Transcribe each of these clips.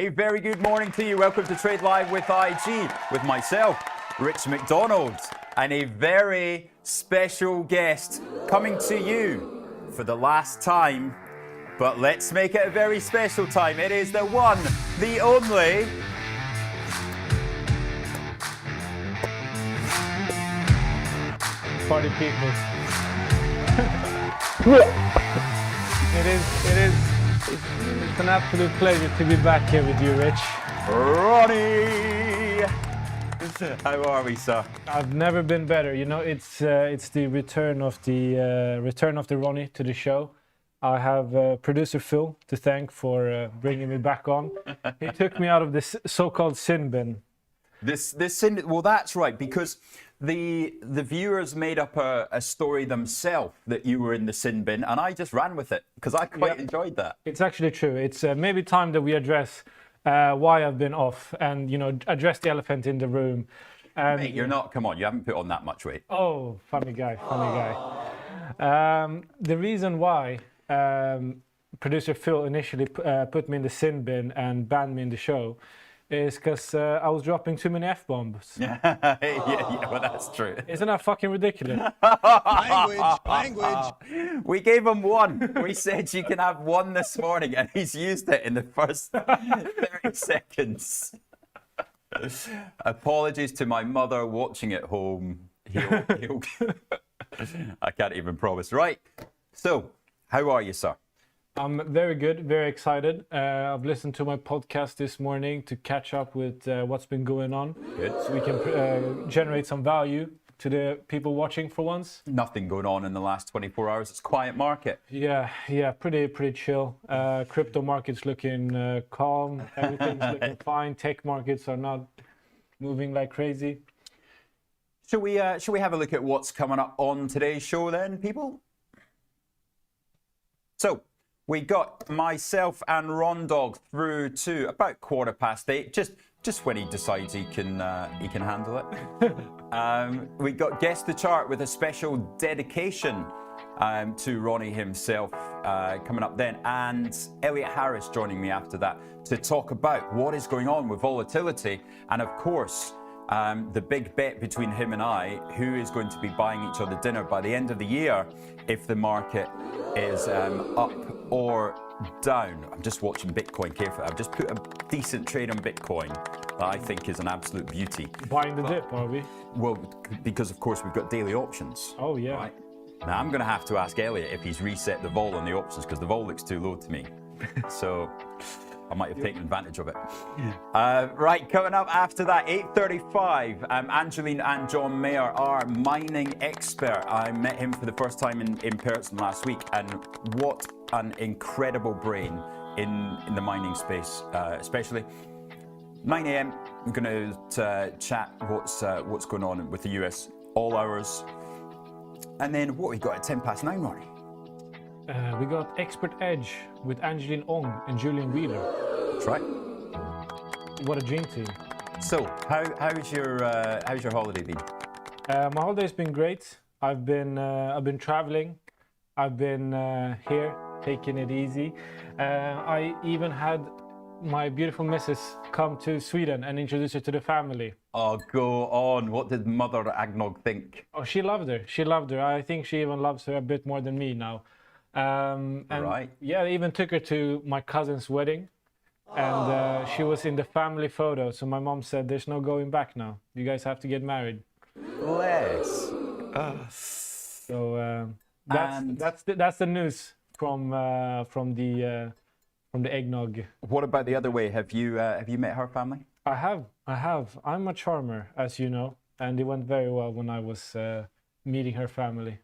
A very good morning to you. Welcome to Trade Live with IG, with myself, Rich McDonald, and a very special guest coming to you for the last time. But let's make it a very special time. It is the one, the only... Party people. It's an absolute pleasure to be back here with you, Rich. Ronnie! How are we, sir? I've never been better. You know, it's the return of the Ronnie to the show. I have producer Phil to thank for bringing me back on. He took me out of this so-called sin bin. This sin, well, that's right, because the viewers made up a story themselves that you were in the sin bin, and I just ran with it because I quite enjoyed that. It's actually true. It's maybe time that we address why I've been off, and address the elephant in the room. And, Mate, you're not. Come on, you haven't put on that much weight. Oh, funny guy. The reason why producer Phil initially put me in the sin bin and banned me in the show is because I was dropping too many F-bombs. yeah, well, that's true. Isn't that fucking ridiculous? Language. We gave him one. We said you can have one this morning, and he's used it in the first 30 seconds. Apologies to my mother watching at home. He'll I can't even promise. Right. So, how are you, sir? I'm very good, very excited. I've listened to my podcast this morning to catch up with what's been going on. Good. So we can generate some value to the people watching for once. Nothing going on in the last 24 hours. It's a quiet market. Yeah, pretty chill. Crypto market's looking calm. Everything's looking fine. Tech markets are not moving like crazy. Shall we have a look at what's coming up on today's show then, people? So, we got myself and Ron Dog through to about 8:15, just when he decides he can handle it. We got Guess the Chart with a special dedication to Ronnie himself coming up then, and Elliot Harris joining me after that to talk about what is going on with volatility, and of course the big bet between him and I, who is going to be buying each other dinner by the end of the year if the market is up or down. I'm just watching Bitcoin carefully. I've just put a decent trade on Bitcoin that I think is an absolute beauty. Buying the dip, are we? Well, because of course we've got daily options. Oh yeah. Right? Now I'm going to have to ask Elliot if he's reset the vol on the options, because the vol looks too low to me. So I might have taken advantage of it. Right, coming up after that, 8:35, Angeline and John Mayer are mining expert. I met him for the first time in person last week, and what an incredible brain in the mining space, especially. 9 a.m, I'm going to chat what's going on with the US, all hours. And then what we got at 9:10, Ronnie? We got Expert Edge with Angeline Ong and Julian Wheeler. That's right. What a dream team. So, how's your holiday been? My holiday's been great. I've been traveling. I've been here, taking it easy. I even had my beautiful missus come to Sweden and introduce her to the family. Oh, go on. What did Mother Agnog think? Oh, she loved her. She loved her. I think she even loves her a bit more than me now. And right. Yeah, I even took her to my cousin's wedding, and she was in the family photo. So my mom said, "There's no going back now. You guys have to get married." Bless. So that's the news from the eggnog. What about the other way? Have you met her family? I have. I'm a charmer, as you know, and it went very well when I was meeting her family.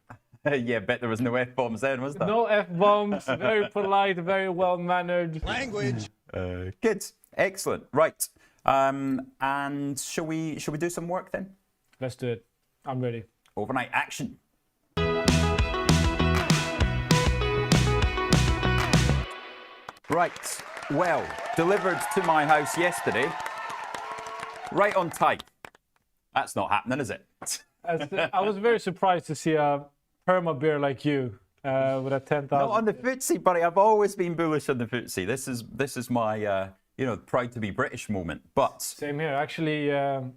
Yeah, bet there was no F-bombs then, was there? No F-bombs, very polite, very well-mannered. Language. Good, excellent. Right, and shall we do some work then? Let's do it. I'm ready. Overnight action. Right, well, delivered to my house yesterday, right on time. That's not happening, is it? I was very surprised to see a perma bear like you with a 10,000. Not on the FTSE, buddy. I've always been bullish on the FTSE. This is my proud to be British moment. But Same here. Actually,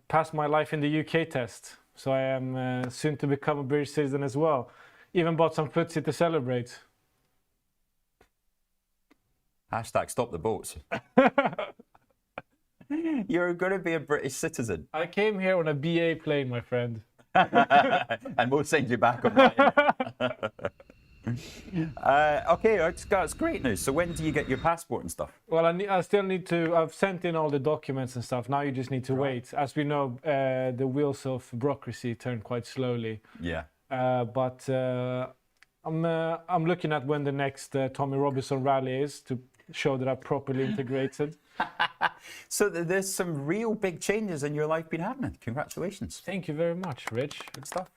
passed my life in the UK test, so I am soon to become a British citizen as well. Even bought some footsie to celebrate. hashtag stop the boats. You're going to be a British citizen. I came here on a BA plane, my friend. And we'll send you back on mine. Okay, that's great news. So when do you get your passport and stuff? Well, I still need to. I've sent in all the documents and stuff. Now you just need to wait. As we know, the wheels of bureaucracy turn quite slowly. Yeah. But I'm looking at when the next Tommy Robinson rally is to show that I'm properly integrated. So there's some real big changes in your life been happening. Congratulations. Thank you very much, Rich. Good stuff.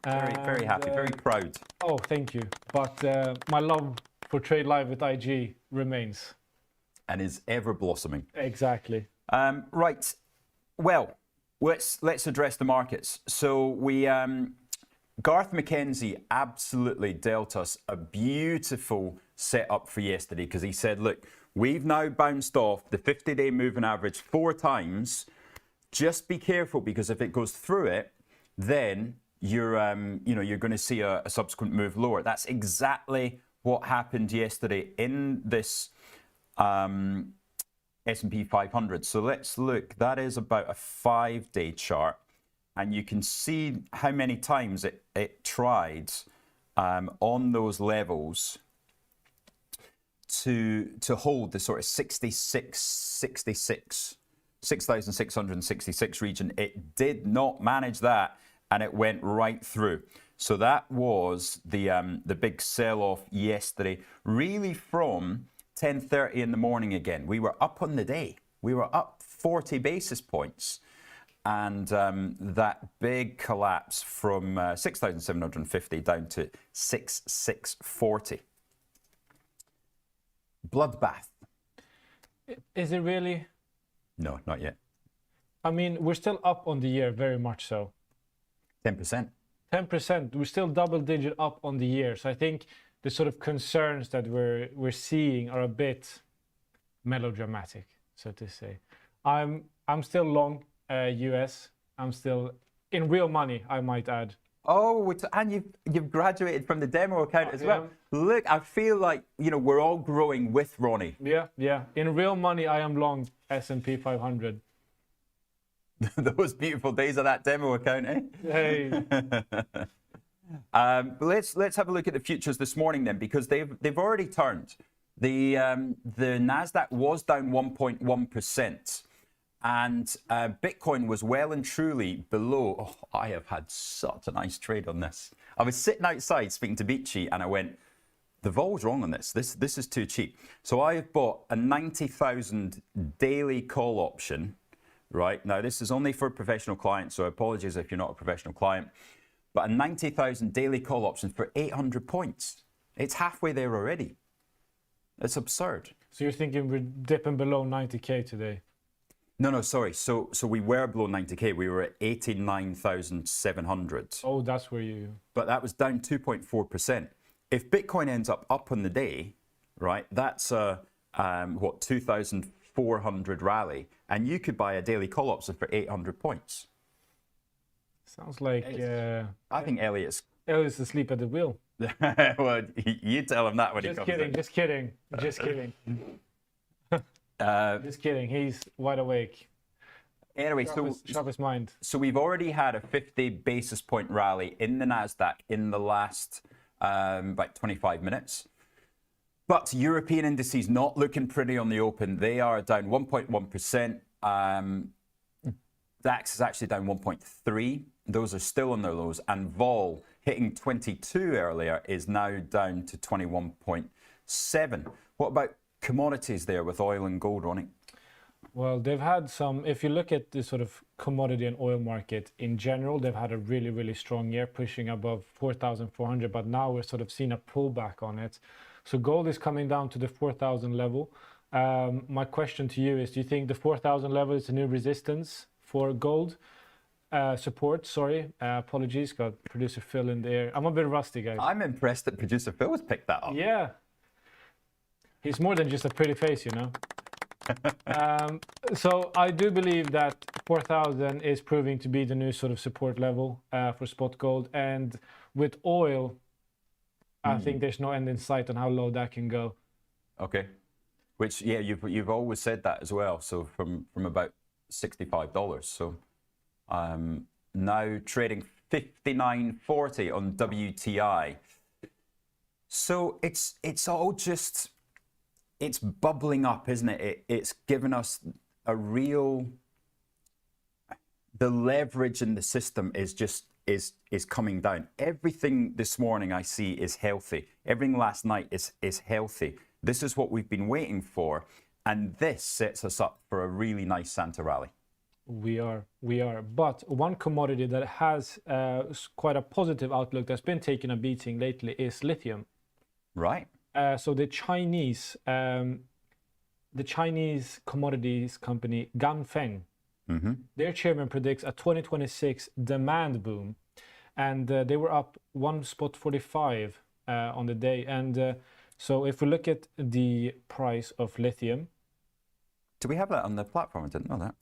Very happy, very proud. Oh, thank you. But my love for Trade Live with IG remains. And is ever blossoming. Exactly. Right. Well, let's address the markets. So we Garth McKenzie absolutely dealt us a beautiful setup for yesterday because he said, look, we've now bounced off the 50-day moving average 4 times. Just be careful because if it goes through it, then you're going to see a subsequent move lower. That's exactly what happened yesterday in this S&P 500. So let's look. That is about a 5-day chart. And you can see how many times it tried on those levels to hold the sort of 6,666 region. It did not manage that, and it went right through. So that was the big sell-off yesterday, really from 10:30 in the morning again. We were up on the day. We were up 40 basis points. And that big collapse from 6,750 down to 6,640. Bloodbath. Is it really? No, not yet. I mean, we're still up on the year, very much so. 10%. 10%. We're still double-digit up on the year. So I think the sort of concerns that we're seeing are a bit melodramatic, so to say. I'm still long US. I'm still in real money, I might add. Oh, and you've graduated from the demo account as well. Look, I feel like we're all growing with Ronnie. Yeah. In real money, I am long S&P 500. Those beautiful days of that demo account, eh? Hey. Let's have a look at the futures this morning then, because they've already turned. The Nasdaq was down 1.1%. And Bitcoin was well and truly below. Oh, I have had such a nice trade on this. I was sitting outside speaking to Beachy and I went, the vol's wrong on this. This is too cheap. So I have bought a 90,000 daily call option, right? Now, this is only for professional clients, so apologies if you're not a professional client. But a 90,000 daily call option for 800 points. It's halfway there already. It's absurd. So you're thinking we're dipping below 90K today? No, sorry. So we were below 90K. We were at 89,700. Oh, that's where you... But that was down 2.4%. If Bitcoin ends up on the day, right, that's a, 2,400 rally. And you could buy a daily call option for 800 points. Sounds like... I think Elliot's asleep at the wheel. Well, you tell him that when he comes in. Just kidding. Just kidding. He's wide awake. Anyway, sharpest mind. So we've already had a 50 basis point rally in the Nasdaq in the last about 25 minutes. But European indices not looking pretty on the open. They are down 1.1%. DAX is actually down 1.3. Those are still on their lows. And vol hitting 22 earlier is now down to 21.7. What about commodities there with oil and gold, Ronnie? Well, they've had some, if you look at the sort of commodity and oil market in general, they've had a really, really strong year, pushing above 4,400, but now we're sort of seeing a pullback on it. So gold is coming down to the 4,000 level. My question to you is, do you think the 4,000 level is a new resistance for gold? Support, sorry, apologies, got producer Phil in there. I'm a bit rusty, guys. I'm impressed that producer Phil has picked that up. Yeah. He's more than just a pretty face, So I do believe that 4,000 is proving to be the new sort of support level for spot gold, and with oil, I think there's no end in sight on how low that can go. Okay. Which, yeah, you've always said that as well. So from about $65. So now trading 59.40 on WTI. So it's all just, it's bubbling up, isn't it? It's given us a real, the leverage in the system is just is coming down. Everything this morning I see is healthy. Everything last night is healthy. This is what we've been waiting for, and this sets us up for a really nice Santa rally. We are. But one commodity that has quite a positive outlook that's been taking a beating lately is lithium. Right. So the Chinese commodities company Ganfeng, their chairman predicts a 2026 demand boom, and they were up 1.45 on the day. And so if we look at the price of lithium, do we have that on the platform? I didn't know that.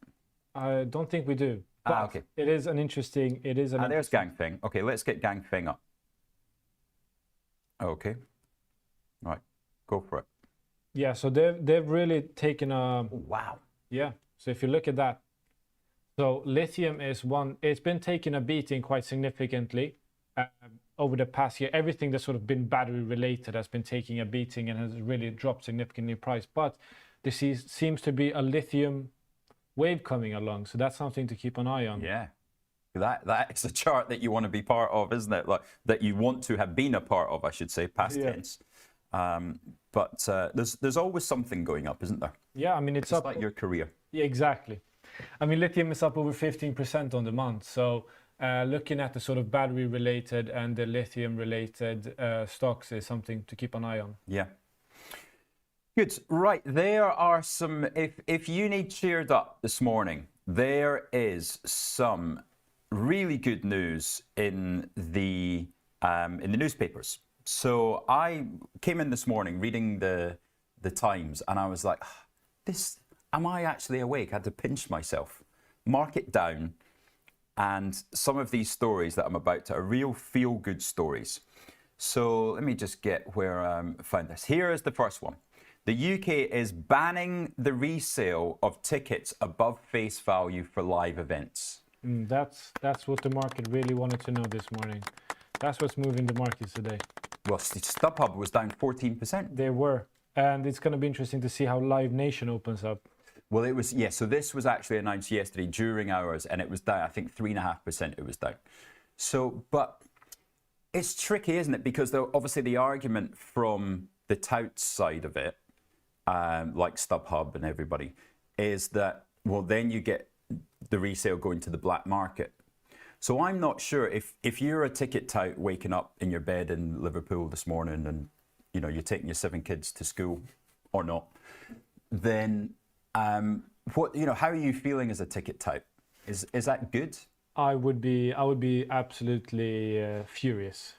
I don't think we do. But okay. It is an interesting. There's Ganfeng. Okay, let's get Ganfeng up. Okay. Right, go for it. Yeah, so they've really taken a. Wow. Yeah. So if you look at that, so lithium is one. It's been taking a beating quite significantly over the past year. Everything that's sort of been battery related has been taking a beating and has really dropped significantly in price. But there seems to be a lithium wave coming along, so that's something to keep an eye on. Yeah, that is a chart that you want to be part of, isn't it? Like that you want to have been a part of, I should say, past tense. But there's always something going up, isn't there? Yeah, I mean it's up like your career. Yeah, exactly. I mean lithium is up over 15% on the month. So looking at the sort of battery related and the lithium related stocks is something to keep an eye on. Yeah. Good. Right, there are some, if you need cheered up this morning, there is some really good news in the newspapers. So I came in this morning reading the Times, and I was like, am I actually awake? I had to pinch myself. Market down, and some of these stories that I'm about to are real feel-good stories. So let me just get where I found this. Here is the first one. The UK is banning the resale of tickets above face value for live events. That's what the market really wanted to know this morning. That's what's moving the markets today. Well, StubHub was down 14%. They were. And it's going to be interesting to see how Live Nation opens up. Well, it was, yeah, so this was actually announced yesterday during hours, and it was down, I think 3.5% it was down. So, but it's tricky, isn't it? Because obviously the argument from the tout side of it, like StubHub and everybody, is that, well, then you get the resale going to the black market. So I'm not sure if you're a ticket tout waking up in your bed in Liverpool this morning and you're taking your 7 kids to school or not, then how are you feeling as a ticket tout? Is that good? I would be absolutely furious.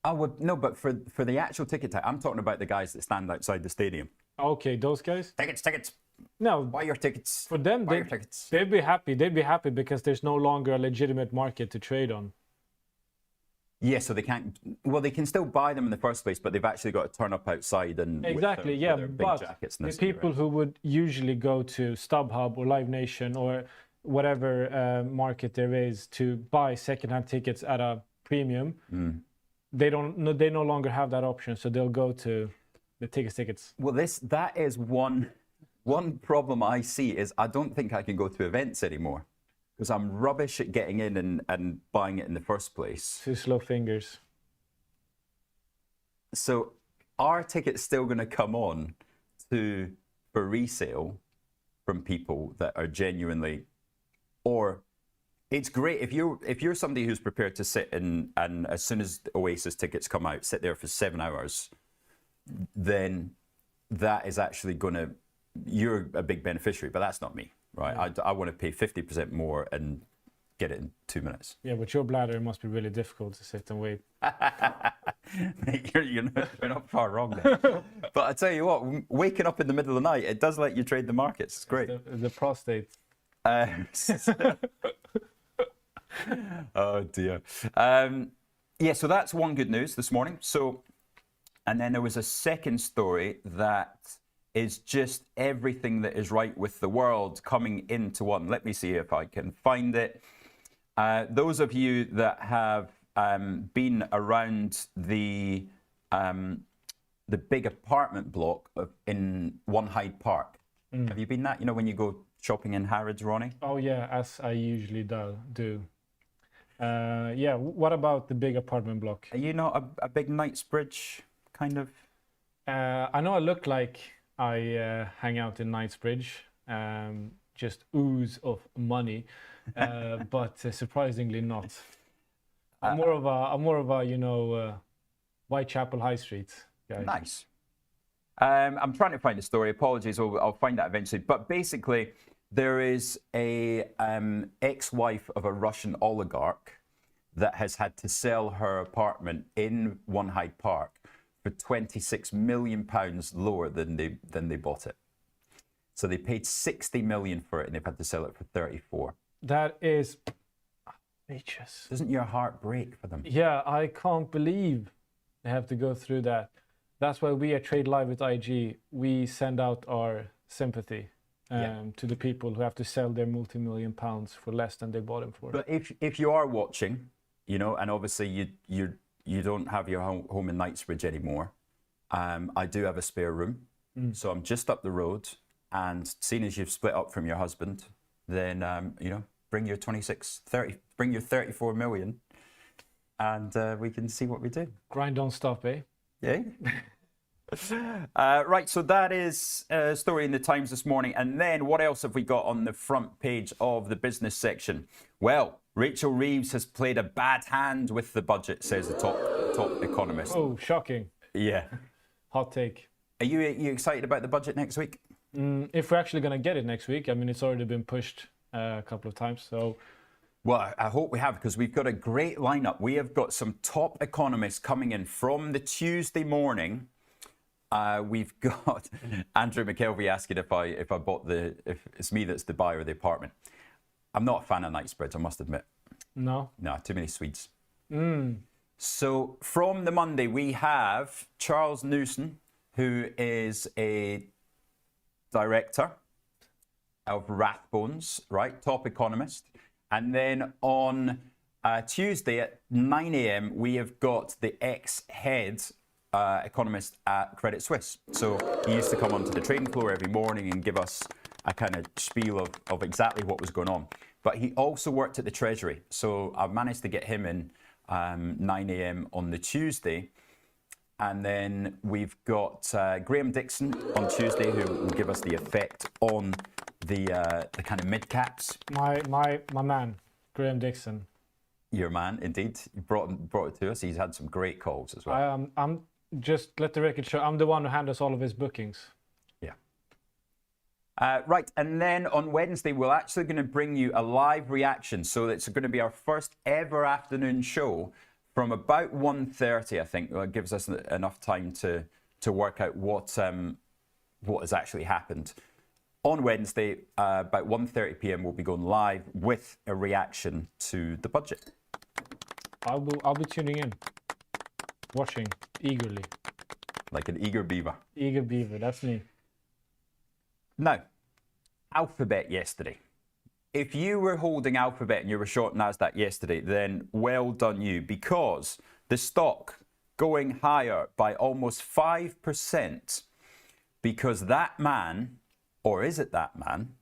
I would no, but for the actual ticket tout, I'm talking about the guys that stand outside the stadium. Okay, those guys. Tickets. No, buy your tickets. For them, they'd be happy. They'd be happy because there's no longer a legitimate market to trade on. Yeah, so they can't. Well, they can still buy them in the first place, but they've actually got to turn up outside and exactly, with yeah. their big But jackets and the people who would usually go to StubHub or Live Nation or whatever market there is to buy secondhand tickets at a premium, they no longer have that option, so they'll go to the tickets. Well, that is one problem I see is I don't think I can go to events anymore because I'm rubbish at getting in and buying it in the first place. Too slow fingers. So are tickets still going to come on for resale from people that are genuinely, or it's great if you're somebody who's prepared to sit and as soon as the Oasis tickets come out, sit there for 7 hours, then that is actually going to, you're a big beneficiary, but that's not me, right? I want to pay 50% more and get it in 2 minutes. Yeah, but your bladder must be really difficult to sit and wait. Mate, you're not far wrong there. But I tell you what, waking up in the middle of the night, it does let you trade the markets. It's great. The prostate. Oh dear. Yeah, so that's one good news this morning. So, and then there was a second story that is just everything that is right with the world coming into one. Let me see if I can find it. Those of you that have been around the big apartment block in One Hyde Park. Have you been that? You know, when you go shopping in Harrods, Ronnie? Oh yeah, as I usually do. Yeah, what about the big apartment block? Are you not a big Knightsbridge kind of? I know I look like I hang out in Knightsbridge, just ooze of money, but surprisingly not. I'm more of a you know Whitechapel High Street guy. Nice. I'm trying to find the story. Apologies, I'll find that eventually. But basically, there is a ex-wife of a Russian oligarch that has had to sell her apartment in One Hyde Park for £26 million lower than they bought it. So they paid 60 million for it, and they've had to sell it for 34. That is outrageous. Doesn't your heart break for them? Yeah, I can't believe they have to go through that. That's why we at Trade Live with IG, we send out our sympathy to the people who have to sell their multi-million pounds for less than they bought them for. But if you are watching, you know, and obviously you don't have your home in Knightsbridge anymore, I do have a spare room, so I'm just up the road. And seeing as you've split up from your husband, then you know, bring your 34 million, and we can see what we do. Grind don't stop, eh? Yeah. Right, so that is a story in the Times this morning. And then what else have we got on the front page of the business section? Well, Rachel Reeves has played a bad hand with the budget, says the top economist. Oh, shocking. Yeah. Hot take. Are you excited about the budget next week? If we're actually going to get it next week, I mean, it's already been pushed a couple of times, so... Well, I hope we have, because we've got a great lineup. We have got some top economists coming in from the Tuesday morning. We've got Andrew McKelvey asking if it's me that's the buyer of the apartment. I'm not a fan of Knightsbridge, I must admit. No? No, too many Swedes. So from the Monday, we have Charles Newson, who is a director of Rathbones, right? Top economist. And then on Tuesday at 9 a.m., we have got the ex-head economist at Credit Suisse. So he used to come onto the trading floor every morning and give us a kind of spiel of exactly what was going on. But he also worked at the Treasury. So I've managed to get him in 9 a.m. on the Tuesday. And then we've got Graham Dixon on Tuesday, who will give us the effect on the kind of mid caps. My man, Graham Dixon. Your man, indeed. You brought it to us. He's had some great calls as well. I'm just let the record show. I'm the one who handles all of his bookings. Yeah. Right, and then on Wednesday, we're actually going to bring you a live reaction. So it's going to be our first ever afternoon show from about 1:30, I think. It gives us enough time to work out what has actually happened. On Wednesday, about 1:30 p.m, we'll be going live with a reaction to the budget. I'll be tuning in, watching eagerly. Like an eager beaver. Eager beaver, that's me. Now, Alphabet yesterday. If you were holding Alphabet and you were short Nasdaq yesterday, then well done you, because the stock going higher by almost 5%, because that man, or is it that man,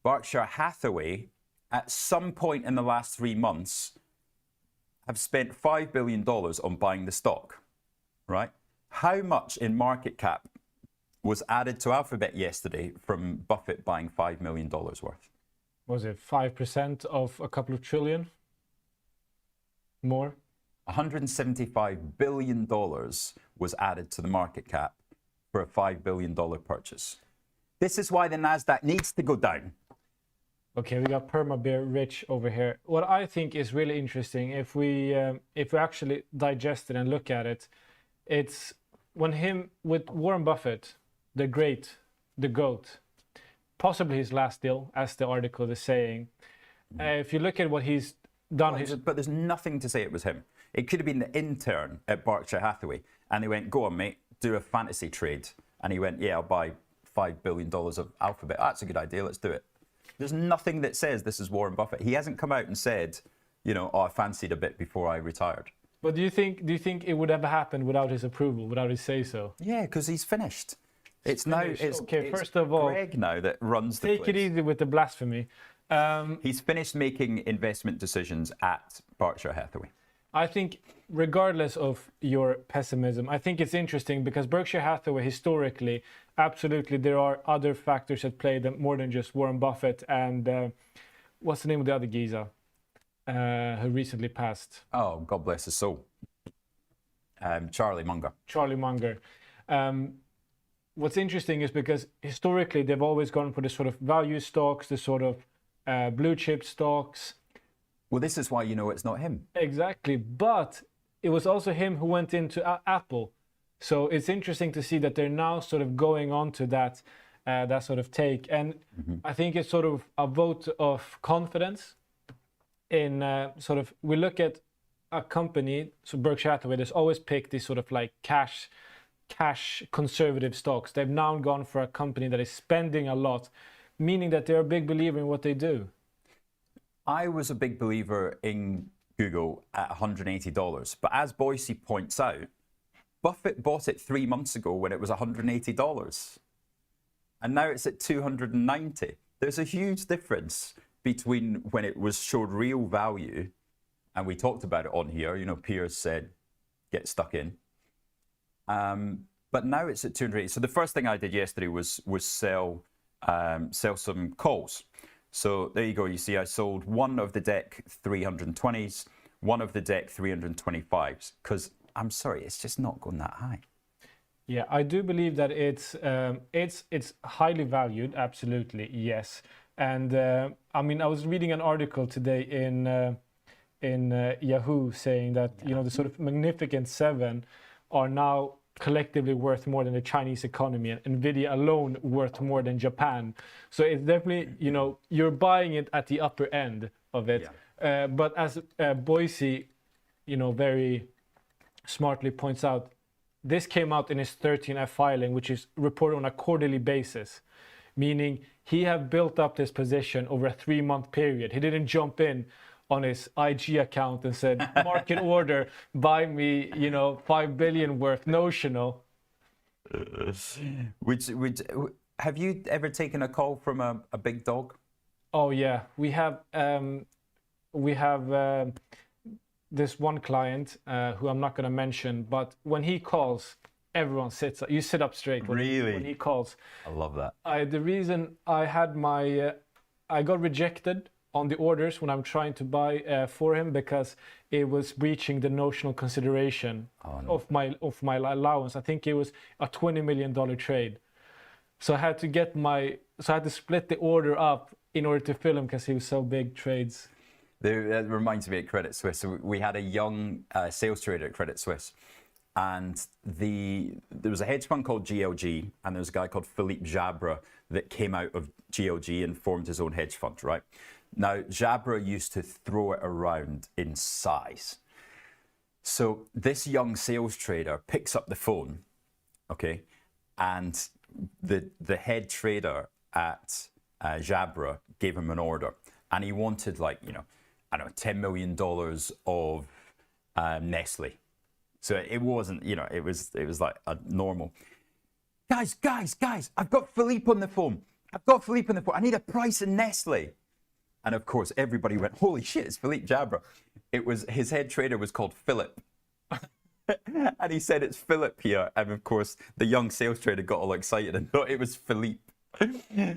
Berkshire Hathaway, at some point in the last 3 months, have spent $5 billion on buying the stock, right? How much in market cap was added to Alphabet yesterday from Buffett buying $5 million worth? Was it 5% of a couple of trillion? More? $175 billion was added to the market cap for a $5 billion purchase. This is why the Nasdaq needs to go down. Okay, we got Perma Bear Rich over here. What I think is really interesting, if we actually digest it and look at it, it's with Warren Buffett, the great, the GOAT, possibly his last deal, as the article is saying. If you look at what he's done, But there's nothing to say it was him. It could have been the intern at Berkshire Hathaway, and they went, "Go on, mate, do a fantasy trade," and he went, "Yeah, I'll buy $5 billion of Alphabet. That's a good idea. Let's do it." There's nothing that says this is Warren Buffett. He hasn't come out and said, "Oh, I fancied a bit before I retired." but do you think it would have happened without his approval, without his say so? Yeah, because he's finished. It's Okay, first of all, Greg now that runs the take place. it easy with the blasphemy. He's finished making investment decisions at Berkshire Hathaway. I think, regardless of your pessimism, I think it's interesting because Berkshire Hathaway, historically, absolutely, there are other factors at play more than just Warren Buffett and what's the name of the other geezer who recently passed? Oh, God bless his soul. Charlie Munger. Charlie Munger. What's interesting is because historically they've always gone for the sort of value stocks, the sort of blue chip stocks. Well, this is why you know it's not him. Exactly, but it was also him who went into Apple. So it's interesting to see that they're now sort of going on to that sort of take. And I think it's sort of a vote of confidence in we look at a company, so Berkshire Hathaway, there's always picked these sort of like cash conservative stocks. They've now gone for a company that is spending a lot, meaning that they're a big believer in what they do. I was a big believer in Google at $180, but as Boise points out, Buffett bought it 3 months ago when it was $180, and now it's at $290. There's a huge difference between when it was showed real value, and we talked about it on here. Piers said, "Get stuck in." But now it's at 280. So the first thing I did yesterday was sell some calls. So there you go. You see, I sold one of the deck 320s, one of the deck 325s, because I'm sorry, it's just not going that high. Yeah, I do believe that it's highly valued. Absolutely, yes. And I mean, I was reading an article today in Yahoo saying that the sort of Magnificent Seven are now collectively worth more than the Chinese economy, and Nvidia alone worth more than Japan. So it's definitely, you're buying it at the upper end of it. Yeah. But as Boise, very smartly points out, this came out in his 13F filing, which is reported on a quarterly basis, meaning he have built up this position over a 3-month period. He didn't jump in on his IG account and said, "Market order, buy me, 5 billion worth notional." Have you ever taken a call from a big dog? Oh yeah, we have this one client who I'm not going to mention, but when he calls, everyone sits up. You sit up straight when he calls. I love that. The reason I had I got rejected on the orders when I'm trying to buy for him because it was breaching the notional consideration of my allowance. I think it was a $20 million trade. So I had to split the order up in order to fill him because he was so big trades. That reminds me of Credit Suisse. So we had a young sales trader at Credit Suisse, and there was a hedge fund called GLG, and there was a guy called Philippe Jabra that came out of GLG and formed his own hedge fund, right? Now, Jabra used to throw it around in size. So this young sales trader picks up the phone, okay, and the head trader at Jabra gave him an order, and he wanted $10 million of Nestle. So it wasn't, it was like a normal. Guys, I've got Philippe on the phone. I need a price in Nestle. And of course, everybody went, "Holy shit, it's Philippe Jabra." His head trader was called Philip. And he said, "It's Philip here." And of course, the young sales trader got all excited and thought it was Philippe.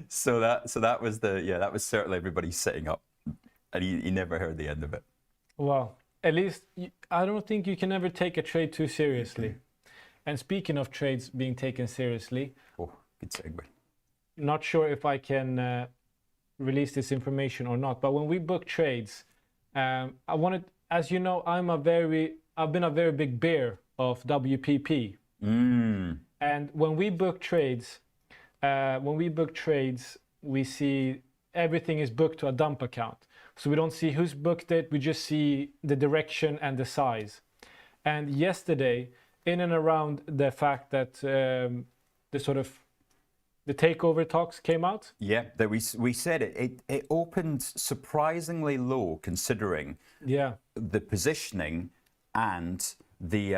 So that was certainly everybody sitting up. And he never heard the end of it. Well, at least I don't think you can ever take a trade too seriously. And speaking of trades being taken seriously. Oh, good segue. Not sure if I can release this information or not, but when we book trades, I wanted, as you know, I've been a very big bear of WPP. And when we book trades, we see everything is booked to a dump account. So we don't see who's booked it, we just see the direction and the size. And yesterday, in and around the fact that the takeover talks came out. Yeah, that we said it opened surprisingly low considering the positioning and the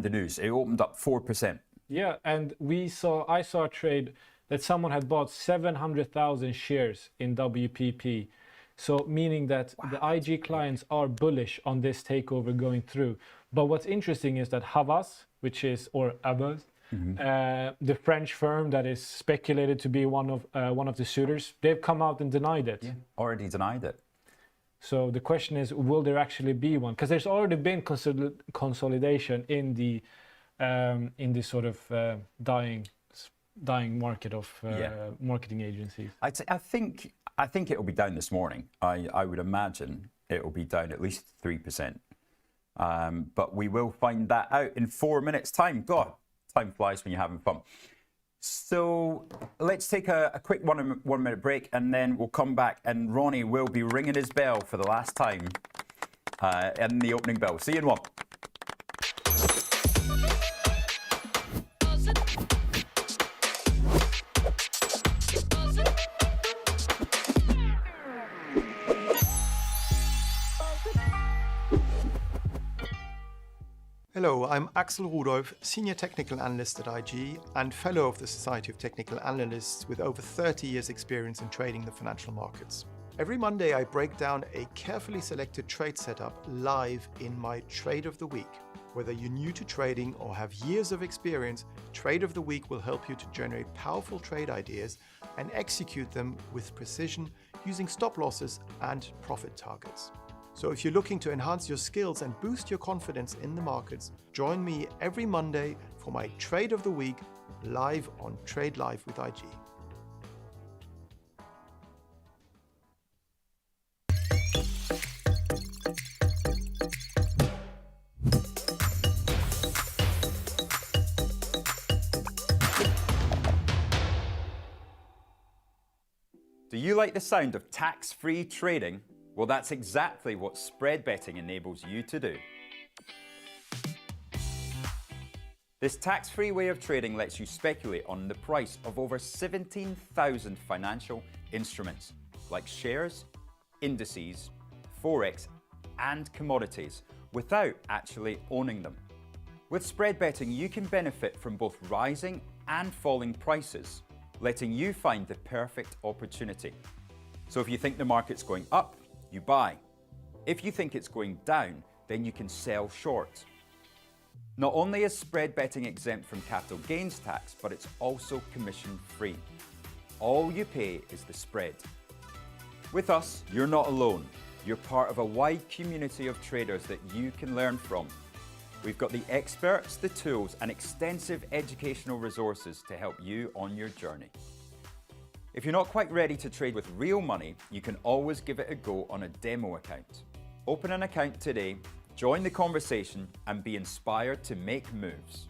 news. It opened up 4%. Yeah, and I saw a trade that someone had bought 700,000 shares in WPP. So meaning that the IG clients are bullish on this takeover going through. But what's interesting is that Havas, the French firm that is speculated to be one of the suitors, they've come out and denied it. Yeah, already denied it. So the question is, will there actually be one? Because there's already been consolidation in the sort of dying market of marketing agencies. I think it will be down this morning. I would imagine it will be down at least 3%. But we will find that out in 4 minutes' time. God, time flies when you're having fun. So let's take a quick 1 minute break, and then we'll come back, and Ronnie will be ringing his bell for the last time in the opening bell. See you in one. Hello, I'm Axel Rudolph, Senior Technical Analyst at IG and Fellow of the Society of Technical Analysts with over 30 years experience in trading the financial markets. Every Monday I break down a carefully selected trade setup live in my Trade of the Week. Whether you're new to trading or have years of experience, Trade of the Week will help you to generate powerful trade ideas and execute them with precision using stop losses and profit targets. So if you're looking to enhance your skills and boost your confidence in the markets, join me every Monday for my Trade of the Week live on Trade Live with IG. Do you like the sound of tax-free trading? Well, that's exactly what spread betting enables you to do. This tax-free way of trading lets you speculate on the price of over 17,000 financial instruments, like shares, indices, forex, and commodities, without actually owning them. With spread betting, you can benefit from both rising and falling prices, letting you find the perfect opportunity. So if you think the market's going up, you buy. If you think it's going down, then you can sell short. Not only is spread betting exempt from capital gains tax, but it's also commission free. All you pay is the spread. With us, you're not alone. You're part of a wide community of traders that you can learn from. We've got the experts, the tools, and extensive educational resources to help you on your journey. If you're not quite ready to trade with real money, you can always give it a go on a demo account. Open an account today, join the conversation, and be inspired to make moves.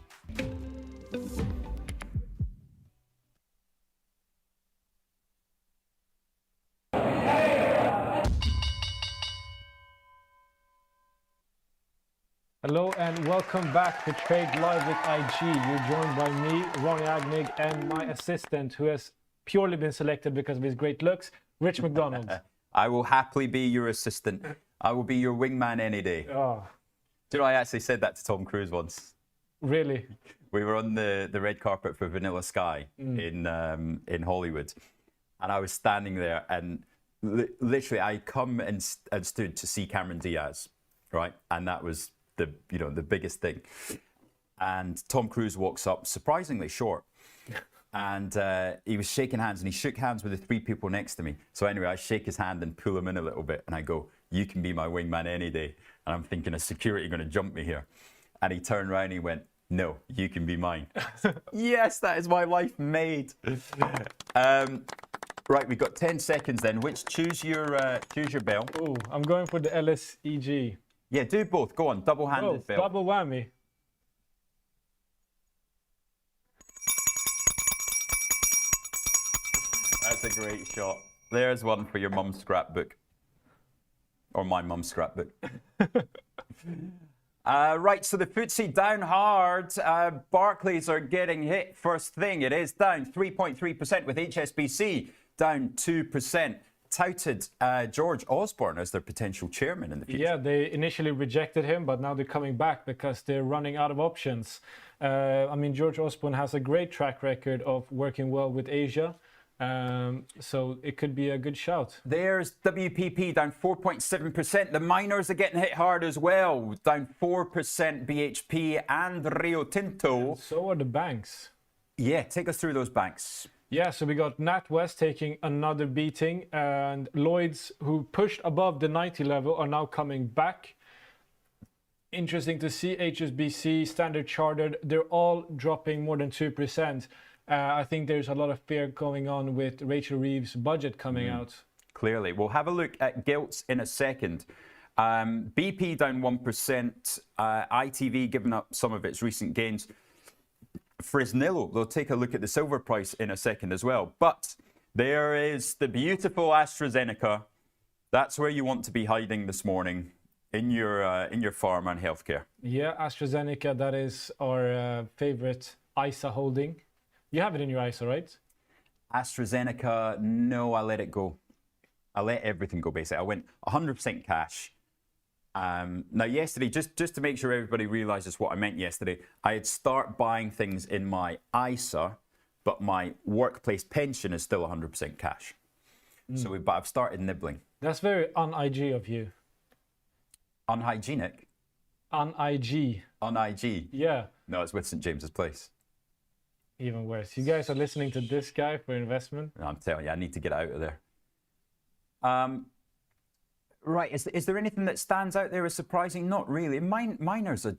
Hello and welcome back to Trade Live with IG. You're joined by me, Ronnie Agnig, and my assistant, who has purely been selected because of his great looks, Rich McDonald. I will happily be your assistant. I will be your wingman any day. Oh. Do you know, I actually said that to Tom Cruise once. Really? We were on the red carpet for Vanilla Sky in Hollywood, and I was standing there, and literally I come and stood to see Cameron Diaz, right? And that was the biggest thing. And Tom Cruise walks up, surprisingly short. And he was shaking hands, and he shook hands with the three people next to me. So anyway, I shake his hand and pull him in a little bit, and I go, "You can be my wingman any day." And I'm thinking, is security going to jump me here? And he turned around and he went, "No, you can be mine." Yes, that is my life made. Right, we've got 10 seconds then. Choose your bell. Oh, I'm going for the LSEG. Yeah, do both. Go on, double-handed Oh, bell. double whammy. That's a great shot. There's one for your mum's scrapbook. Or my mum's scrapbook. Right, so the FTSE down hard. Barclays are getting hit first thing. It is down 3.3% with HSBC down 2%. Touted George Osborne as their potential chairman in the future. Yeah, they initially rejected him, but now they're coming back because they're running out of options. I mean, George Osborne has a great track record of working well with Asia. So it could be a good shout. There's WPP down 4.7%. The miners are getting hit hard as well. Down 4%, BHP and Rio Tinto. So are the banks. Yeah, take us through those banks. Yeah, so we got NatWest taking another beating, and Lloyds, who pushed above the 90 level, are now coming back. Interesting to see. HSBC, Standard Chartered, they're all dropping more than 2%. I think there's a lot of fear going on with Rachel Reeves' budget coming out. Clearly. We'll have a look at gilts in a second. BP down 1%. ITV giving up some of its recent gains. Fresnillo, we'll take a look at the silver price in a second as well. But there is the beautiful AstraZeneca. That's where you want to be hiding this morning in your pharma and healthcare. Yeah, AstraZeneca, that is our favorite ISA holding. You have it in your ISA, right? AstraZeneca, no, I let it go. I let everything go, basically. I went 100% cash. Now, yesterday, just to make sure everybody realizes what I meant yesterday, I'd start buying things in my ISA, but my workplace pension is still 100% cash. But I've started nibbling. That's very un-IG of you. Unhygienic? Un-IG. Un-IG? Yeah. No, it's with St. James's Place. Even worse. You guys are listening to this guy for investment? I'm telling you, I need to get out of there. Right, is there anything that stands out there as surprising? Not really. Miners are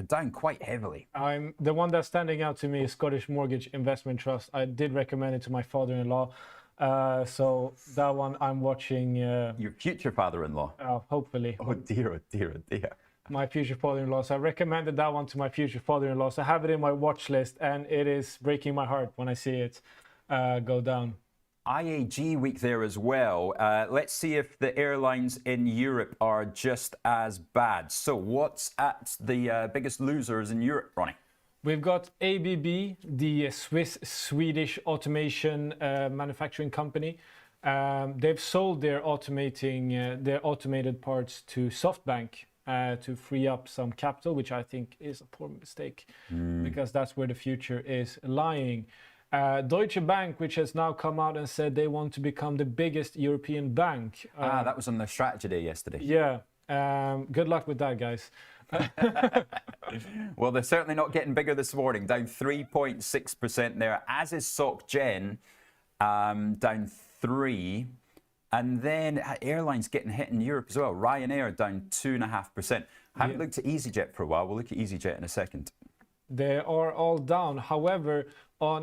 down quite heavily. The one that's standing out to me is Scottish Mortgage Investment Trust. I did recommend it to my father-in-law. So that one I'm watching. Your future father-in-law? Hopefully. Oh dear, oh dear, oh dear. My future father-in-law. So I recommended that one to my future father-in-law. So I have it in my watch list, and it is breaking my heart when I see it go down. IAG week there as well. Let's see if the airlines in Europe are just as bad. So what's at the biggest losers in Europe, Ronnie? We've got ABB, the Swedish automation manufacturing company. They've sold their automated parts to SoftBank to free up some capital, which I think is a poor mistake because that's where the future is lying. Deutsche Bank, which has now come out and said they want to become the biggest European bank. That was on their strategy day yesterday. Yeah. Good luck with that, guys. Well, they're certainly not getting bigger this morning. Down 3.6% there, as is SocGen, down 3%. And then airlines getting hit in Europe as well. Ryanair down 2.5%. I haven't looked at EasyJet for a while. We'll look at EasyJet in a second. They are all down. However,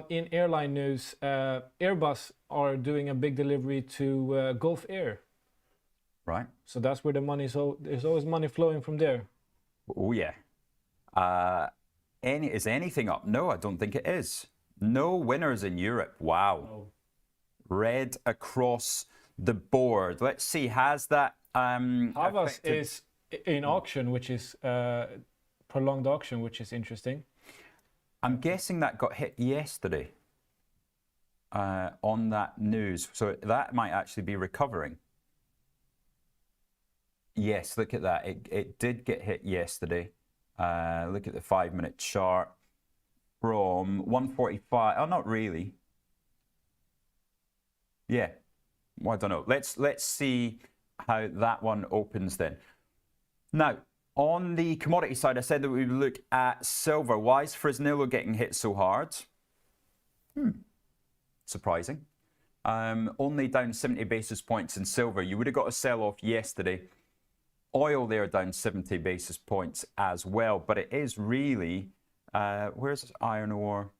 in airline news, Airbus are doing a big delivery to Gulf Air. Right. So that's where the money is. There's always money flowing from there. Oh, yeah. Is anything up? No, I don't think it is. No winners in Europe. Wow. Oh. Red across the board. Let's see. Has that Havas is in auction, which is prolonged auction, which is interesting. I'm guessing that got hit yesterday on that news. So that might actually be recovering. Yes, look at that. It did get hit yesterday. Look at the 5-minute chart from 145. Oh, not really. Yeah. Well, I don't know. Let's see how that one opens then. Now, on the commodity side, I said that we would look at silver. Why is Fresnillo getting hit so hard? Surprising. Only down 70 basis points in silver. You would have got a sell-off yesterday. Oil there down 70 basis points as well. But it is really, where's iron ore?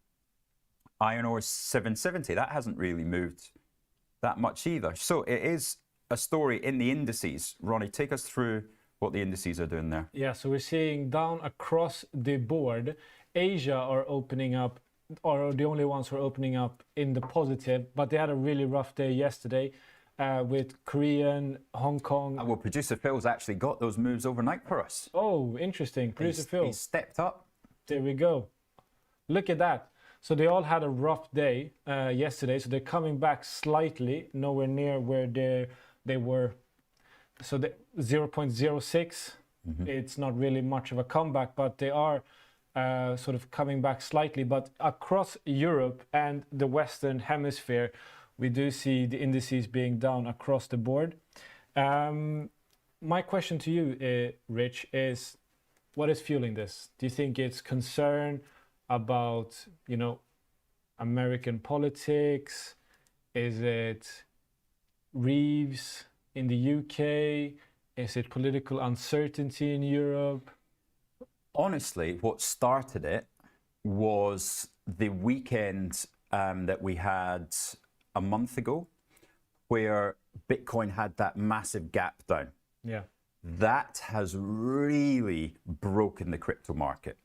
Iron ore 770. That hasn't really moved that much either. So it is a story in the indices. Ronnie, take us through what the indices are doing there. Yeah, so we're seeing down across the board, Asia are opening up, or the only ones who are opening up in the positive, but they had a really rough day yesterday with Korean, Hong Kong. Well, producer Phil's actually got those moves overnight for us. Oh, interesting. Producer Phil. He stepped up. There we go. Look at that. So they all had a rough day yesterday, so they're coming back slightly, nowhere near where they were. So the 0.06, it's not really much of a comeback, but they are sort of coming back slightly. But across Europe and the Western Hemisphere, we do see the indices being down across the board. My question to you, Rich, is what is fueling this? Do you think it's concern about, you know, American politics? Is it Reeves in the UK? Is it political uncertainty in Europe? Honestly, what started it was the weekend that we had a month ago, where Bitcoin had that massive gap down. Yeah. That has really broken the crypto market.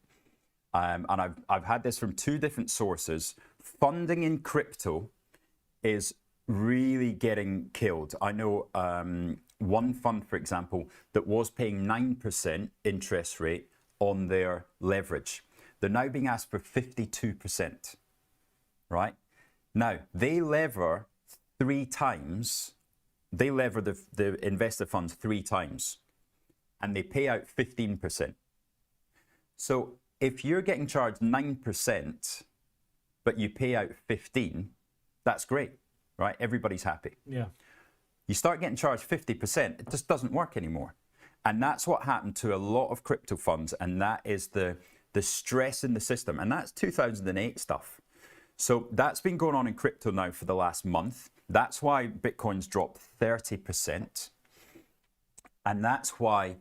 And I've had this from two different sources. Funding in crypto is really getting killed. I know one fund, for example, that was paying 9% interest rate on their leverage. They're now being asked for 52%, right? Now, they lever 3 times. They lever the investor funds 3 times, and they pay out 15%. So if you're getting charged 9%, but you pay out 15, that's great, right? Everybody's happy. Yeah. You start getting charged 50%, it just doesn't work anymore. And that's what happened to a lot of crypto funds, and that is the stress in the system. And that's 2008 stuff. So that's been going on in crypto now for the last month. That's why Bitcoin's dropped 30%. And that's why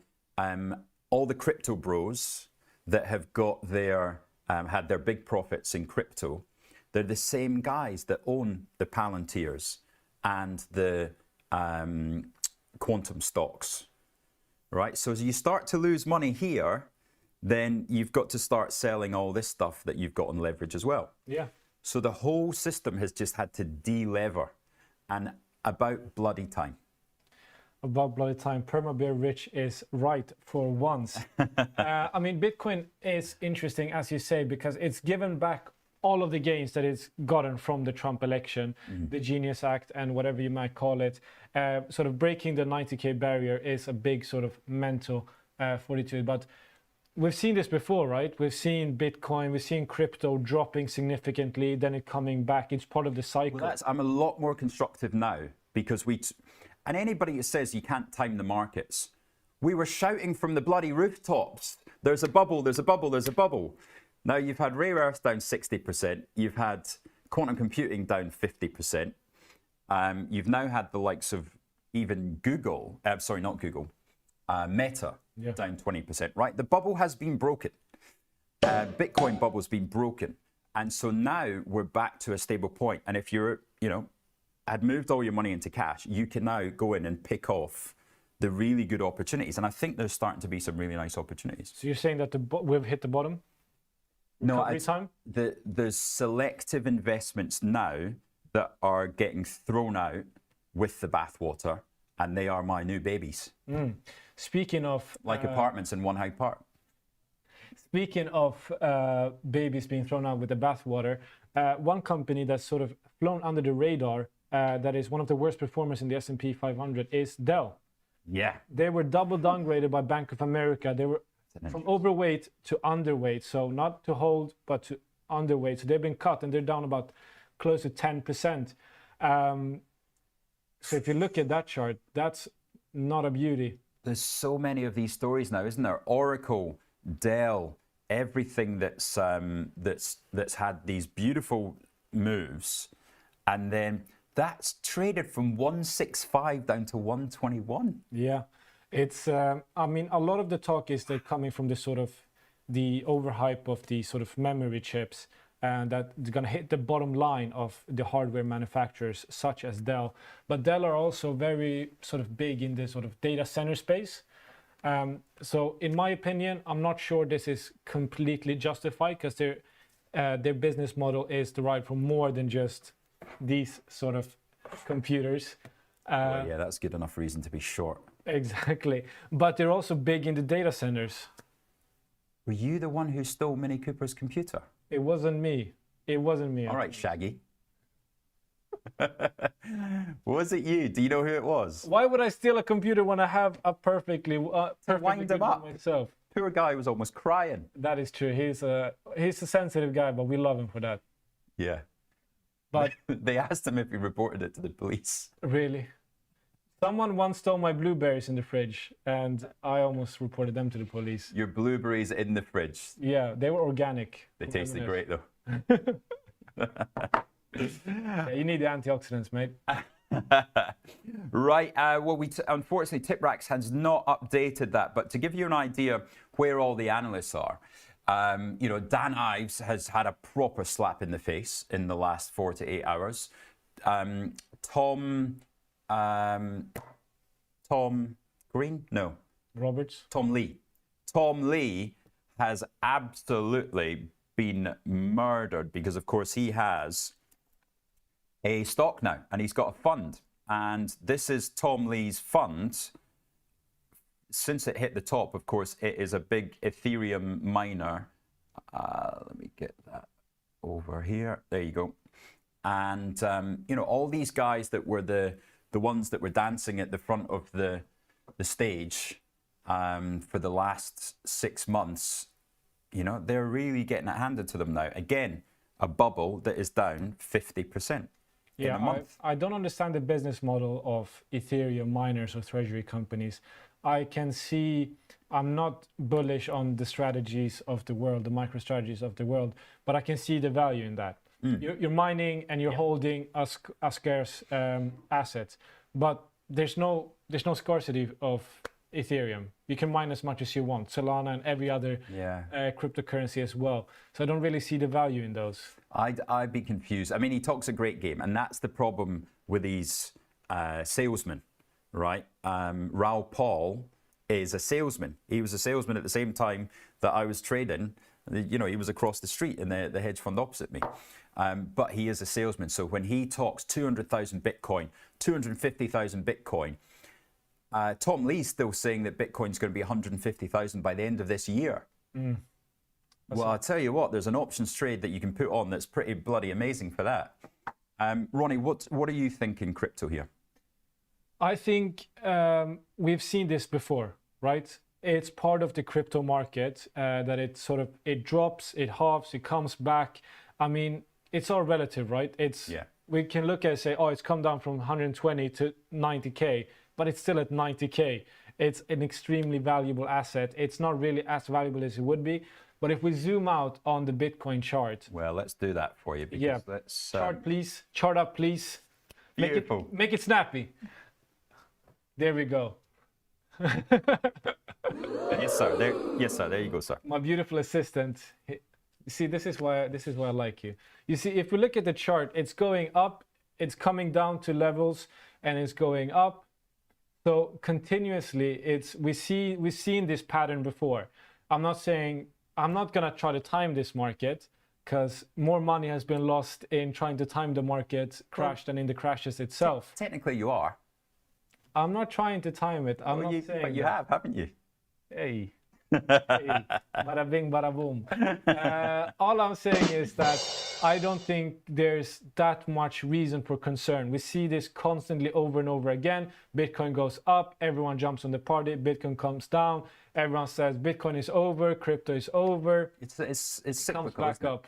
all the crypto bros that have got their, had their big profits in crypto, they're the same guys that own the Palantirs and the quantum stocks, right? So as you start to lose money here, then you've got to start selling all this stuff that you've got on leverage as well. Yeah. So the whole system has just had to de-lever, and about bloody time. About bloody time. Permabear Rich is right for once. I mean, Bitcoin is interesting, as you say, because it's given back all of the gains that it's gotten from the Trump election, the Genius Act, and whatever you might call it. Sort of breaking the 90K barrier is a big sort of mental fortitude. But we've seen this before, right? We've seen Bitcoin, we've seen crypto dropping significantly, then it coming back. It's part of the cycle. Well, I'm a lot more constructive now, because and anybody that says you can't time the markets, we were shouting from the bloody rooftops, there's a bubble, there's a bubble, there's a bubble. Now you've had rare earths down 60%, you've had quantum computing down 50%, you've now had the likes of even Google, sorry, not Google, Meta, down 20%, right? The bubble has been broken. Bitcoin bubble's been broken. And so now we're back to a stable point. And if you're, had moved all your money into cash, you can now go in and pick off the really good opportunities. And I think there's starting to be some really nice opportunities. So you're saying that we've hit the bottom? No, there's selective investments now that are getting thrown out with the bathwater, and they are my new babies. Speaking of... Like apartments in One Hyde Park. Speaking of babies being thrown out with the bathwater, one company that's sort of flown under the radar, that is one of the worst performers in the S&P 500, is Dell. Yeah. They were double downgraded by Bank of America. They were from overweight to underweight, so not to hold, but to underweight. So they've been cut, and they're down about close to 10%. So if you look at that chart, that's not a beauty. There's so many of these stories now, isn't there? Oracle, Dell, everything that's had these beautiful moves, and then that's traded from 165 down to 121. Yeah, it's. I mean, a lot of the talk is that coming from the sort of the overhype of the sort of memory chips. and that it's going to hit the bottom line of the hardware manufacturers such as Dell. But Dell are also very sort of big in the sort of data center space. So in my opinion, I'm not sure this is completely justified, because their business model is derived from more than just these sort of computers. Well, yeah, that's good enough reason to be short. Exactly. But they're also big in the data centers. Were you the one who stole Mini Cooper's computer? It wasn't me. It wasn't me. All right, Shaggy. Was it you? Do you know who it was? Why would I steal a computer when I have a perfectly wind good him up. one myself? Poor guy was almost crying. That is true. He's a sensitive guy, but we love him for that. Yeah. But they asked him if he reported it to the police. really, someone once stole my blueberries in the fridge, and I almost reported them to the police. Your blueberries in the fridge. Yeah, they were organic. They tasted great though. Yeah, you need the antioxidants, mate. Right. Well, unfortunately, TipRax has not updated that. But to give you an idea where all the analysts are, Dan Ives has had a proper slap in the face in the last 4 to 8 hours. Tom Green? No. Roberts? Tom Lee. Tom Lee has absolutely been murdered because, of course, he has a stock now and he's got a fund. And this is Tom Lee's fund. Since it hit the top, of course, it is a big Ethereum miner. Let me get that over here. There you go. And, all these guys that were the ones that were dancing at the front of the stage for the last 6 months, they're really getting it handed to them now. Again, a bubble that is down 50% in a month. I don't understand the business model of Ethereum miners or treasury companies. I can see, I'm not bullish on the strategies of the world, the micro strategies of the world, but I can see the value in that. You're mining and you're holding a scarce asset, but there's no scarcity of Ethereum. You can mine as much as you want, Solana and every other cryptocurrency as well. So I don't really see the value in those. I'd be confused. I mean, he talks a great game, and that's the problem with these salesmen, right? Raoul Paul is a salesman. He was a salesman at the same time that I was trading. He was across the street in the hedge fund opposite me. But he is a salesman. So when he talks 200,000 Bitcoin, 250,000 Bitcoin, Tom Lee's still saying that Bitcoin's going to be 150,000 by the end of this year. Well, I'll tell you what, there's an options trade that you can put on that's pretty bloody amazing for that. Ronnie, what are you thinking crypto here? I think we've seen this before, right? It's part of the crypto market that it drops, it halves, it comes back. I mean, it's all relative, right? We can look at it and say, it's come down from 120 to 90K, but it's still at 90K. It's an extremely valuable asset. It's not really as valuable as it would be. But if we zoom out on the Bitcoin chart. Well, let's do that for you. Because let's, chart, please. Chart up, please. Beautiful. Make it snappy. There we go. Yes, sir. There you go, sir. My beautiful assistant. See, this is why I like you. You see, if we look at the chart, it's going up, it's coming down to levels, and it's going up. So continuously, we've seen this pattern before. I'm not gonna try to time this market, because more money has been lost in trying to time the market crash than in the crashes itself. Technically, you are. I'm not trying to time it. But you have, haven't you? Hey. Hey. Bada bing, bada boom. All I'm saying is that I don't think there's that much reason for concern. We see this constantly over and over again. Bitcoin goes up, everyone jumps on the party. Bitcoin comes down, everyone says Bitcoin is over, crypto is over. It's cyclical, comes back isn't it? up.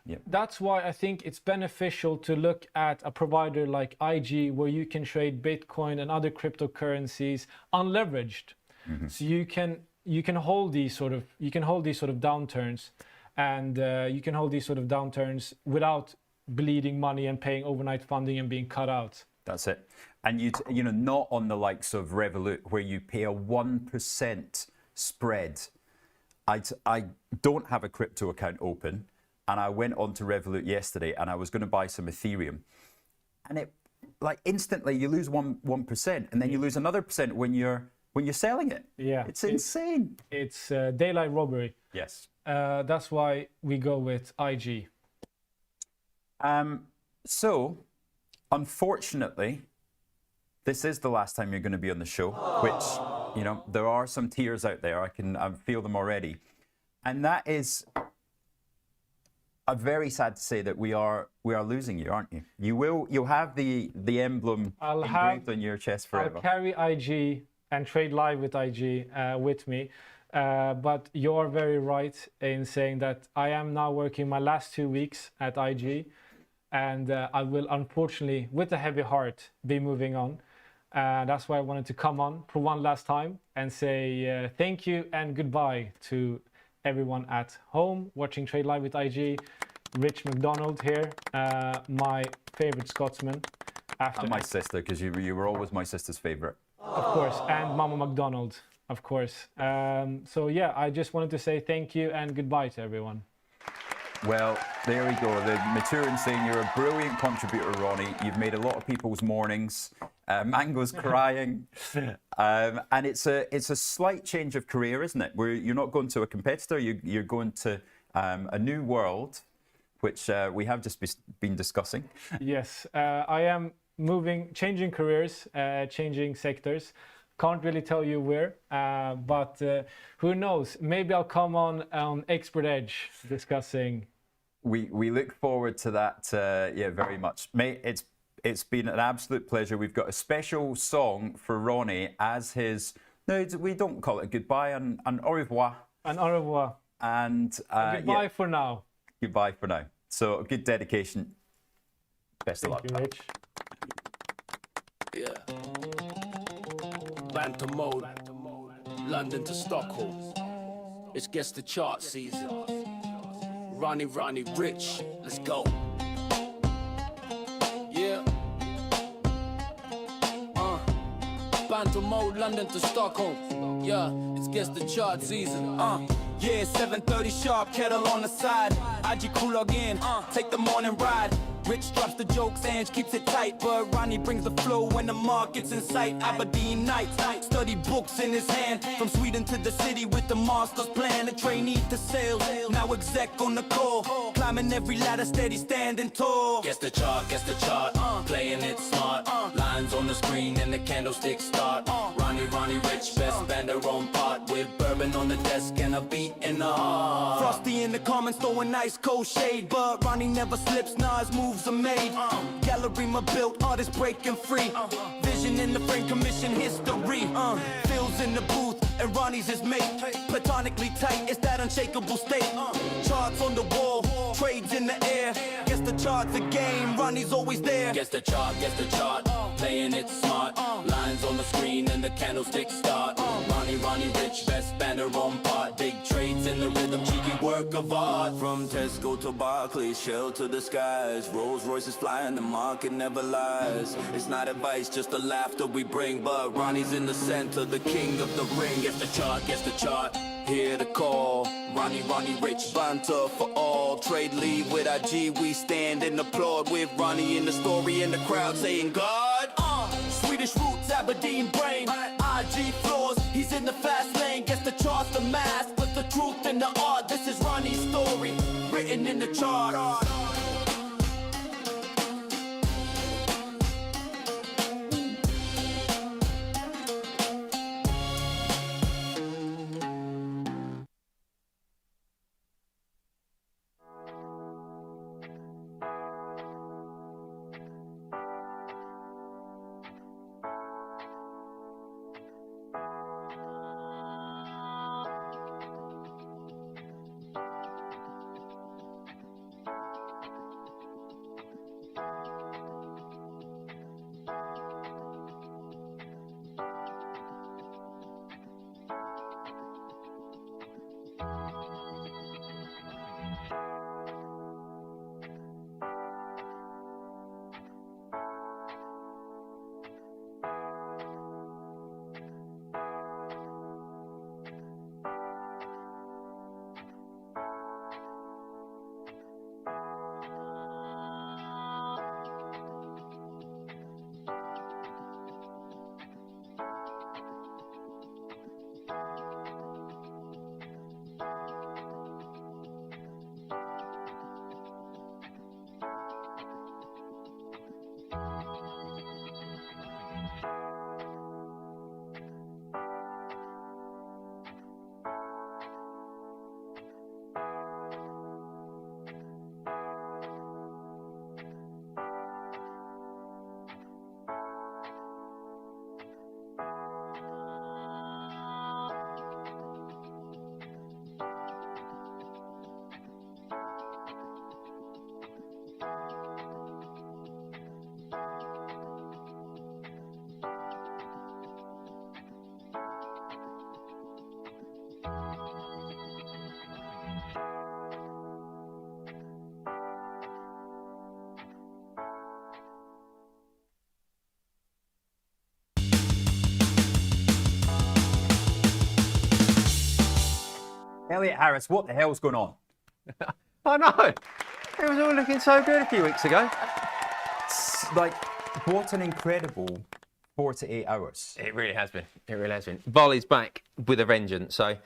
Yep. That's why I think it's beneficial to look at a provider like IG, where you can trade Bitcoin and other cryptocurrencies unleveraged. Mm-hmm. So you can hold these sort of downturns, and you can hold these sort of downturns without bleeding money and paying overnight funding and being cut out. That's it. And not on the likes of Revolut, where you pay a 1% spread. I don't have a crypto account open, and I went on to Revolut yesterday, and I was going to buy some Ethereum, and it like instantly you lose 1%, and then you lose another percent when you're selling it. Yeah, it's insane. It's daylight robbery. Yes. That's why we go with IG. So, unfortunately, this is the last time you're going to be on the show, which, you know, there are some tears out there. I feel them already. And that is very sad to say that we are losing you, aren't you? You'll have the emblem engraved on your chest forever. I'll carry IG and trade live with IG with me. But you're very right in saying that I am now working my last 2 weeks at IG, and I will unfortunately, with a heavy heart, be moving on. That's why I wanted to come on for one last time and say thank you and goodbye to everyone at home watching Trade Live with IG. Rich McDonald here, my favorite Scotsman. And my sister, because you were always my sister's favorite. Of course, and Mama McDonald, of course. So yeah, I just wanted to say thank you and goodbye to everyone. Well, there we go. The mature and saying you're a brilliant contributor, Ronnie. You've made a lot of people's mornings. Mango's crying, and it's a slight change of career, isn't it? Where you're not going to a competitor, you're going to a new world, which we have just been discussing. Yes, I am changing careers, changing sectors. Can't really tell you where, but who knows? Maybe I'll come on Expert Edge discussing. We look forward to that, yeah, very much. Mate, it's been an absolute pleasure. We've got a special song for Ronnie as his, no, we don't call it a goodbye, an au revoir. An au revoir. And goodbye yeah, for now. Goodbye for now. So a good dedication. Best of luck. Thank you, Rich. Yeah. Banter mode. London to Stockholm. It's guess the chart season. Ronnie, Rich. Let's go. Yeah. Banter mode. London to Stockholm. Yeah. It's guess the chart season. Yeah, 7:30 sharp, kettle on the side. IG crew log in, take the morning ride. Rich drops the jokes, Ange keeps it tight, but Ronnie brings the flow when the market's in sight. Aberdeen nights, study books in his hand. From Sweden to the city with the master's plan. A trainee to sales, now exec on the call. Climbing every ladder, steady standing tall. Guess the chart, playing it smart. Lines on the screen and the candlestick start. Ronnie Rich, best band their own part. With bourbon on the desk and a beat in the heart. Frosty in the comments throwing ice cold shade, but Ronnie never slips, nah, his moves are made. Gallery my built, artists breaking free. Vision in the frame, commission history. Phil's in the booth and Ronnie's his mate. Platonically tight, it's that unshakable state. Charts on the wall, trades in the air. Guess the chart's a game, Ronnie's always there. Guess the chart, playing it smart. Lines on the screen and the candlestick start. Ronnie Rich, best band their own part. Big trades in the rhythm, cheeky work of art. From Tesco to Barclays, Shell to the skies. Rolls Royces flying, the market never lies. It's not advice, just the laughter we bring. But Ronnie's in the center, the king of the ring. Guess the chart, hear the call. Ronnie Rich, banter for all. Trade lead with IG, we stand and applaud. With Ronnie in the story and the crowd saying God. Swedish roots, Aberdeen brain. IG floors, he's in the fast lane. Guess the chart's the mask, but the truth in the art. This is Ronnie's story, written in the chart. Elliot Harris, what the hell's going on? I know. It was all looking so good a few weeks ago. Like, what an incredible 4 to 8 hours. It really has been. It really has been. Vol is back with a vengeance. So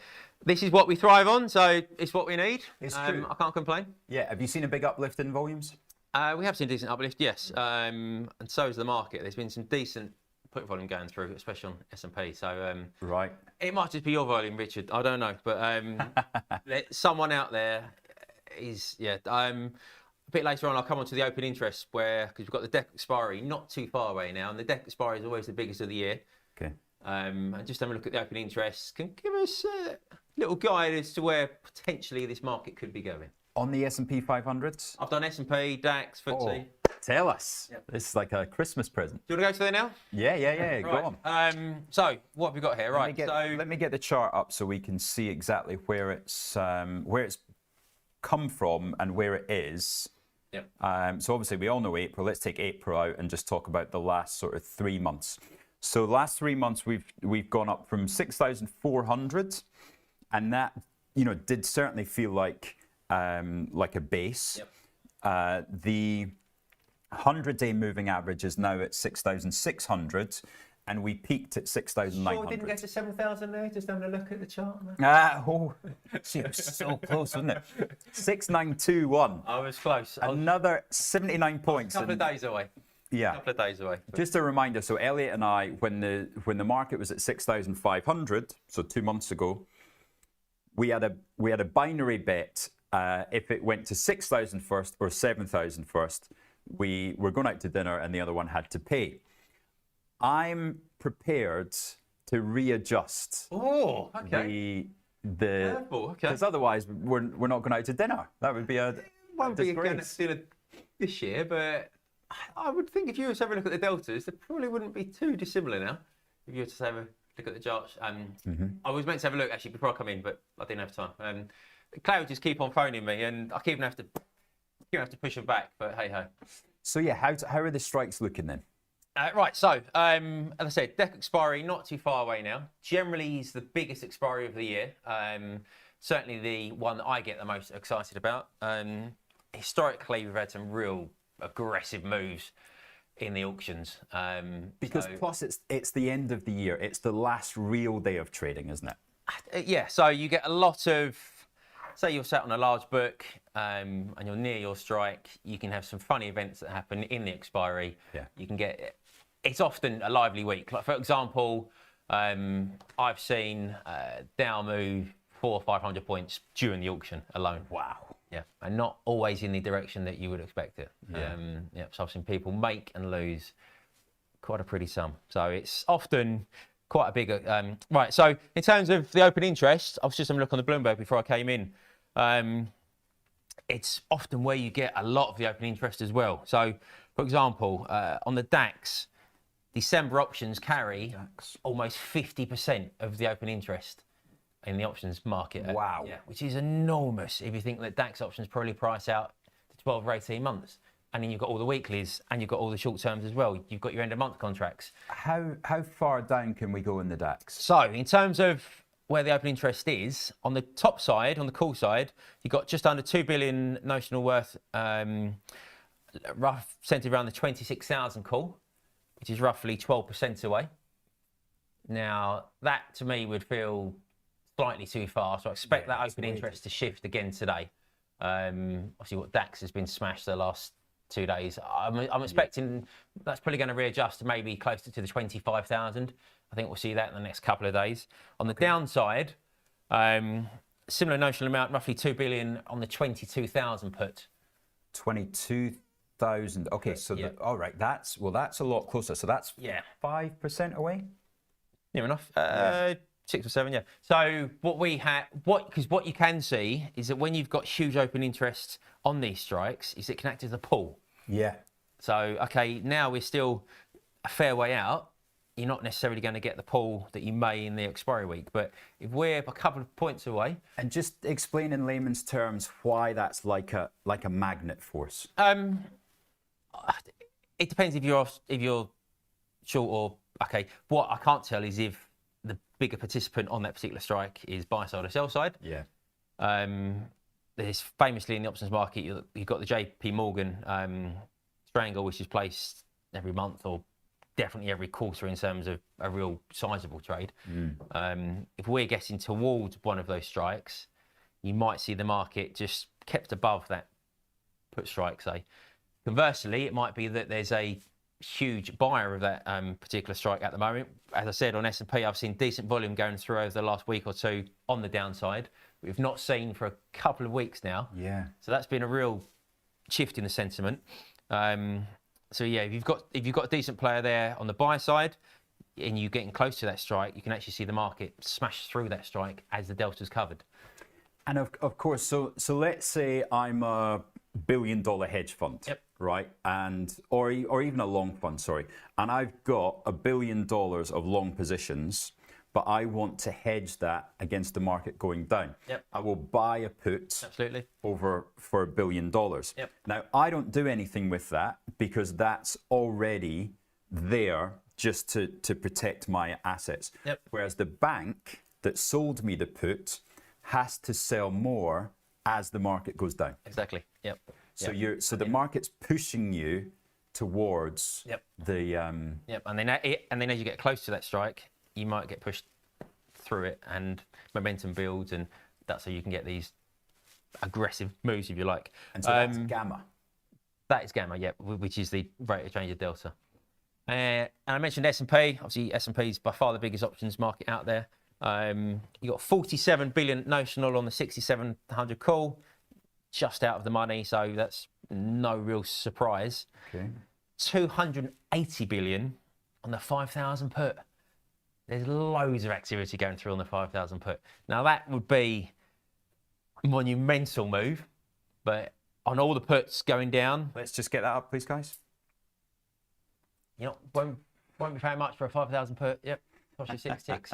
this is what we thrive on. So it's what we need. It's true. I can't complain. Yeah, have you seen a big uplift in volumes? We have seen a decent uplift, yes. And so has the market. There's been some decent put volume going through, especially on S&P. So Right. it might just be your volume, Richard. I don't know. But someone out there is, a bit later on, I'll come on to the open interest because we've got the debt expiry not too far away now. And the debt expiry is always the biggest of the year. Okay. And just having a look at the open interest can give us a little guide as to where potentially this market could be going. On the S&P 500s? I've done S&P, DAX, FTSE. Tell us. Yep. This is like a Christmas present. Do you want to go to there now? Yeah. Go on. So what have we got here? Right. Let me get the chart up so we can see exactly where it's come from and where it is. Yep. So obviously we all know April. Let's take April out and just talk about the last sort of 3 months. So last 3 months we've gone up from 6,400, and that did certainly feel like a base. Yep. The 100-day moving average is now at 6,600, and we peaked at 6,900. Sure, we didn't get to 7,000 there. Just having a look at the chart. She was so close, wasn't it? 6,921. I was close. Another 79 points. A couple of days away. Yeah. A couple of days away. Just a reminder. So Elliot and I, when the market was at 6,500, so 2 months ago, we had a binary bet. If it went to 6,000 first or 7,000 first, we were going out to dinner and the other one had to pay. I'm prepared to readjust. Oh, okay. Because otherwise we're not going out to dinner. That would be a won't be disgrace. again still this year, but I would think if you were to have a look at the deltas, they probably wouldn't be too dissimilar now. If you were to have a look at the charts, I was meant to have a look actually before I come in, but I didn't have time. The clouds just keep on phoning me, and I keep have to push them back. But hey ho. So yeah, how are the strikes looking then? Right, so as I said, debt expiry not too far away now. Generally, is the biggest expiry of the year. Certainly the one that I get the most excited about. Historically, we've had some real aggressive moves in the auctions. Plus it's the end of the year. It's the last real day of trading, isn't it? Yeah, so you get a lot of, say you're sat on a large book and you're near your strike, you can have some funny events that happen in the expiry. Yeah. You can it's often a lively week. Like for example, I've seen Dow move 400 or 500 points during the auction alone. Wow. Yeah, and not always in the direction that you would expect it. Yeah. So I've seen people make and lose quite a pretty sum. So it's often quite a big... right, so in terms of the open interest, I was just having a look on the Bloomberg before I came in. It's often where you get a lot of the open interest as well. So, for example, on the DAX, December options carry almost 50% of the open interest in the options market. Wow. Which is enormous if you think that DAX options probably price out to 12 or 18 months. And then you've got all the weeklies and you've got all the short terms as well. You've got your end of month contracts. How far down can we go in the DAX? So in terms of where the open interest is, on the top side, on the call side, you've got just under 2 billion notional worth, rough centered around the 26,000 call, which is roughly 12% away. Now, that to me would feel slightly too far. So I expect that open interest to shift again today. Obviously, what DAX has been smashed the last 2 days. I'm expecting that's probably going to readjust to maybe closer to the 25,000. I think we'll see that in the next couple of days. On the downside, similar notional amount, roughly 2 billion on the 22,000 put. 22,000. Okay, so all right, that's a lot closer. So that's 5% away. Near enough. 6 or 7, yeah. So what you can see is that when you've got huge open interest on these strikes, is it can act as a pull. Yeah. So okay, now we're still a fair way out. You're not necessarily going to get the pull that you may in the expiry week, but if we're a couple of points away. And just explain in layman's terms why that's like a magnet force. It depends if you're short or okay. What I can't tell is if the bigger participant on that particular strike is buy side or sell side. Yeah. There's famously in the options market, you've got the JP Morgan strangle, which is placed every month or definitely every quarter in terms of a real sizable trade. If we're getting towards one of those strikes, you might see the market just kept above that put strike, say. Conversely, it might be that there's a huge buyer of that particular strike at the moment. As I said, on S&P, I've seen decent volume going through over the last week or two on the downside. We've not seen for a couple of weeks now. Yeah. So that's been a real shift in the sentiment. So yeah, if you've got a decent player there on the buy side and you're getting close to that strike, you can actually see the market smash through that strike as the delta's covered. And of course, so let's say I'm a $1 billion hedge fund, right? Or even a long fund, sorry. And I've got $1 billion of long positions, but I want to hedge that against the market going down. I will buy a put over for $1 billion. Now, I don't do anything with that because that's already there just to protect my assets. Whereas the bank that sold me the put has to sell more as the market goes down. So the market's pushing you towards the and then as you get close to that strike, you might get pushed through it and momentum builds, and that's how you can get these aggressive moves, if you like. And so that's gamma. That is gamma, which is the rate of change of delta. And I mentioned S&P. Obviously, S&P is by far the biggest options market out there. You got 47 billion notional on the 6,700 call, just out of the money, so that's no real surprise. 280 billion on the 5,000 put. There's loads of activity going through on the 5,000 put. Now that would be a monumental move, but on all the puts going down. Let's just get that up, please, guys. You know, won't be paying much for a 5,000 put. Cost you 6 ticks.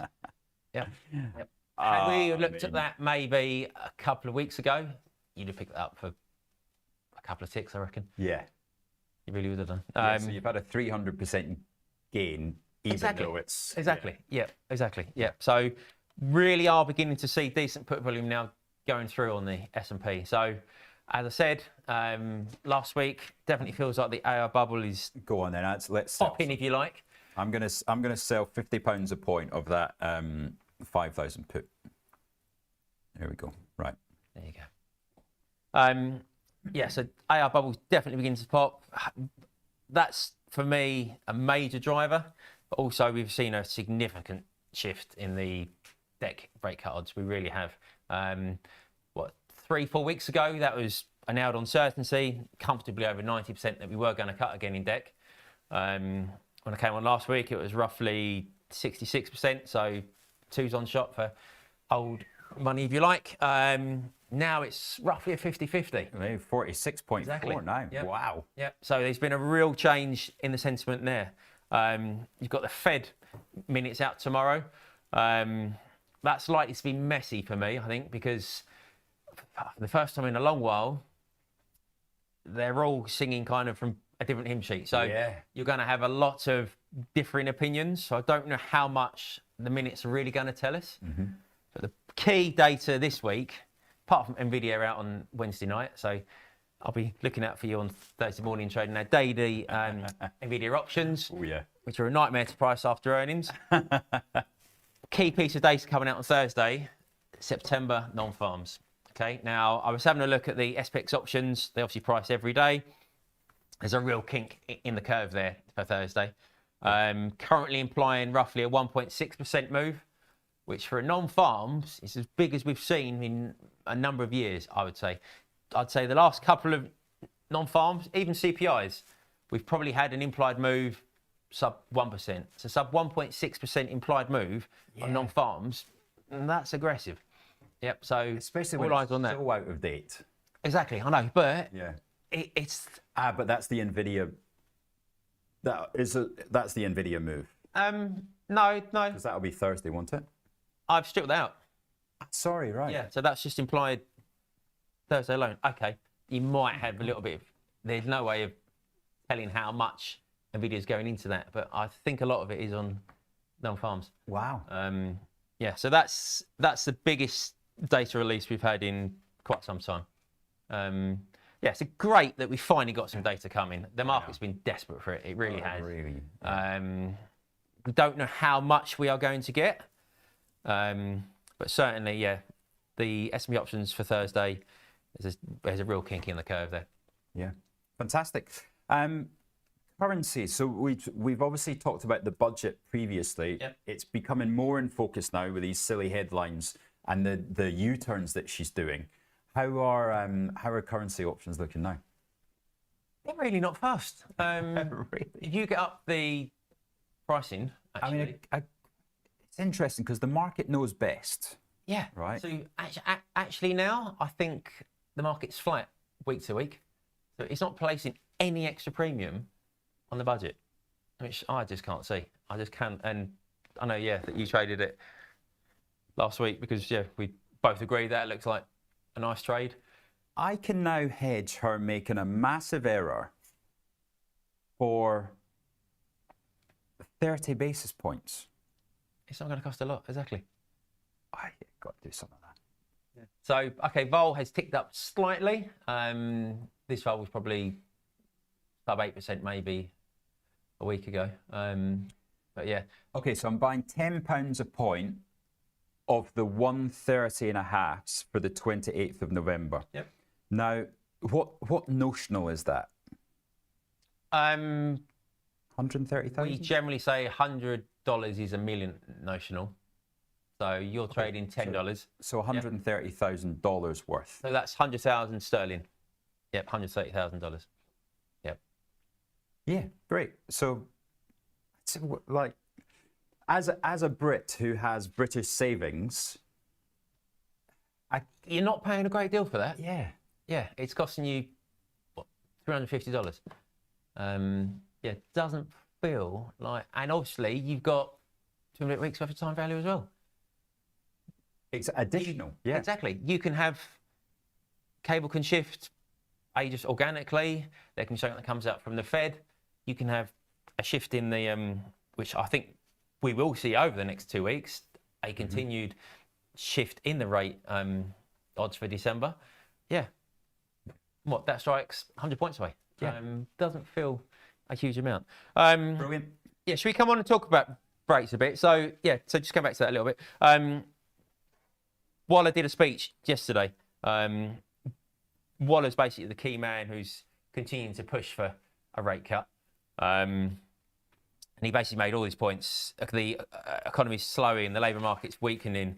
Had we looked at that maybe a couple of weeks ago, you'd have picked that up for a couple of ticks, I reckon. Yeah. You really would have done. So you've had a 300% gain, even though it's... So really are beginning to see decent put volume now going through on the S&P. So as I said, last week, definitely feels like the AR bubble is... Go on then, let's pop in if you like. I'm gonna sell £50 a point of that 5,000 put. There we go. Right. There you go. So AR bubble definitely begins to pop. That's for me a major driver, but also we've seen a significant shift in the deck rate cut odds. We really have. 3-4 weeks ago, that was a nailed on certainty, comfortably over 90% that we were going to cut again in deck. When I came on last week, it was roughly 66%, so two's on shot for old money, if you like. Now it's roughly a 50-50. 46.4 now. Wow. So there's been a real change in the sentiment there. You've got the Fed minutes out tomorrow. That's likely to be messy for me, I think, because for the first time in a long while, they're all singing kind of from a different hymn sheet. So you're going to have a lot of differing opinions. So I don't know how much the minutes are really going to tell us. But the key data this week, apart from Nvidia out on Wednesday night, so I'll be looking out for you on Thursday morning trading our daily Nvidia options, which are a nightmare to price after earnings. Key piece of data coming out on Thursday, September non-farms. Okay, now I was having a look at the SPX options. They obviously price every day. There's a real kink in the curve there for Thursday. Currently implying roughly a 1.6% move, which for a non-farms is as big as we've seen in a number of years, I would say. I'd say the last couple of non-farms, even CPIs, we've probably had an implied move sub 1%. So sub 1.6% implied move on non-farms, and that's aggressive. So especially all when eyes on that. So out of date. Exactly, I know, but it's... but that's the Nvidia... That's the Nvidia move. No. Because that'll be Thursday, won't it? I've stripped that out. Sorry, right. Yeah, so that's just implied Thursday alone. Okay, you might have a little bit of... There's no way of telling how much Nvidia's going into that, but I think a lot of it is on non-farms. Wow. So that's the biggest data release we've had in quite some time. Yeah, it's great that we finally got some data coming. The market's been desperate for it. It really has. Really. We don't know how much we are going to get, but certainly, yeah, the S&P options for Thursday, there's a real kink in the curve there. Yeah, fantastic. Currency. So we've obviously talked about the budget previously. Yep. It's becoming more in focus now with these silly headlines and the U-turns that she's doing. How are currency options looking now? They're really not fast. Really? If you get up the pricing, actually, I mean, it's interesting because the market knows best. yeah, Right. So actually now, I think the market's flat week to week. So it's not placing any extra premium on the budget, which I just can't see. I just can't. And I know, yeah, that you traded it last week because, yeah, we both agree that it looks like a nice trade. I can now hedge her making a massive error for 30 basis points. It's not going to cost a lot, exactly. I got to do something like that. Yeah. So, okay, vol has ticked up slightly. This vol was probably sub 8% maybe a week ago. But yeah. Okay, so I'm buying £10 a point of the 130.5s for the 28th of November. Yep. Now, what notional is that? 130,000? We generally say $100 is a million notional. So you're trading $10. So $130,000 worth. So that's 100,000 sterling. Yep, $130,000. Yep. Yeah, great. So, like, as a Brit who has British savings, You're not paying a great deal for that. yeah, Yeah, it's costing you, what, $350. Yeah, it doesn't feel like, and obviously you've got 2 weeks worth of time value as well. it's additional. Yeah, Exactly. You can have, cable can shift just organically. There can be something that comes out from the Fed. You can have a shift in the, which I think we will see over the next 2 weeks, a continued shift in the rate odds for December. Yeah. What, that strikes 100 points away. Yeah. Doesn't feel a huge amount. brilliant. Yeah, should we come on and talk about rates a bit? So, yeah, so just come back to that a little bit. While I did a speech yesterday, Waller's basically the key man who's continuing to push for a rate cut. And he basically made all these points. The economy's slowing, the labour market's weakening,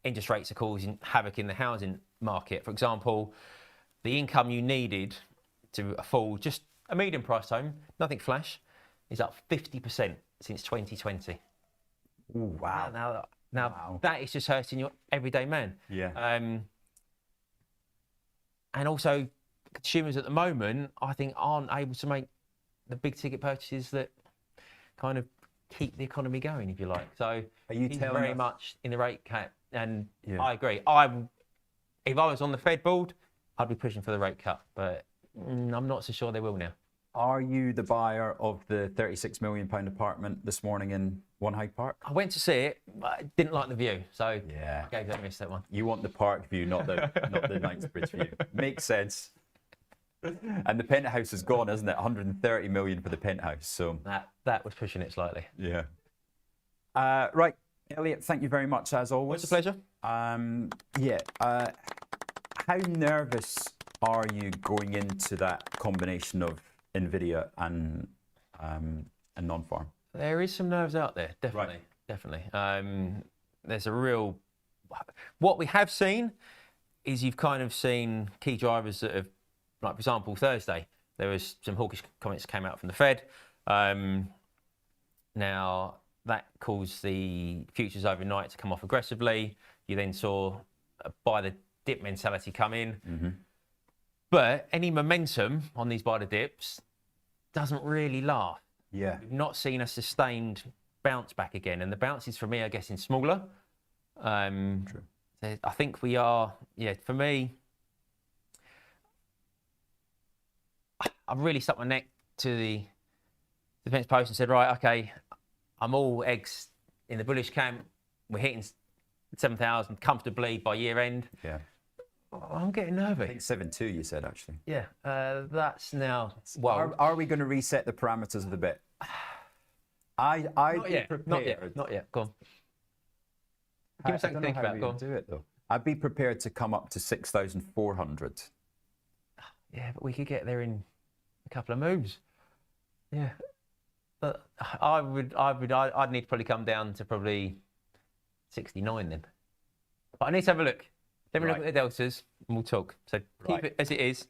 interest rates are causing havoc in the housing market. For example, the income you needed to afford just a medium-priced home, nothing flash, is up 50% since 2020. Ooh, wow. Now Wow. that is just hurting your everyday man. Yeah. And also, consumers at the moment, I think, aren't able to make the big ticket purchases that kind of keep the economy going, if you like. So Are you he's telling very us- much in the rate cut, and Yeah. I agree. If I was on the Fed board, I'd be pushing for the rate cut, but I'm not so sure they will now. Are you the buyer of the £36 million apartment this morning in One Hyde Park? I went to see it, but I didn't like the view, so Yeah. I gave that a miss, that one. You want the park view, not the Knightsbridge view. Makes sense. And the penthouse is gone, isn't it? 130 million for the penthouse. So That was pushing it slightly. yeah. Right, Elliot. Thank you very much as always. It's a pleasure. How nervous are you going into that combination of Nvidia and non-farm? There is some nerves out there, definitely, definitely. There's a real. What we have seen is you've kind of seen key drivers that have, like for example, Thursday there was some hawkish comments that came out from the Fed. Now that caused the futures overnight to come off aggressively. You then saw a buy the dip mentality come in. But any momentum on these buy the dips doesn't really last. Yeah. We've not seen a sustained bounce back again, and the bounces for me are getting smaller. True. I think we are, for me, I've really stuck my neck to the defence post and said, right, okay, I'm all eggs in the bullish camp. We're hitting 7,000 comfortably by year end. Yeah. I'm getting I nervous. think 7.2 you said, actually. Yeah, that's now. Well, Are we going to reset the parameters of the bet? I'd not be yet. prepared. Not yet. Not yet. Go on. Give us something to think about. Go on. Do it though. I'd be prepared to come up to 6,400. Yeah, but we could get there in a couple of moves. Yeah, but I'd need to probably come down to probably 69 then. But I need to have a look. Let me look at the deltas and we'll talk. So keep it as it is.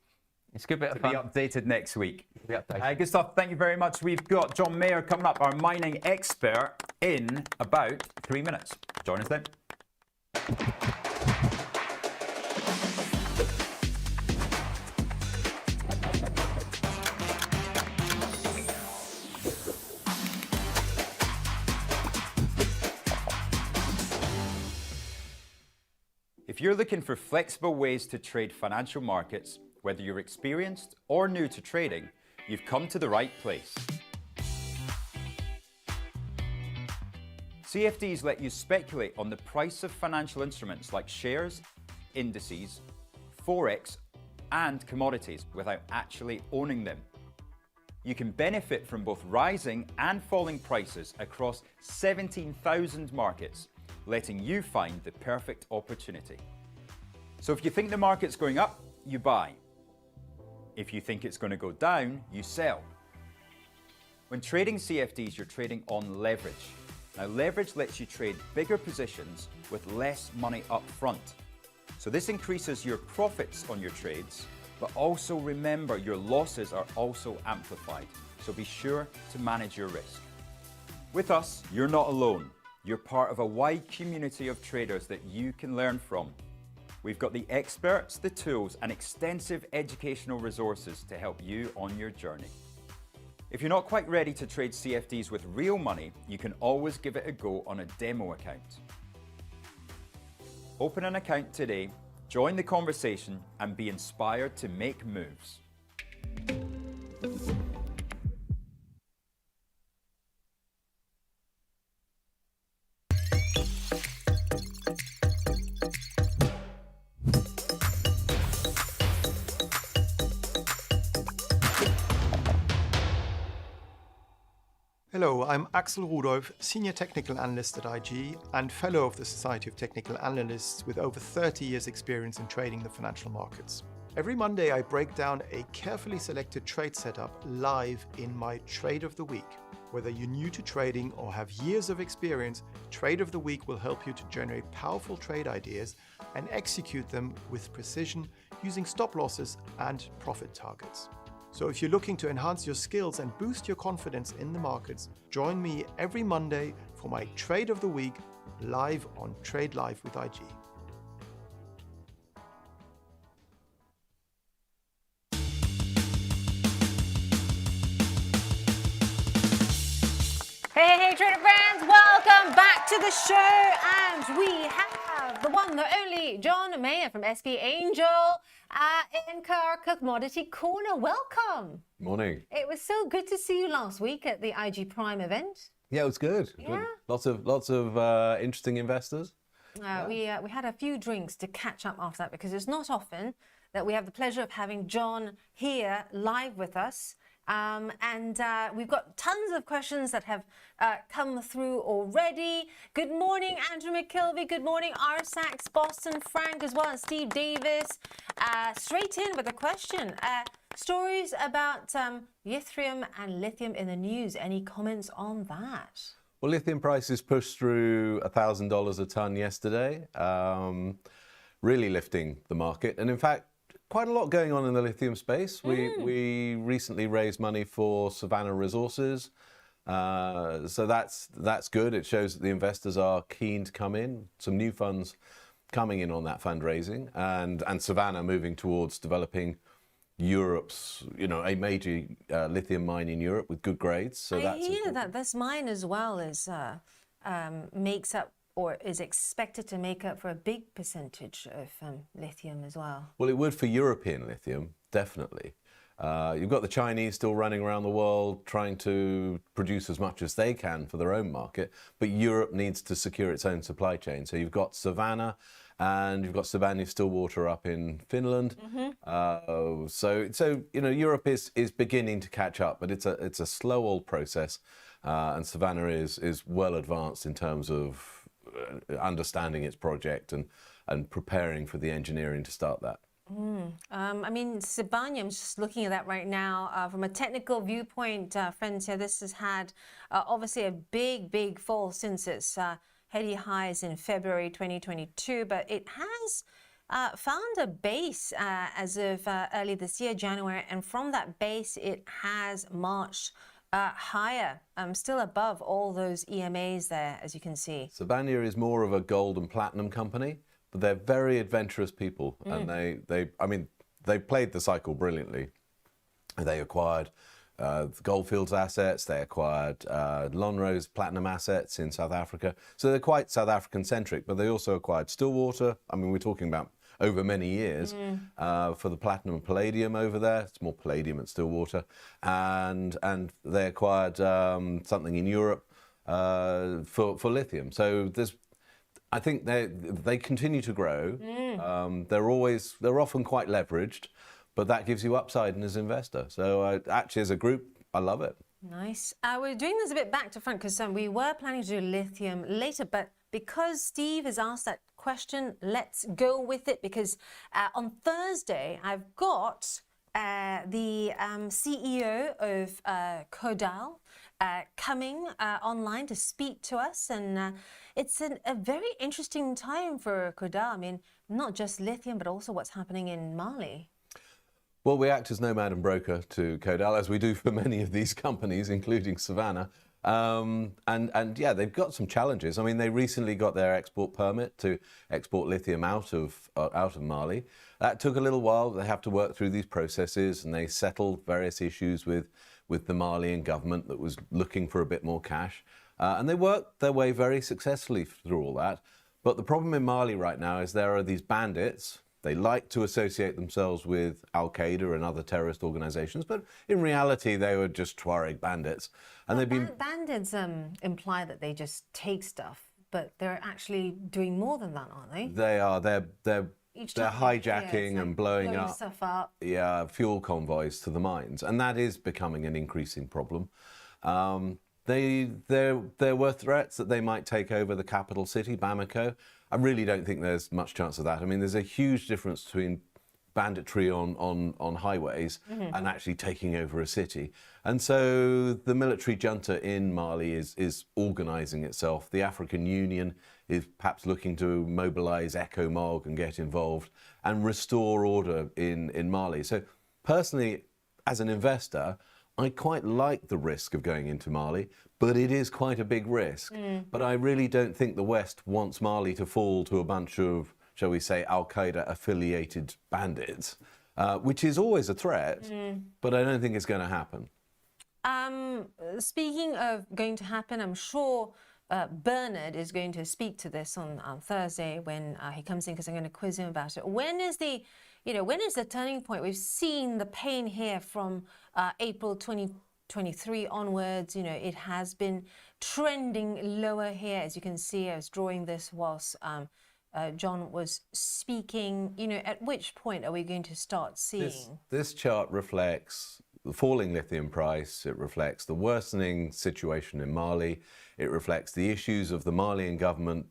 It's a good bit of fun. Be updated next week. Be updated. Good stuff. Thank you very much. We've got John Mayer coming up, our mining expert, in about 3 minutes. Join us then. If you're looking for flexible ways to trade financial markets, whether you're experienced or new to trading, you've come to the right place. CFDs let you speculate on the price of financial instruments like shares, indices, forex, and commodities without actually owning them. You can benefit from both rising and falling prices across 17,000 markets, letting you find the perfect opportunity. So if you think the market's going up, you buy. If you think it's going to go down, you sell. When trading CFDs, you're trading on leverage. Now, leverage lets you trade bigger positions with less money up front. So this increases your profits on your trades, but also remember your losses are also amplified. So be sure to manage your risk. With us, you're not alone. You're part of a wide community of traders that you can learn from. We've got the experts, the tools, and extensive educational resources to help you on your journey. If you're not quite ready to trade CFDs with real money, you can always give it a go on a demo account. Open an account today, join the conversation, and be inspired to make moves. Hello, I'm Axel Rudolph, Senior Technical Analyst at IG and Fellow of the Society of Technical Analysts with over 30 years experience in trading the financial markets. Every Monday I break down a carefully selected trade setup live in my Trade of the Week. Whether you're new to trading or have years of experience, Trade of the Week will help you to generate powerful trade ideas and execute them with precision using stop losses and profit targets. So if you're looking to enhance your skills and boost your confidence in the markets, join me every Monday for my Trade of the Week live on Trade Live with IG. Hey, trader friends, welcome back to the show. And we have the one, the only John Mayer from SP Angel in our commodity corner. Welcome. Morning. It was so good to see you last week at the IG Prime event. Yeah, it was good. Yeah. Lots of interesting investors. We had a few drinks to catch up after that because it's not often that we have the pleasure of having John here live with us. We've got tons of questions that have come through already. Good morning, Andrew McKilvey. Good morning, Arsax, Boston, Frank as well, and Steve Davis. Straight in with a question. Stories about yttrium and lithium in the news. Any comments on that? Well, lithium prices pushed through $1,000 a ton yesterday, really lifting the market. And in fact, quite a lot going on in the lithium space. We recently raised money for Savannah Resources. So that's good. It shows that the investors are keen to come in. Some new funds coming in on that fundraising, and Savannah moving towards developing Europe's, a major lithium mine in Europe with good grades. So I hear that this mine as well is makes up or is expected to make up for a big percentage of lithium as well. Well, it would for European lithium, definitely. You've got the Chinese still running around the world trying to produce as much as they can for their own market, but Europe needs to secure its own supply chain. So you've got Savannah and you've got Stillwater up in Finland. So you know, Europe is beginning to catch up, but it's a slow old process, and Savannah is well advanced in terms of understanding its project and preparing for the engineering to start that. I mean, Sibanye, I'm just looking at that right now. From a technical viewpoint, friends here, this has had obviously a big fall since its heady highs in February 2022, but it has found a base as of early this year, January, and from that base, it has marched higher, still above all those EMAs there, as you can see. Sibanye is more of a gold and platinum company, but they're very adventurous people, and they played the cycle brilliantly. They acquired Goldfields assets, they acquired Lonrose platinum assets in South Africa, so they're quite South African centric. But they also acquired Stillwater. I mean, we're talking about over many years for the platinum and palladium over there. It's more palladium at Stillwater, and they acquired something in Europe for lithium. So I think they continue to grow. They're often quite leveraged, but that gives you upside as an investor. So actually, as a group, I love it. Nice. We're doing this a bit back to front because we were planning to do lithium later, but because Steve has asked that question, let's go with it. Because on Thursday, I've got the CEO of Kodal coming online to speak to us, and it's a very interesting time for Kodal. I mean, not just lithium, but also what's happening in Mali. Well, we act as nomad and broker to Kodal, as we do for many of these companies, including Savannah. And yeah, they've got some challenges. I mean, they recently got their export permit to export lithium out of Mali. That took a little while. They have to work through these processes, and they settled various issues with the Malian government that was looking for a bit more cash. And they worked their way very successfully through all that. But the problem in Mali right now is there are these bandits. They like to associate themselves with Al-Qaeda and other terrorist organizations, but in reality, they were just Tuareg bandits. And they've been... Bandits imply that they just take stuff, but they're actually doing more than that, aren't they? They are. They're hijacking and blowing up stuff up. Yeah, fuel convoys to the mines, and that is becoming an increasing problem. There were threats that they might take over the capital city, Bamako. I really don't think there's much chance of that. I mean, there's a huge difference between banditry on highways and actually taking over a city. And so the military junta in Mali is organizing itself. The African Union is perhaps looking to mobilize ECOMOG and get involved and restore order in Mali. So personally, as an investor, I quite like the risk of going into Mali, but it is quite a big risk. But I really don't think the West wants Mali to fall to a bunch of, shall we say, Al-Qaeda affiliated bandits, which is always a threat, but I don't think it's going to happen. Speaking of going to happen, I'm sure Bernard is going to speak to this on Thursday when he comes in, because I'm going to quiz him about it. When is the turning point? We've seen the pain here from April 2023 onwards. You know, it has been trending lower here, as you can see. I was drawing this whilst John was speaking. You know, at which point are we going to start seeing? This chart reflects the falling lithium price. It reflects the worsening situation in Mali. It reflects the issues of the Malian government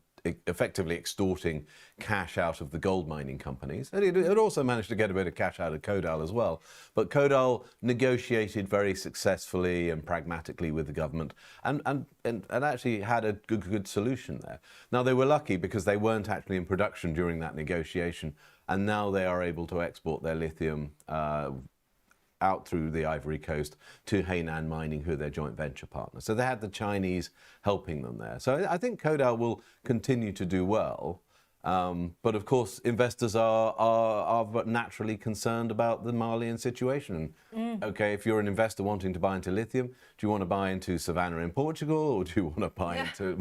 effectively extorting cash out of the gold mining companies. And it also managed to get a bit of cash out of Kodal as well. But Kodal negotiated very successfully and pragmatically with the government and actually had a good solution there. Now, they were lucky because they weren't actually in production during that negotiation, and now they are able to export their lithium out through the Ivory Coast to Hainan Mining, who are their joint venture partner. So they had the Chinese helping them there. So I think Kodal will continue to do well. But of course, investors are naturally concerned about the Malian situation. Okay, if you're an investor wanting to buy into lithium, do you want to buy into Savannah in Portugal, or do you want to buy into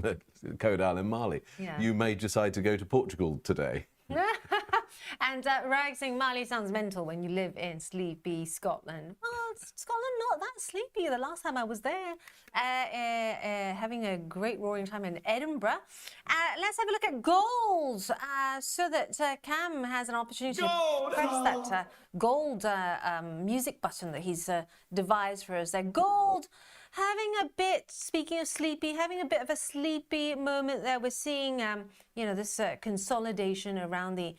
Kodal in Mali? Yeah. You may decide to go to Portugal today. And Rag saying Mali sounds mental when you live in sleepy Scotland. Well, Scotland not that sleepy. The last time I was there, having a great roaring time in Edinburgh. Let's have a look at gold, so that Cam has an opportunity to press that gold music button that he's devised for us there. Gold having a bit, speaking of sleepy, having a bit of a sleepy moment there. We're seeing, you know, this consolidation around the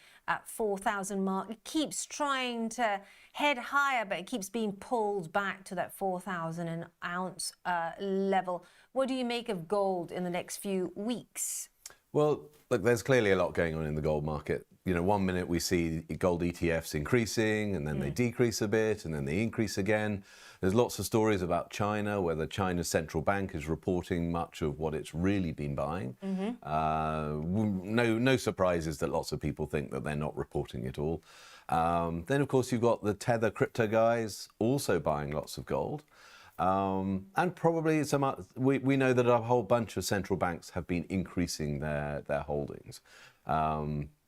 4,000 mark. It keeps trying to head higher, but it keeps being pulled back to that 4,000 an ounce level. What do you make of gold in the next few weeks? Well, look, there's clearly a lot going on in the gold market. You know, one minute we see gold ETFs increasing, and then they decrease a bit, and then they increase again. There's lots of stories about China, whether China's central bank is reporting much of what it's really been buying. No surprises that lots of people think that they're not reporting it all. Then, of course, you've got the Tether crypto guys also buying lots of gold. And probably we know that a whole bunch of central banks have been increasing their holdings.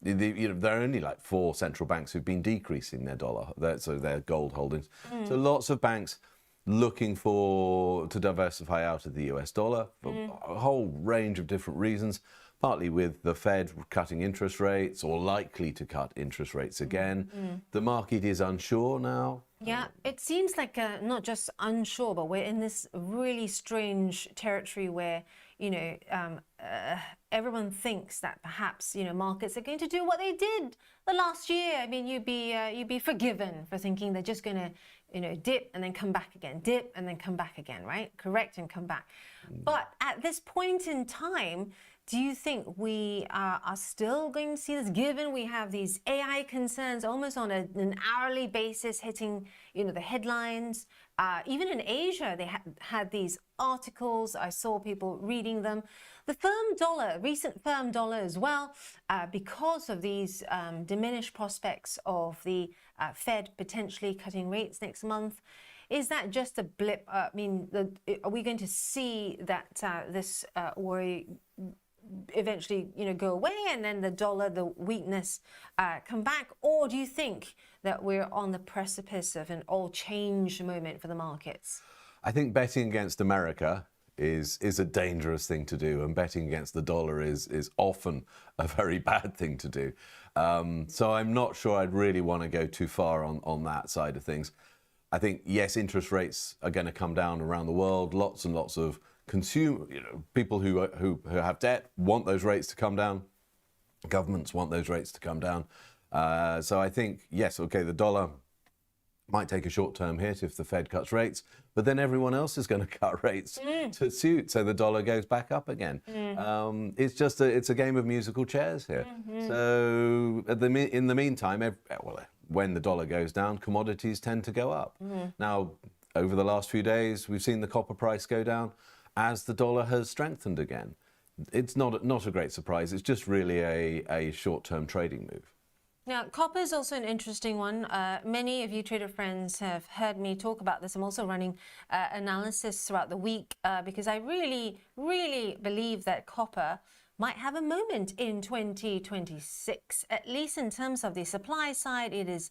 You know, there are only like 4 central banks who've been decreasing their gold holdings. So lots of banks looking to diversify out of the US dollar for a whole range of different reasons, partly with the Fed cutting interest rates or likely to cut interest rates again. The market is unsure now. Yeah, it seems like not just unsure, but we're in this really strange territory where, you know, everyone thinks that perhaps, you know, markets are going to do what they did the last year. I mean, you'd be forgiven for thinking they're just going to, you know, dip and then come back again, dip and then come back again, right? Correct and come back. But at this point in time, do you think we are still going to see this, given we have these AI concerns almost on an hourly basis hitting, you know, the headlines? Even in Asia, they had these articles. I saw people reading them. The firm dollar, recent firm dollar as well, because of these diminished prospects of the Fed potentially cutting rates next month. Is that just a blip? I mean, are we going to see that this worry eventually, you know, go away and then the dollar, the weakness come back? Or do you think that we're on the precipice of an all change moment for the markets? I think betting against America is a dangerous thing to do, and betting against the dollar is often a very bad thing to do. So I'm not sure I'd really want to go too far on that side of things. I think, yes, interest rates are going to come down around the world. Lots and lots of people who have debt want those rates to come down. Governments want those rates to come down. So I think, yes, okay, the dollar might take a short-term hit if the Fed cuts rates, but then everyone else is going to cut rates to suit, so the dollar goes back up again. It's just it's a game of musical chairs here. So in the meantime, when the dollar goes down, commodities tend to go up. Now, over the last few days, we've seen the copper price go down as the dollar has strengthened again. It's not a great surprise. It's just really a short-term trading move. Now, copper is also an interesting one. Many of you trader friends have heard me talk about this. I'm also running analysis throughout the week because I really, really believe that copper might have a moment in 2026, at least in terms of the supply side. It is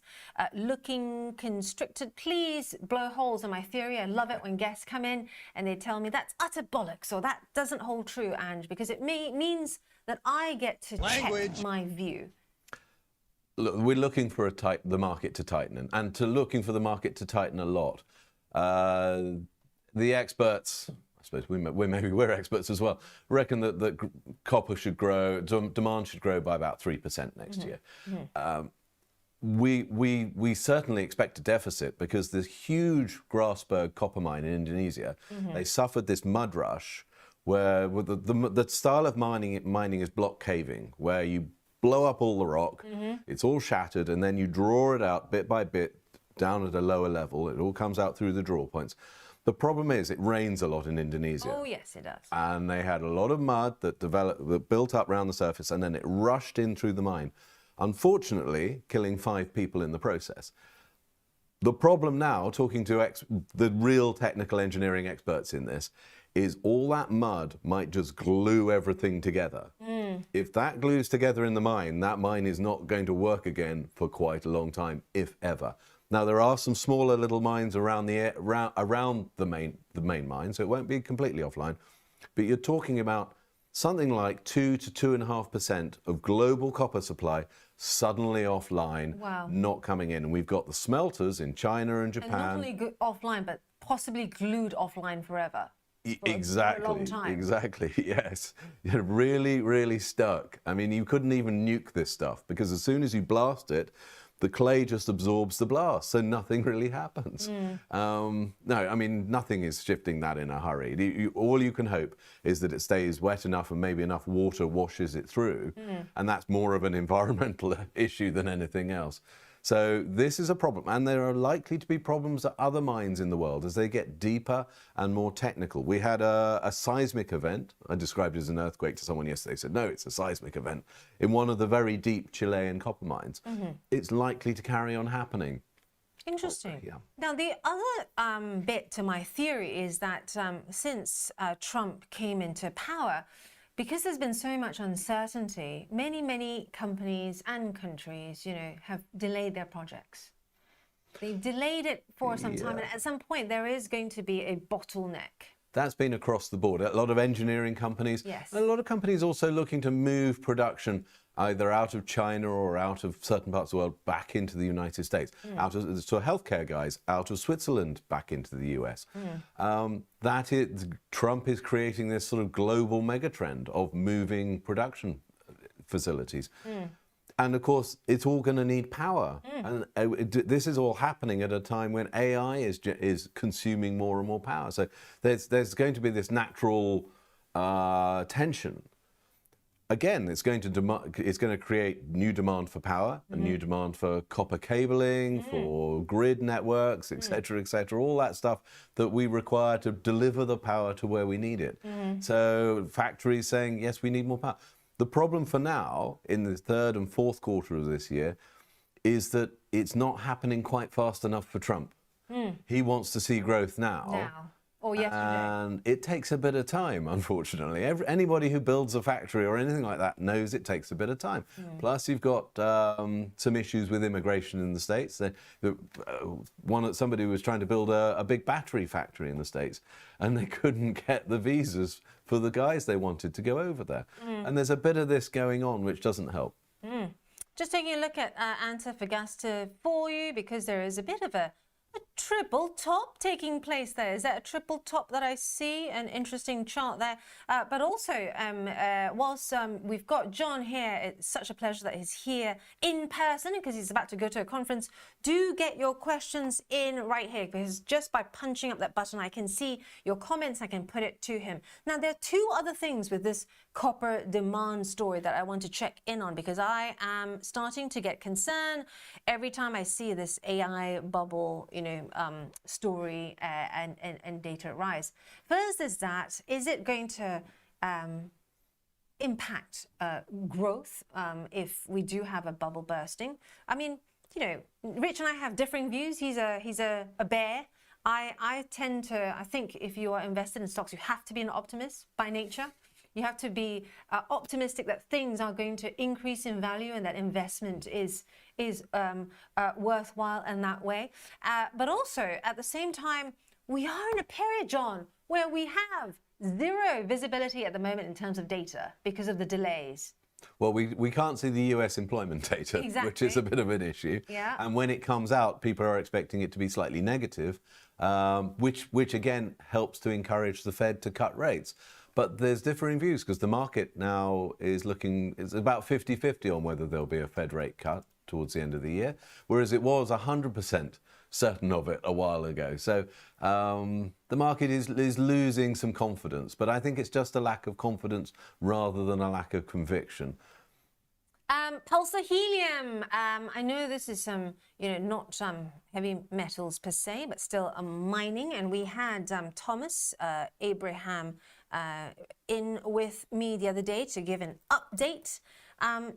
looking constricted. Please blow holes in my theory. I love it when guests come in and they tell me that's utter bollocks or that doesn't hold true, Ange, because it means that I get to check my view. Look, we're looking for the market to tighten, and looking for the market to tighten a lot. The experts, I suppose we're experts as well, reckon that copper should grow, demand should grow by about 3% next year. We certainly expect a deficit because this huge Grasberg copper mine in Indonesia, they suffered this mud rush where the style of mining is block caving, where you blow up all the rock, it's all shattered, and then you draw it out bit by bit down at a lower level. It all comes out through the draw points. The problem is it rains a lot in Indonesia. Oh, yes, it does. And they had a lot of mud that built up around the surface, and then it rushed in through the mine, unfortunately killing 5 people in the process. The problem now, talking to the real technical engineering experts in this, is all that mud might just glue everything together. If that glues together in the mine, that mine is not going to work again for quite a long time, if ever. Now, there are some smaller little mines around the main mine, so it won't be completely offline. But you're talking about something like 2 to 2.5% of global copper supply suddenly offline, Wow. not coming in. And we've got the smelters in China and And Japan. not only offline, but possibly glued offline forever. Exactly. For a long time. Exactly. Yes. You're really, really stuck. I mean, you couldn't even nuke this stuff because as soon as you blast it, the clay just absorbs the blast, so nothing really happens. No, I mean, nothing is shifting that in a hurry. All you can hope is that it stays wet enough and maybe enough water washes it through, and that's more of an environmental issue than anything else. So this is a problem, and there are likely to be problems at other mines in the world as they get deeper and more technical. We had a seismic event. I described it as an earthquake to someone yesterday. They said, no, it's a seismic event in one of the very deep Chilean copper mines. It's likely to carry on happening. Interesting. Yeah. Now, the other bit to my theory is that since Trump came into power, because there's been so much uncertainty, many companies and countries, have delayed their projects. They've delayed it for some time, and at some point there is going to be a bottleneck. That's been across the board. A lot of engineering companies, Yes. and a lot of companies also looking to move production either out of China or out of certain parts of the world back into the United States. So healthcare guys out of Switzerland back into the US. Trump is creating this sort of global megatrend of moving production facilities. And of course, it's all going to need power. And this is all happening at a time when AI is consuming more and more power. So there's going to be this natural tension. Again, it's going to create new demand for power, a new demand for copper cabling, for grid networks, etc., all that stuff that we require to deliver the power to where we need it. So factories saying, yes, we need more power. The problem for now, in the third and fourth quarter of this year, is that it's not happening quite fast enough for Trump. He wants to see growth now. Or yesterday. And it takes a bit of time, unfortunately. Anybody who builds a factory or anything like that knows it takes a bit of time. Plus, you've got some issues with immigration in the States. Somebody was trying to build a big battery factory in the States, and they couldn't get the visas for the guys they wanted to go over there. And there's a bit of this going on, which doesn't help. Just taking a look at Antofagasta for you, because there is a bit of a triple top taking place there. Is that a triple top that I see? An interesting chart there. But also, whilst we've got John here, it's such a pleasure that he's here in person because he's about to go to a conference. Do get your questions in right here, because just by punching up that button, I can see your comments, I can put it to him. Now, there are two other things with this copper demand story that I want to check in on, because I am starting to get concerned every time I see this AI bubble, story and data rise. First is it going to impact growth if we do have a bubble bursting? I mean, Rich and I have differing views. He's a bear. I think if you are invested in stocks, you have to be an optimist by nature. You have to be optimistic that things are going to increase in value and that investment is worthwhile in that way. But also, at the same time, we are in a period, John, where we have zero visibility at the moment in terms of data because of the delays. Well, we can't see the US employment data, which is a bit of an issue. Yeah. And when it comes out, people are expecting it to be slightly negative, which again helps to encourage the Fed to cut rates. But there's differing views because the market now is it's about 50-50 on whether there'll be a Fed rate cut towards the end of the year, whereas it was 100% certain of it a while ago. So the market is losing some confidence, but I think it's just a lack of confidence rather than a lack of conviction. Pulsar helium. I know this is not heavy metals per se, but still mining. And we had Thomas Abraham in with me the other day to give an update.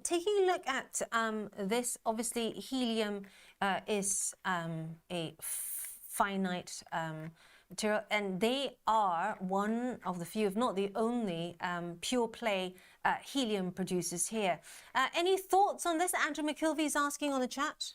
Taking a look at this, obviously helium is a finite material, and they are one of the few, if not the only, pure play helium producers here. Any thoughts on this? Andrew McKilvey is asking on the chat.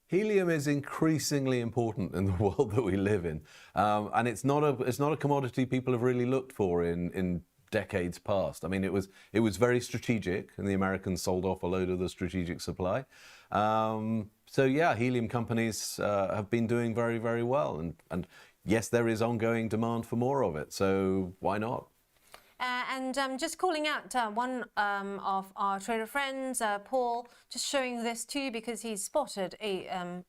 Helium is increasingly important in the world that we live in, and it's not a commodity people have really looked for in decades past. I mean, it was very strategic, and the Americans sold off a load of the strategic supply. So yeah, helium companies have been doing very, very well, and yes, there is ongoing demand for more of it. So why not? And just calling out one of our trader friends, Paul, just showing this to you because he's spotted a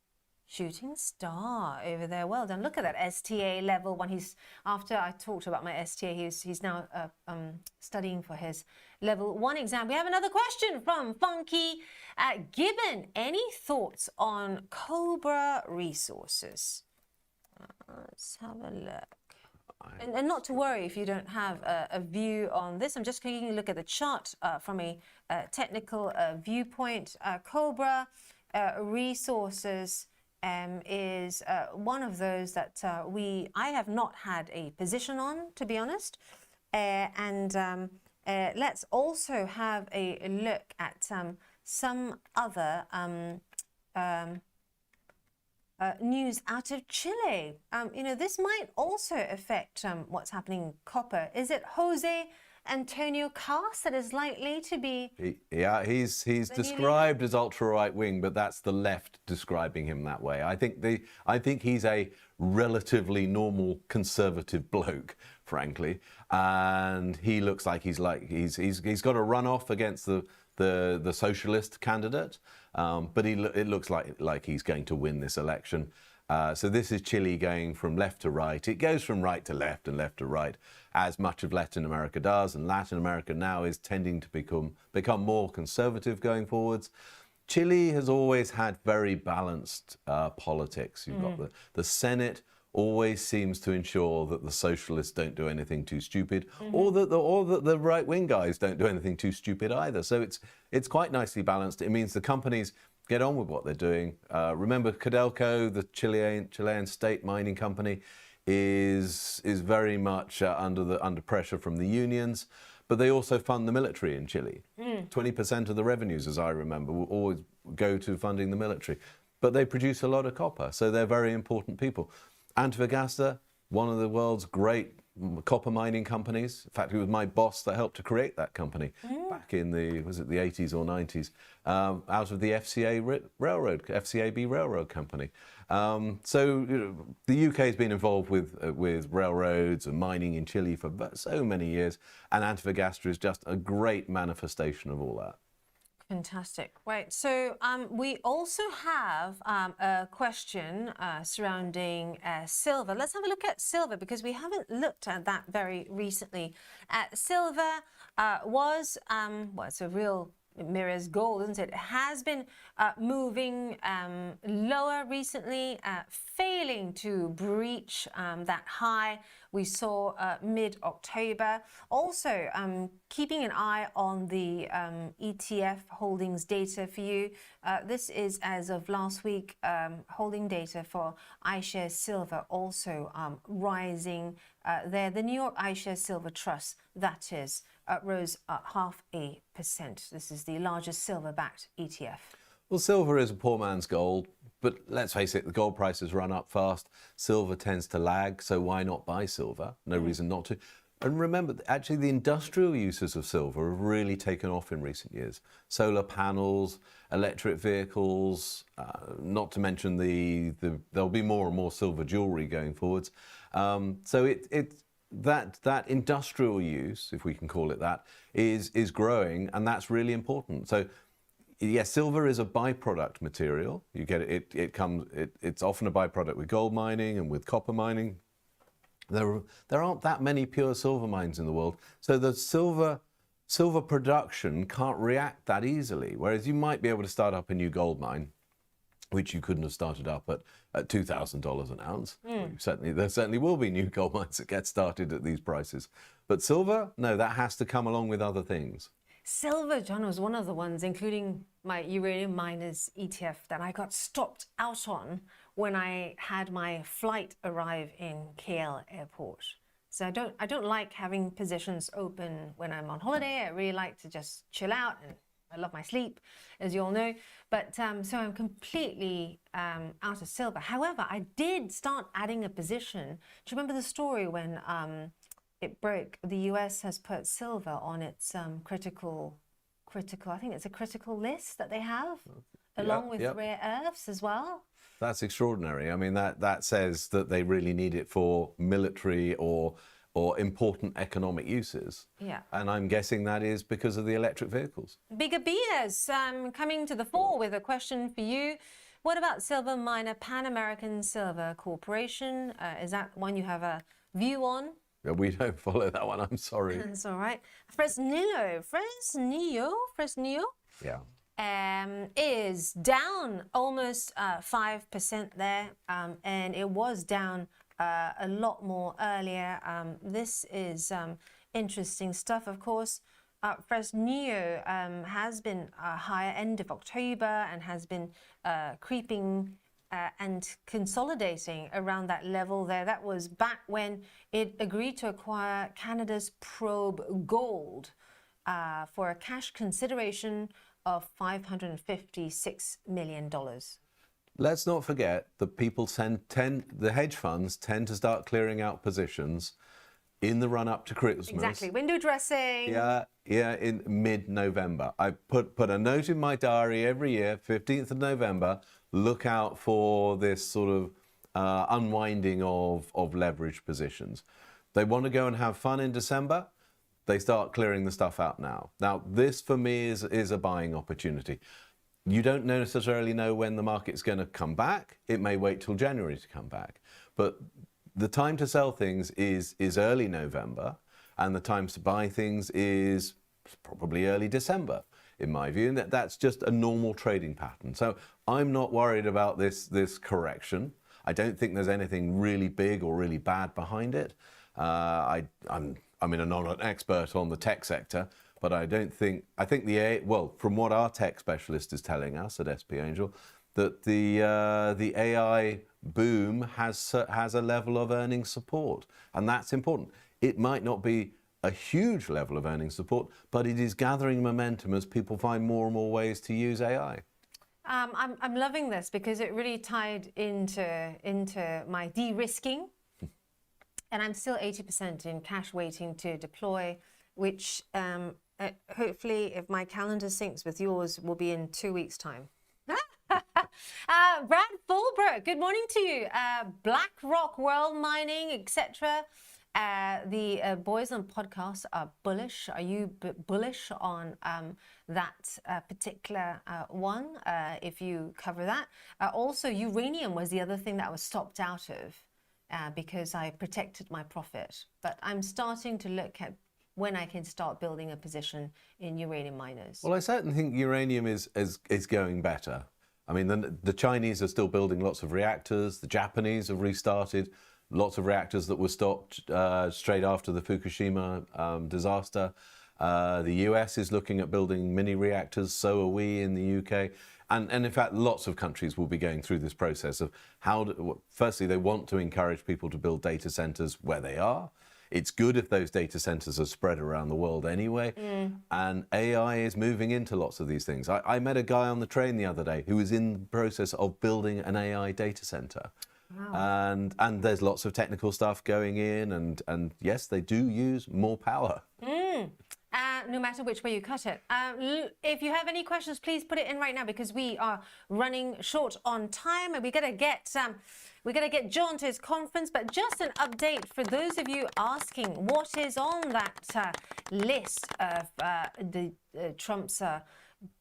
shooting star over there. Well done. Look at that STA level one. After I talked about my STA, he's now studying for his level 1 exam. We have another question from Funky Gibbon. Any thoughts on Cobra Resources? Let's have a look. And not to worry if you don't have a view on this. I'm just taking a look at the chart from a technical viewpoint. Cobra Resources is one of those that I have not had a position on, to be honest. Let's also have a look at some other news out of Chile. This might also affect what's happening in copper. Is it Jose Antonio Cas that is likely to be? He's described as ultra right wing, but that's the left describing him that way. I think he's a relatively normal conservative bloke, frankly, and he looks like he's got a runoff against the socialist candidate, but it looks like he's going to win this election. So this is Chile going from left to right. It goes from right to left and left to right, as much of Latin America does, and Latin America now is tending to become more conservative going forwards. Chile has always had very balanced politics. You've got the Senate always seems to ensure that the socialists don't do anything too stupid, or that the right-wing guys don't do anything too stupid either. So it's quite nicely balanced. It means the companies get on with what they're doing. Remember, Codelco, the Chilean state mining company, is very much under pressure from the unions, but they also fund the military in Chile. 20% of the revenues, as I remember, will always go to funding the military. But they produce a lot of copper, so they're very important people. Antofagasta, one of the world's great copper mining companies. In fact, it was my boss that helped to create that company back in the 80s or 90s, out of the FCAB Railroad Company. So the UK has been involved with railroads and mining in Chile for so many years, and Antofagasta is just a great manifestation of all that. Fantastic. Right. So we also have a question surrounding silver. Let's have a look at silver because we haven't looked at that very recently. Silver was, well, it's a real mirrors gold, isn't it? It has been moving lower recently, failing to breach that high we saw mid-October. Also, keeping an eye on the ETF holdings data for you. This is as of last week, holding data for iShares Silver also rising there. The New York iShares Silver Trust, that is, rose 0.5%. This is the largest silver-backed ETF. Well, silver is a poor man's gold, but let's face it, the gold prices run up fast. Silver tends to lag, so why not buy silver? No reason not to. And remember, actually, the industrial uses of silver have really taken off in recent years. Solar panels, electric vehicles, not to mention there'll be more and more silver jewelry going forwards. So that industrial use, if we can call it that, is growing, and that's really important. So yes, silver is a byproduct material. You get it. It's often a byproduct with gold mining and with copper mining. There aren't that many pure silver mines in the world, so the silver production can't react that easily. Whereas you might be able to start up a new gold mine, which you couldn't have started up at $2,000 an ounce. There certainly will be new gold mines that get started at these prices. But silver, no, that has to come along with other things. Silver, John, was one of the ones, including my uranium miners ETF, that I got stopped out on when I had my flight arrive in KL airport. So I don't like having positions open when I'm on holiday. I really like to just chill out, and I love my sleep, as you all know. But so I'm completely out of silver. However, I did start adding a position. Do you remember the story when it broke? The US has put silver on its critical, I think it's a critical list that they have, along with rare earths as well. That's extraordinary. I mean, that says that they really need it for military or important economic uses. Yeah. And I'm guessing that is because of the electric vehicles. Bigger Beers coming to the fore with a question for you. What about silver miner Pan American Silver Corporation? Is that one you have a view on? We don't follow that one, I'm sorry. That's all right. Fresnillo. Yeah. Is down almost 5% there, and it was down a lot more earlier. This is interesting stuff, of course. Fresnillo has been higher end of October and has been creeping and consolidating around that level there. That was back when it agreed to acquire Canada's Probe Gold for a cash consideration of $556 million. Let's not forget that people the hedge funds tend to start clearing out positions in the run up to Christmas. Exactly, window dressing. Yeah, in mid-November. I put a note in my diary every year, 15th of November, look out for this sort of unwinding of leveraged positions. They want to go and have fun in December. They start clearing the stuff out now. Now, this for me is a buying opportunity. You don't necessarily know when the market's going to come back. It may wait till January to come back. But the time to sell things is early November, and the time to buy things is probably early December, in my view. And that's just a normal trading pattern. So I'm not worried about this correction. I don't think there's anything really big or really bad behind it. I'm not an expert on the tech sector, but I think from what our tech specialist is telling us at SP Angel, that the AI boom has a level of earnings support, and that's important. It might not be a huge level of earnings support, but it is gathering momentum as people find more and more ways to use AI. I'm loving this because it really tied into my de-risking. And I'm still 80% in cash waiting to deploy, which hopefully, if my calendar syncs with yours, will be in 2 weeks' time. Brad Fulbrook, good morning to you. BlackRock, World Mining, etc. The boys on podcast are bullish. Are you bullish on that particular one, if you cover that? Also, uranium was the other thing that I was stopped out of. Because I protected my profit. But I'm starting to look at when I can start building a position in uranium miners. Well, I certainly think uranium is going better. I mean, the Chinese are still building lots of reactors. The Japanese have restarted lots of reactors that were stopped straight after the Fukushima disaster. The US is looking at building mini reactors. So are we in the UK. And in fact, lots of countries will be going through this process of firstly, they want to encourage people to build data centers where they are. It's good if those data centers are spread around the world anyway. And AI is moving into lots of these things. I met a guy on the train the other day who was in the process of building an AI data center. Wow. And there's lots of technical stuff going in. And yes, they do use more power. No matter which way you cut it. If you have any questions, please put it in right now because we are running short on time and we gotta get John to his conference. But just an update for those of you asking what is on that list of Trump's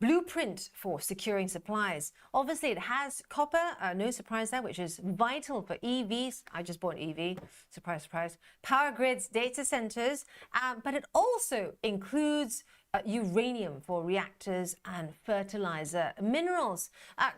blueprint for securing supplies. Obviously, it has copper, no surprise there, which is vital for EVs. I just bought an EV, surprise, surprise. Power grids, data centers, but it also includes uranium for reactors and fertilizer minerals.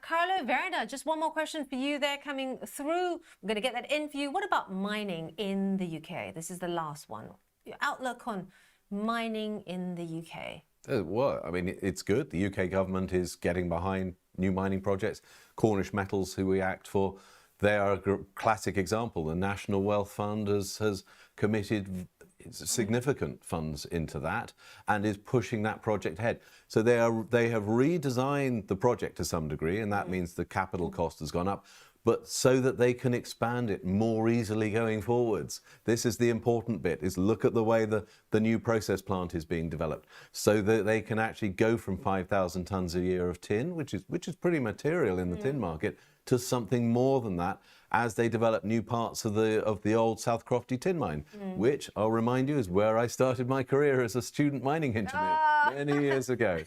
Carlo Verda, just one more question for you there coming through. I'm going to get that in for you. What about mining in the UK? This is the last one. Your outlook on mining in the UK. Well, I mean, it's good. The UK government is getting behind new mining projects. Cornish Metals, who we act for, they are a classic example. The National Wealth Fund has committed significant funds into that and is pushing that project ahead. So they have redesigned the project to some degree, and that means the capital cost has gone up, but so that they can expand it more easily going forwards. This is the important bit, is look at the way the new process plant is being developed, so that they can actually go from 5,000 tonnes a year of tin, which is pretty material in the tin market, to something more than that as they develop new parts of the old South Crofty tin mine, which I'll remind you is where I started my career as a student mining engineer many years ago.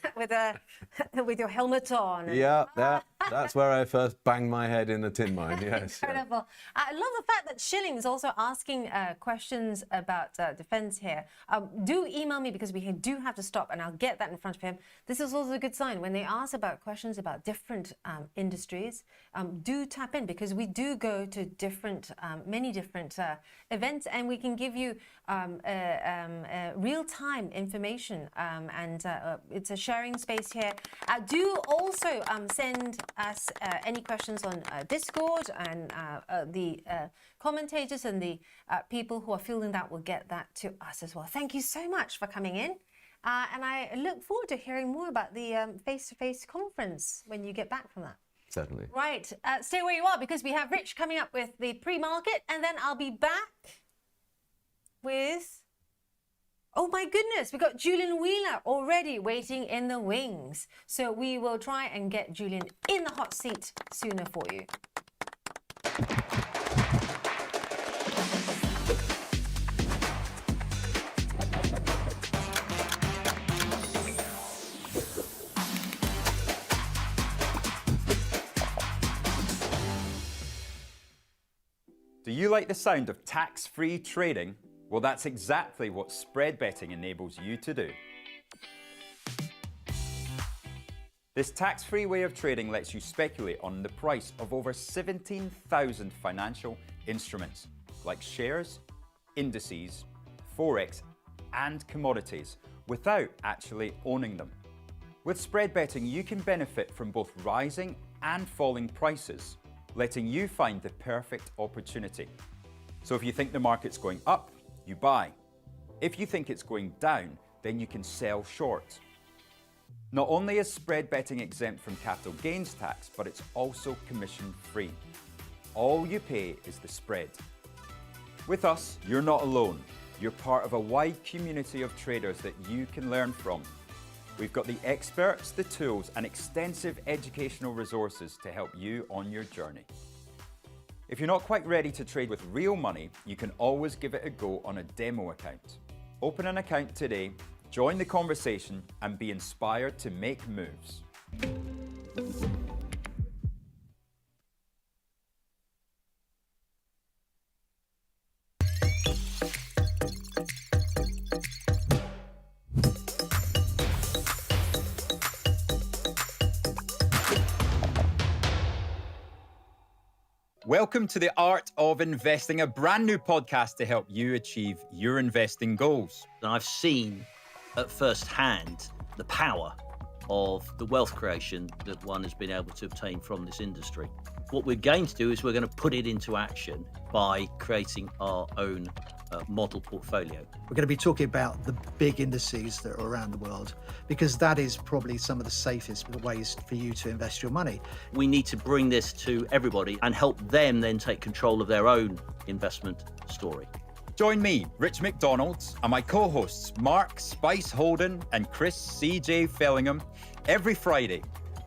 With your helmet on. Yeah, that's where I first banged my head in a tin mine, yes. Incredible. I love the fact that Shilling is also asking questions about defence here. Do email me, because we do have to stop, and I'll get that in front of him. This is also a good sign. When they ask about questions about different industries, do tap in, because we do go to many different events, and we can give you real-time information, and it's a sharing space here. Do also send us any questions on Discord, and the commentators and the people who are fielding that will get that to us as well. Thank you so much for coming in, and I look forward to hearing more about the face-to-face conference when you get back from that. Certainly. Right, stay where you are, because we have Rich coming up with the pre-market, and then I'll be back with, oh my goodness, we've got Julian Wheeler already waiting in the wings. So we will try and get Julian in the hot seat sooner for you. Do you like the sound of tax-free trading? Well, that's exactly what spread betting enables you to do. This tax-free way of trading lets you speculate on the price of over 17,000 financial instruments, like shares, indices, forex, and commodities, without actually owning them. With spread betting, you can benefit from both rising and falling prices, letting you find the perfect opportunity. So if you think the market's going up, you buy. If you think it's going down, then you can sell short. Not only is spread betting exempt from capital gains tax, but it's also commission-free. All you pay is the spread. With us, you're not alone. You're part of a wide community of traders that you can learn from. We've got the experts, the tools, and extensive educational resources to help you on your journey. If you're not quite ready to trade with real money, you can always give it a go on a demo account. Open an account today, join the conversation, and be inspired to make moves. Welcome to The Art of Investing, a brand new podcast to help you achieve your investing goals. And I've seen at first hand the power of the wealth creation that one has been able to obtain from this industry. What we're going to do is we're going to put it into action by creating our own model portfolio. We're going to be talking about the big indices that are around the world, because that is probably some of the safest ways for you to invest your money. We need to bring this to everybody and help them then take control of their own investment story. Join me, Rich McDonald, and my co-hosts, Mark Spice Holden and Chris CJ Fellingham, every Friday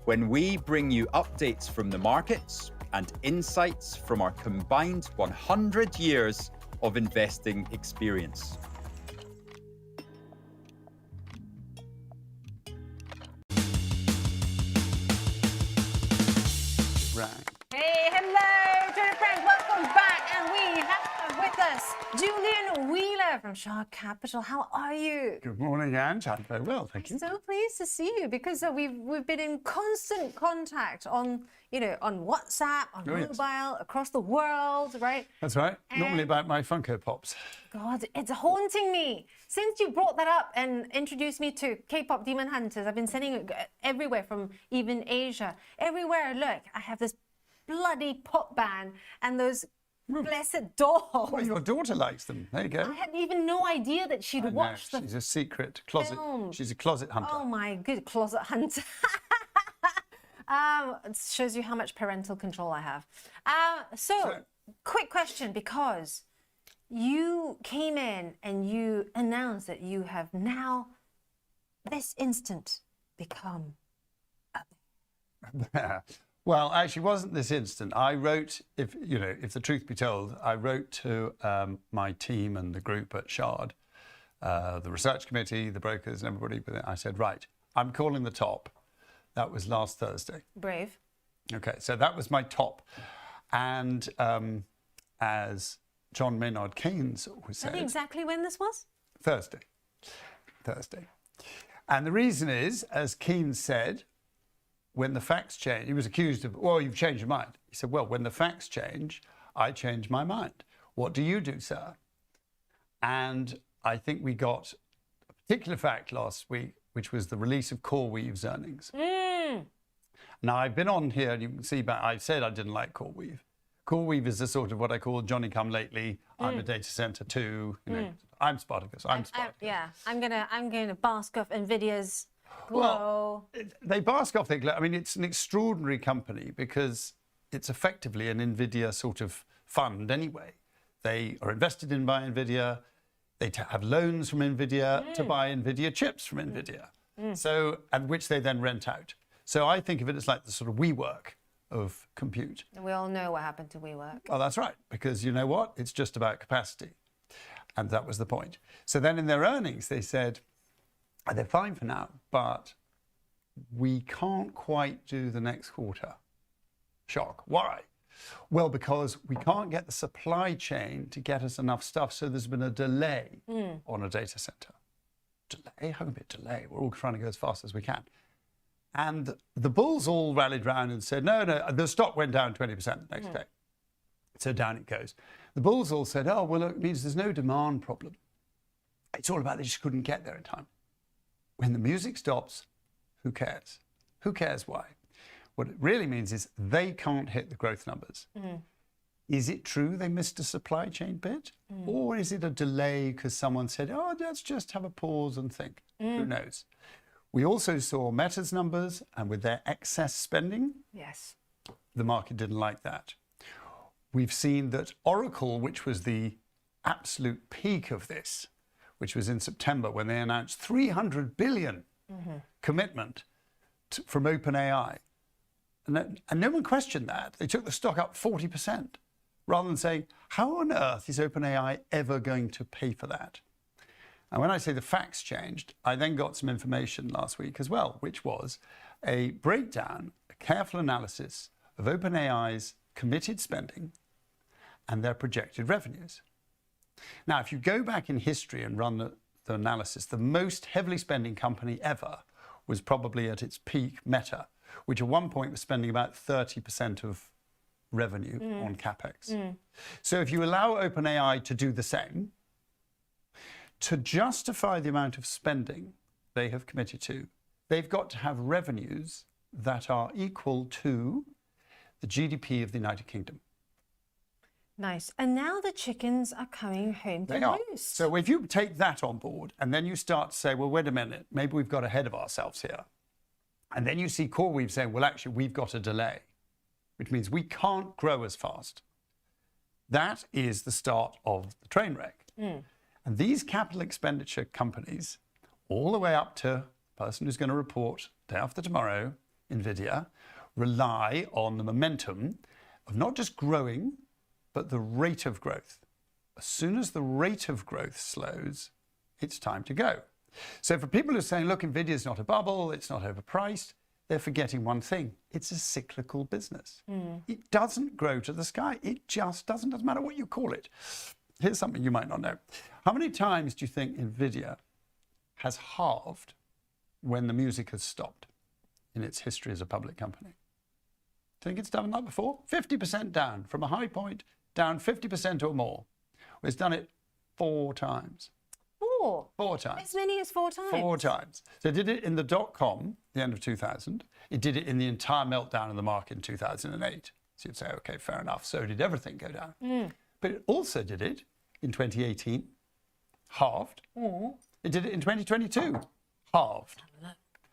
when we bring you updates from the markets and insights from our combined 100 years of investing experience. Hey, hello, trader friends, welcome back. And we have with us, Julian Wheeler from Shark Capital. How are you? Good morning, Ange. I'm very well, thank you. So pleased to see you because we've been in constant contact on on WhatsApp, on mobile, across the world, right? That's right. And Normally about my Funko Pops. God, it's haunting me. Since you brought that up and introduced me to K-pop Demon Hunters, I've been sending it everywhere from even Asia. Everywhere I look, I have this bloody pop band and those blessed dolls. Well, your daughter likes them. There you go. I had even no idea that she'd watched the She's a secret closet. film. She's a closet hunter. Oh my good closet hunter. It shows you how much parental control I have. So, quick question, because you came in and you announced that you have now, this instant, become a Well, actually, it wasn't this instant. I wrote, if the truth be told, I wrote to my team and the group at Shard, the research committee, the brokers, and everybody. I said, right, I'm calling the top. That was last Thursday. brave. Okay, so that was my top. And as John Maynard Keynes always Tell said, me exactly when this was? Thursday. And the reason is, as Keynes said, when the facts change, he was accused of, well, you've changed your mind. He said, well, when the facts change, I change my mind. What do you do, sir? And I think we got a particular fact last week, which was the release of CoreWeave's earnings. Now, I've been on here, and you can see, but I've said I didn't like CoreWeave. CoreWeave is a sort of what I call Johnny come lately. I'm a data center too. I'm Spartacus. I'm Spartacus. Yeah, I'm gonna bask off Nvidia's glow. Well, they bask off their glow. I mean, it's an extraordinary company because it's effectively an Nvidia sort of fund anyway. They are invested in by Nvidia. They have loans from Nvidia to buy Nvidia chips from Nvidia. So, and which they then rent out. So I think of it as like the sort of WeWork of compute. We all know what happened to WeWork. Oh, that's right. Because you know what? It's just about capacity. And that was the point. So then in their earnings, they said, they're fine for now, but we can't quite do the next quarter. Shock. Why? Well, because we can't get the supply chain to get us enough stuff. So there's been a delay on a data center. Delay? How can it be a delay? We're all trying to go as fast as we can. And the bulls all rallied round and said, no, the stock went down 20% the next day. So down it goes. The bulls all said, oh, well, it means there's no demand problem. It's all about they just couldn't get there in time. When the music stops, who cares? Who cares why? What it really means is they can't hit the growth numbers. Is it true they missed a supply chain bit? Or is it a delay because someone said, oh, let's just have a pause and think? Who knows? We also saw Meta's numbers, and with their excess spending, Yes. the market didn't like that. We've seen that Oracle, which was the absolute peak of this, which was in September when they announced $300 billion commitment from OpenAI. And no one questioned that. They took the stock up 40%, rather than saying, how on earth is OpenAI ever going to pay for that? And when I say the facts changed, I then got some information last week as well, which was a breakdown, a careful analysis of OpenAI's committed spending and their projected revenues. Now, if you go back in history and run the analysis, the most heavily spending company ever was probably at its peak Meta, which at one point was spending about 30% of revenue on CapEx. So if you allow OpenAI to do the same, to justify the amount of spending they have committed to, they've got to have revenues that are equal to the GDP of the United Kingdom. Nice. And now the chickens are coming home to They are. roost. So if you take that on board and then you start to say, well, wait a minute, maybe we've got ahead of ourselves here. And then you see CoreWeave saying, well, actually, we've got a delay, which means we can't grow as fast. That is the start of the train wreck. And these capital expenditure companies, all the way up to the person who's going to report day after tomorrow, NVIDIA, rely on the momentum of not just growing, but the rate of growth. As soon as the rate of growth slows, it's time to go. So for people who are saying, look, NVIDIA's not a bubble, it's not overpriced, they're forgetting one thing. It's a cyclical business. It doesn't grow to the sky. It just doesn't matter what you call it. here's something you might not know. How many times do you think Nvidia has halved when the music has stopped in its history as a public company? Do you think it's done that before? 50% down, from a high point, down 50% or more. It's done it 4 times. 4? 4 times. As many as 4 times? 4 times. So it did it in the dot-com, the end of 2000. It did it in the entire meltdown of the market in 2008. So you'd say, okay, fair enough. So did everything go down. But it also did it in 2018, halved. It did it in 2022, halved.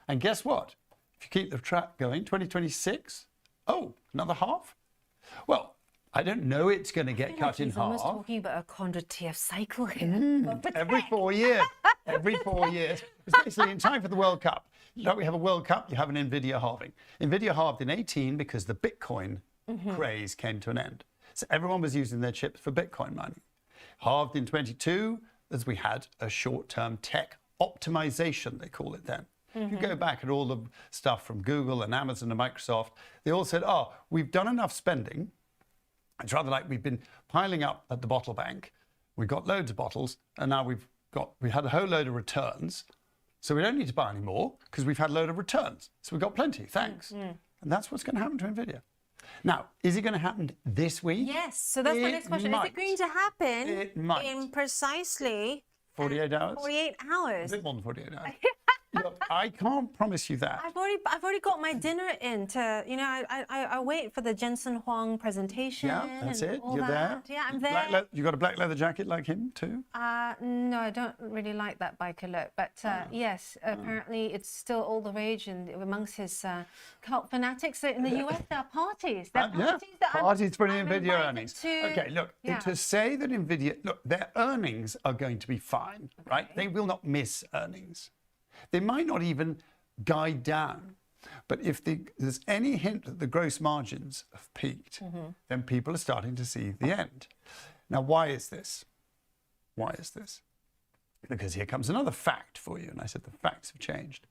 And guess what? If you keep the track going, 2026, another half? Well, I don't know it's going to get cut in He's half. almost talking about a 100 TF cycle here. Every 4 years. Every 4 years. It's basically in time for the World Cup. Like we have a World Cup, you have an Nvidia halving. Nvidia halved in 18 because the Bitcoin craze came to an end. So everyone was using their chips for Bitcoin mining. Halved in 22 as we had a short-term tech optimization, they call it then. If you go back at all the stuff from Google and Amazon and Microsoft, they all said, we've done enough spending. It's rather like we've been piling up at the bottle bank. We've got loads of bottles, and now we had a whole load of returns. So we don't need to buy any more because we've had a load of returns. So we've got plenty, thanks. And that's what's going to happen to Nvidia. Now, is it going to happen this week? Yes, so that's my next question. Is it going to happen in precisely 48 hours? 48 hours. A bit more than 48 hours. Look, I can't promise you that. I've already got my dinner in to, I wait for the Jensen Huang presentation. Yeah, that's and it. all You're that. there. Yeah, I'm there. You got a black leather jacket like him too? No, I don't really like that biker look. But yes, apparently it's still all the rage and amongst his cult fanatics. So in the US, there are parties. There are parties that parties for I'm Nvidia invited earnings. to. Okay, look, to say that Nvidia, their earnings are going to be fine, right? They will not miss earnings. They might not even guide down. But if there's any hint that the gross margins have peaked, then people are starting to see the end. Now, why is this? Why is this? Because here comes another fact for you. And I said the facts have changed.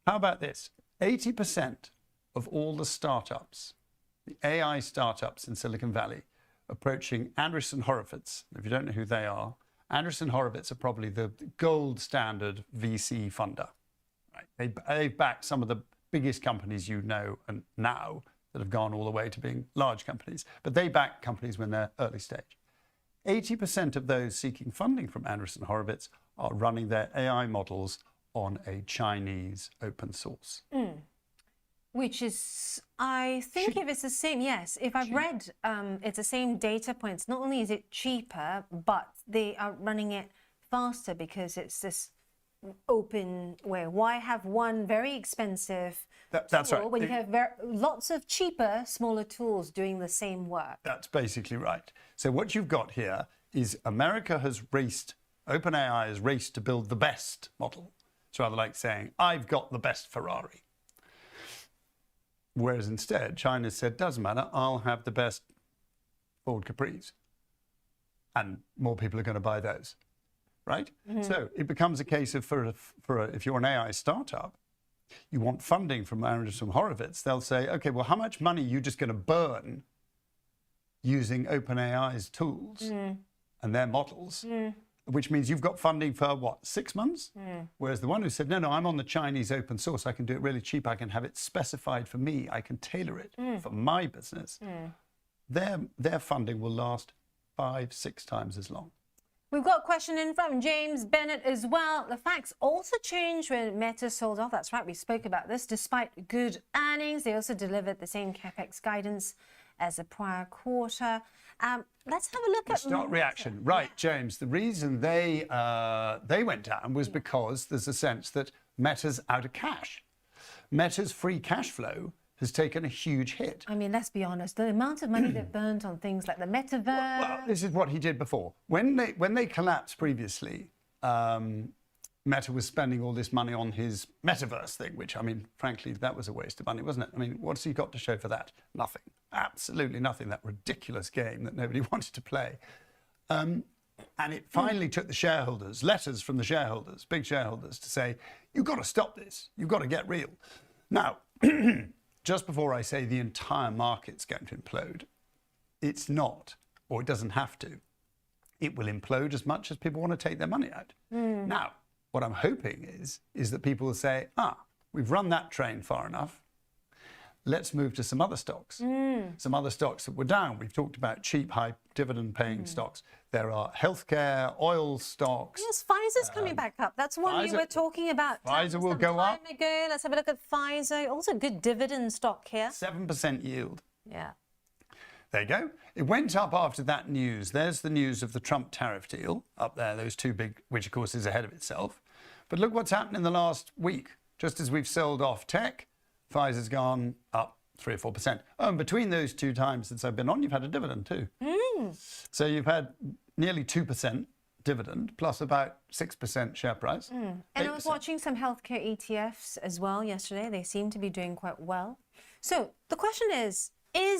How about this? 80% of all the startups, the AI startups in Silicon Valley, approaching Andreessen Horowitz. If you don't know who they are, Andreessen Horowitz are probably the gold standard VC funder. Right? They've backed some of the biggest companies you know and now that have gone all the way to being large companies. But they back companies when they're early stage. 80% of those seeking funding from Andreessen Horowitz are running their AI models on a Chinese open source. Which is, I think if it's the same, yes. If I've read, it's the same data points. Not only is it cheaper, but they are running it faster because it's this open way. Why have one very expensive that's tool right. when you have lots of cheaper, smaller tools doing the same work? That's basically right. So what you've got here is America has raced, OpenAI has raced to build the best model. It's rather like saying, I've got the best Ferrari. Whereas instead, China said, doesn't matter, I'll have the best Ford Capris. And more people are going to buy those, right? So it becomes a case of, if you're an AI startup, you want funding from Andreessen Horowitz, they'll say, okay, well, how much money are you just going to burn using OpenAI's tools and their models? Which means you've got funding for, what, 6 months? Whereas the one who said, no, I'm on the Chinese open source. I can do it really cheap. I can have it specified for me. I can tailor it for my business. Their funding will last 5-6 times as long. We've got a question in from James Bennett as well. The facts also changed when Meta sold off. That's right, we spoke about this. Despite good earnings, they also delivered the same CapEx guidance as the prior quarter. Let's have a look at Stock reaction. Right, James. The reason they went down was because there's a sense that Meta's out of cash. Meta's free cash flow has taken a huge hit. I mean, let's be honest. The amount of money they've burnt on things like the metaverse. Well, this is what he did before. When they collapsed previously, Meta was spending all this money on his metaverse thing, which, I mean, frankly, that was a waste of money, wasn't it? I mean, what's he got to show for that? Nothing. Absolutely nothing. That ridiculous game that nobody wanted to play. And it finally took the shareholders, letters from the shareholders, big shareholders, to say, you've got to stop this. You've got to get real. Now, just before I say the entire market's going to implode, it's not, or it doesn't have to. it will implode as much as people want to take their money out. Now, what I'm hoping is that people will say, we've run that train far enough. Let's move to some other stocks. Some other stocks that were down. We've talked about cheap, high dividend paying stocks. There are healthcare, oil stocks. Yes, Pfizer's coming back up. That's one you were talking about. Pfizer will go up. Ago. Let's have a look at Pfizer. Also good dividend stock here. 7% yield. Yeah. There you go. It went up after that news. There's the news of the Trump tariff deal up there, those two big, which of course is ahead of itself. But look what's happened in the last week. Just as we've sold off tech, Pfizer's gone up 3 or 4%. Oh, and between those two times since I've been on, you've had a dividend too. So you've had nearly 2% dividend plus about 6% share price. And I was watching some healthcare ETFs as well yesterday. They seem to be doing quite well. So the question is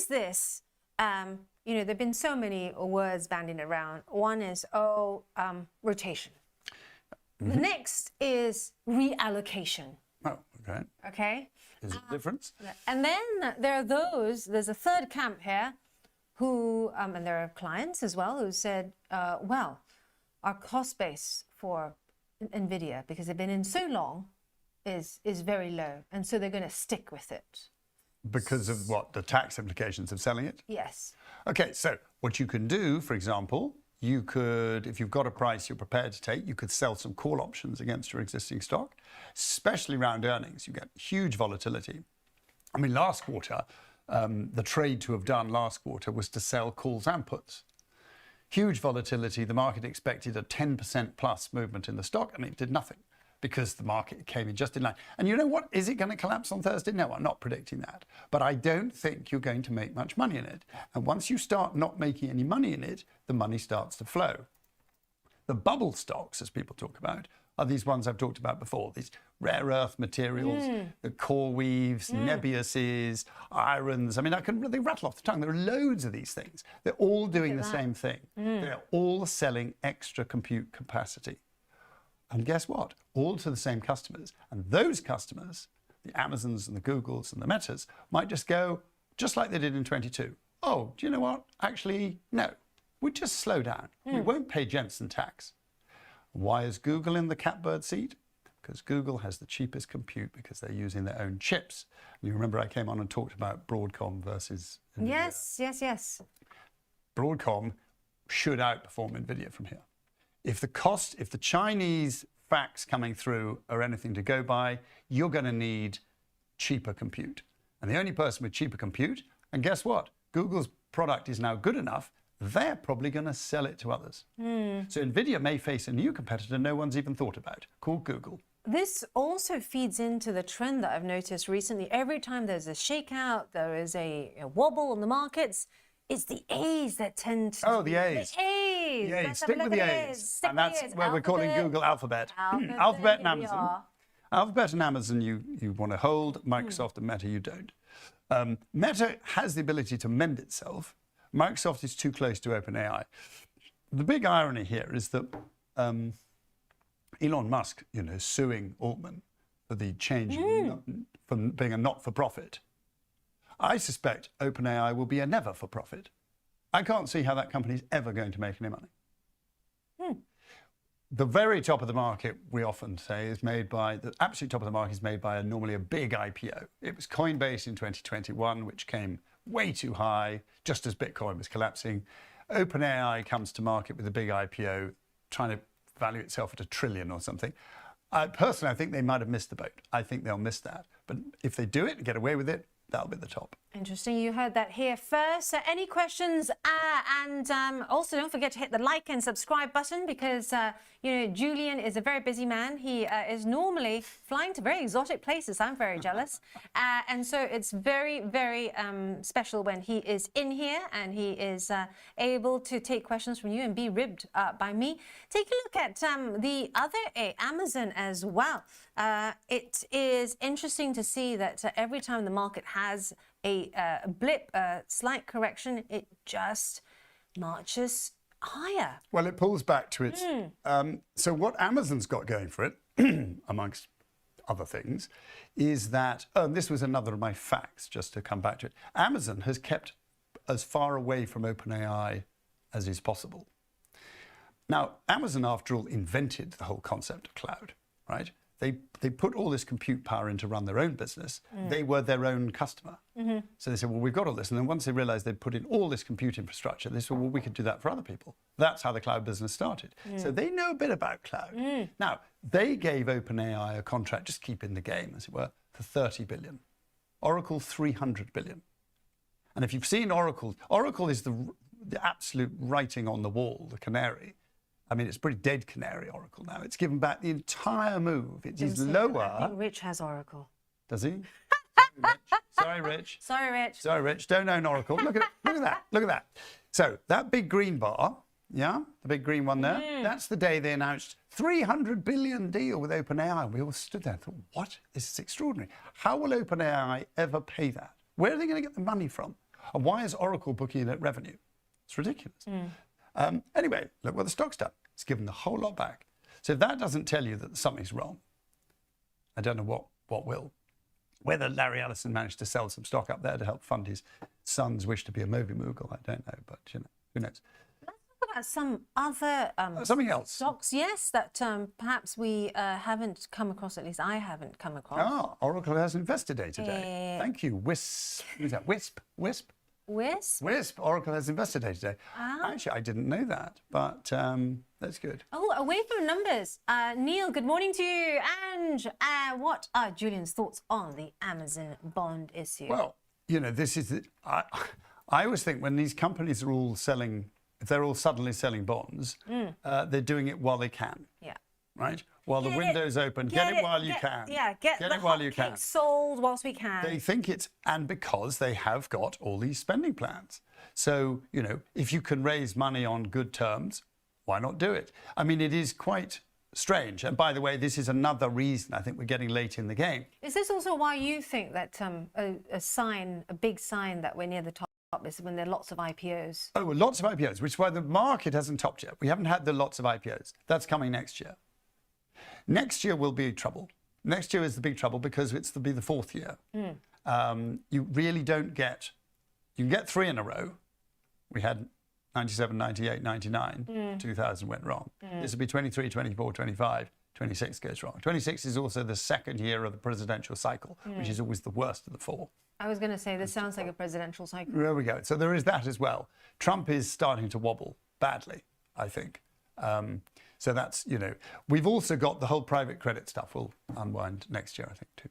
this, you know, there have been so many words bandied around. One is, rotation. The next is reallocation. Oh, okay. Okay? Is it a difference? And then there's a third camp here who, and there are clients as well, who said, well, our cost base for NVIDIA, because they've been in so long, is very low. And so they're going to stick with it. Because of what? The tax implications of selling it? Yes. Okay, so what you can do, for example, you could, if you've got a price you're prepared to take, you could sell some call options against your existing stock, especially around earnings. You get huge volatility. I mean, last quarter, the trade to have done last quarter was to sell calls and puts. Huge volatility. The market expected a 10% plus movement in the stock, and it did nothing because the market came in just in line. And you know what? Is it going to collapse on Thursday? No, I'm not predicting that. But I don't think you're going to make much money in it. And once you start not making any money in it, the money starts to flow. The bubble stocks, as people talk about, are these ones I've talked about before, these rare earth materials, the core weaves, Nebuuses, irons. I mean, they rattle off the tongue. There are loads of these things. They're all doing the same thing. They're all selling extra compute capacity. And guess what? All to the same customers. And those customers, the Amazons and the Googles and the Metas, might just go, just like they did in 22. Oh, do you know what? Actually, no. We'll just slow down. We won't pay Jensen tax. Why is Google in the catbird seat? Because Google has the cheapest compute because they're using their own chips. And you remember I came on and talked about Broadcom versus NVIDIA. Yes. Broadcom should outperform NVIDIA from here. If the Chinese facts coming through are anything to go by, you're going to need cheaper compute. And the only person with cheaper compute, and guess what? Google's product is now good enough, they're probably going to sell it to others. So NVIDIA may face a new competitor no one's even thought about, called Google. This also feeds into the trend that I've noticed recently. Every time there's a shakeout, there is a wobble in the markets, it's the A's that tend to... Oh, the A's. The A's. The A's. Let's Stick have a with look the at A's. And that's A's. where we're calling Google Alphabet. Alphabet and Amazon. Alphabet and Amazon you want to hold. Microsoft and Meta you don't. Meta has the ability to mend itself. Microsoft is too close to OpenAI. The big irony here is that Elon Musk, suing Altman for the change from being a not-for-profit. I suspect OpenAI will be a never-for-profit. I can't see how that company is ever going to make any money. The very top of the market, we often say, is made by, the absolute top of the market is made by normally a big IPO. It was Coinbase in 2021, which came way too high, just as Bitcoin was collapsing. OpenAI comes to market with a big IPO, trying to value itself at $1 trillion or something. Personally, I think they might have missed the boat. I think they'll miss that. But if they do it and get away with it, that'll be the top. Interesting. You heard that here first. So any questions? And also don't forget to hit the like and subscribe button because, Julian is a very busy man. He is normally flying to very exotic places. I'm very jealous. And so it's very, very special when he is in here and he is able to take questions from you and be ribbed by me. Take a look at the other Amazon as well. It is interesting to see that every time the market has a blip, a slight correction, it just marches higher. Well, it pulls back to its... so what Amazon's got going for it, amongst other things, is that... Oh, and this was another of my facts, just to come back to it. Amazon has kept as far away from OpenAI as is possible. Now, Amazon, after all, invented the whole concept of cloud, right? They put all this compute power in to run their own business. They were their own customer. So they said, well, we've got all this. And then once they realized they'd put in all this compute infrastructure, they said, well, we could do that for other people. That's how the cloud business started. So they know a bit about cloud. Now, they gave OpenAI a contract, just keep in the game, as it were, for 30 billion. Oracle, 300 billion. And if you've seen Oracle, Oracle is the absolute writing on the wall, the canary. I mean, it's pretty dead canary, Oracle now. It's given back the entire move. It is lower. I think Rich has Oracle. Does he? Sorry, Rich. Sorry, Rich. Sorry, Rich. Don't own Oracle. Look at that. Look at that. So that big green bar, yeah, the big green one there, that's the day they announced 300 billion deal with OpenAI. We all stood there and thought, what? This is extraordinary. How will OpenAI ever pay that? Where are they going to get the money from? And why is Oracle booking it at revenue? It's ridiculous. Anyway, look what the stock's done. It's given the whole lot back. So if that doesn't tell you that something's wrong, I don't know what will. Whether Larry Ellison managed to sell some stock up there to help fund his son's wish to be a movie mogul, I don't know, but you know, who knows? Let's talk about some other something else. stocks, yes, that perhaps we haven't come across, at least I haven't come across. Ah, Oracle has Investor Day today. Thank you. Who's that? Wisp? Wisp? Oracle has Investor Day today. Actually, I didn't know that, but that's good. Oh, away from numbers. Neil, good morning to you. And what are Julian's thoughts on the Amazon bond issue? Well, you know, this is, I always think when these companies are all selling, if they're all suddenly selling bonds, they're doing it while they can. Yeah. Right? While the window's open, get it while you can. Yeah, get it the while you can. hotcakes sold whilst we can. They think it's, and because they have got all these spending plans. So, you know, if you can raise money on good terms, why not do it? I mean, it is quite strange. And by the way, this is another reason I think we're getting late in the game. Is this also why you think that a big sign that we're near the top is when there are lots of IPOs? Oh, well, lots of IPOs, which is why the market hasn't topped yet. We haven't had the lots of IPOs. That's coming next year. Next year will be trouble. Next year is the big trouble because it'll be the fourth year. You really don't get, you can get 3 in a row. We had 97, 98, 99, 2000 went wrong. This will be 23, 24, 25, 26 goes wrong. 26 is also the second year of the presidential cycle, which is always the worst of the 4. I was going to say, this sounds like a presidential cycle. There we go. So there is that as well. Trump is starting to wobble badly, I think. So that's, you know, we've also got the whole private credit stuff will unwind next year, I think, too.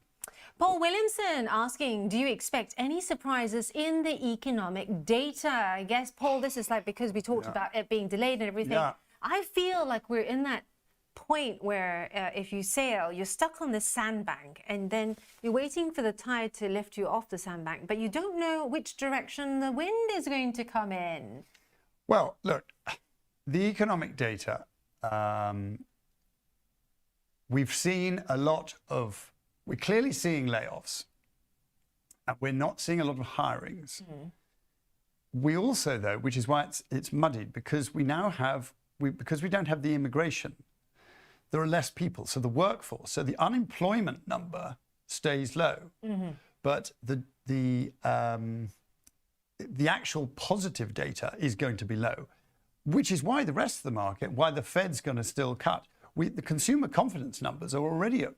Paul Williamson asking, do you expect any surprises in the economic data? I guess, Paul, this is like because we talked about it being delayed and everything. I feel like we're in that point where if you sail, you're stuck on this sandbank and then you're waiting for the tide to lift you off the sandbank, but you don't know which direction the wind is going to come in. Well, look, the economic data, we've seen a lot of, we're clearly seeing layoffs and we're not seeing a lot of hirings. We also, though, which is why it's muddied, because we now have, because we don't have the immigration, there are less people. So the workforce, so the unemployment number stays low, but the actual positive data is going to be low, which is why the rest of the market, why the Fed's going to still cut. The consumer confidence numbers are already at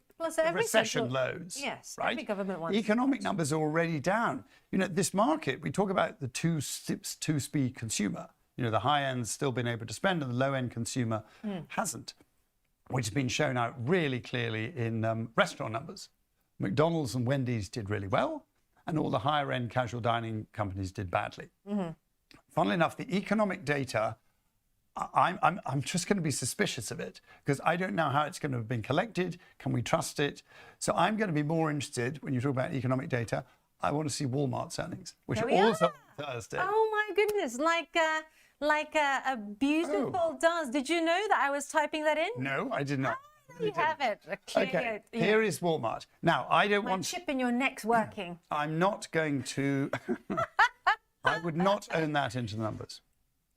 recession lows. Yes, right? every government wants. Economic numbers are already down. You know, this market, we talk about the two-speed consumer. You know, the high end's still been able to spend and the low-end consumer hasn't, which has been shown out really clearly in restaurant numbers. McDonald's and Wendy's did really well, and all the higher-end casual dining companies did badly. Funnily enough, the economic data, I'm just going to be suspicious of it because I don't know how it's going to have been collected. Can we trust it? So I'm going to be more interested when you talk about economic data. I want to see Walmart's earnings, which are also on Thursday. Oh my goodness, like a beautiful dance. Did you know that I was typing that in? No, I did not. You have it. Okay, here is Walmart. Now, I don't My want... chip in your neck's working. I'm not going to... I would not own that into the numbers.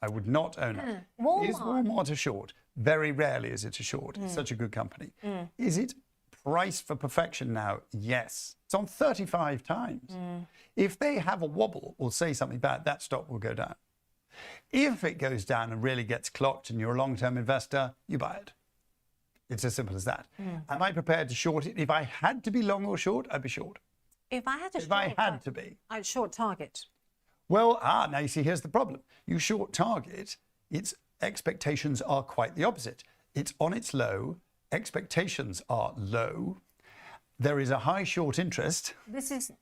I would not own it. Walmart. Is Walmart a short? Very rarely is it a short. It's such a good company. Is it priced for perfection now? Yes. It's on 35 times. If they have a wobble or say something bad, that stock will go down. If it goes down and really gets clocked and you're a long-term investor, you buy it. It's as simple as that. Am I prepared to short it? If I had to be long or short, I'd be short. If I had to, I'd short target. Well, now you see, here's the problem. You short target, its expectations are quite the opposite. It's on its low, expectations are low. There is a high short interest.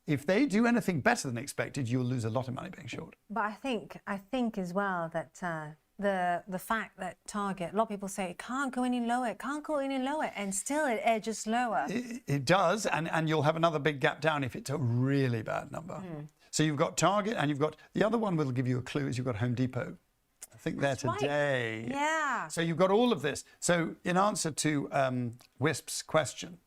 If they do anything better than expected, you'll lose a lot of money being short. But I think as well that the fact that target, a lot of people say it can't go any lower, and still it edges lower. It does, and you'll have another big gap down if it's a really bad number. So you've got target, and you've got the other one. Will give you a clue. Is you've got Home Depot. I think they're today. Right. Yeah. So you've got all of this. So in answer to Wisp's question,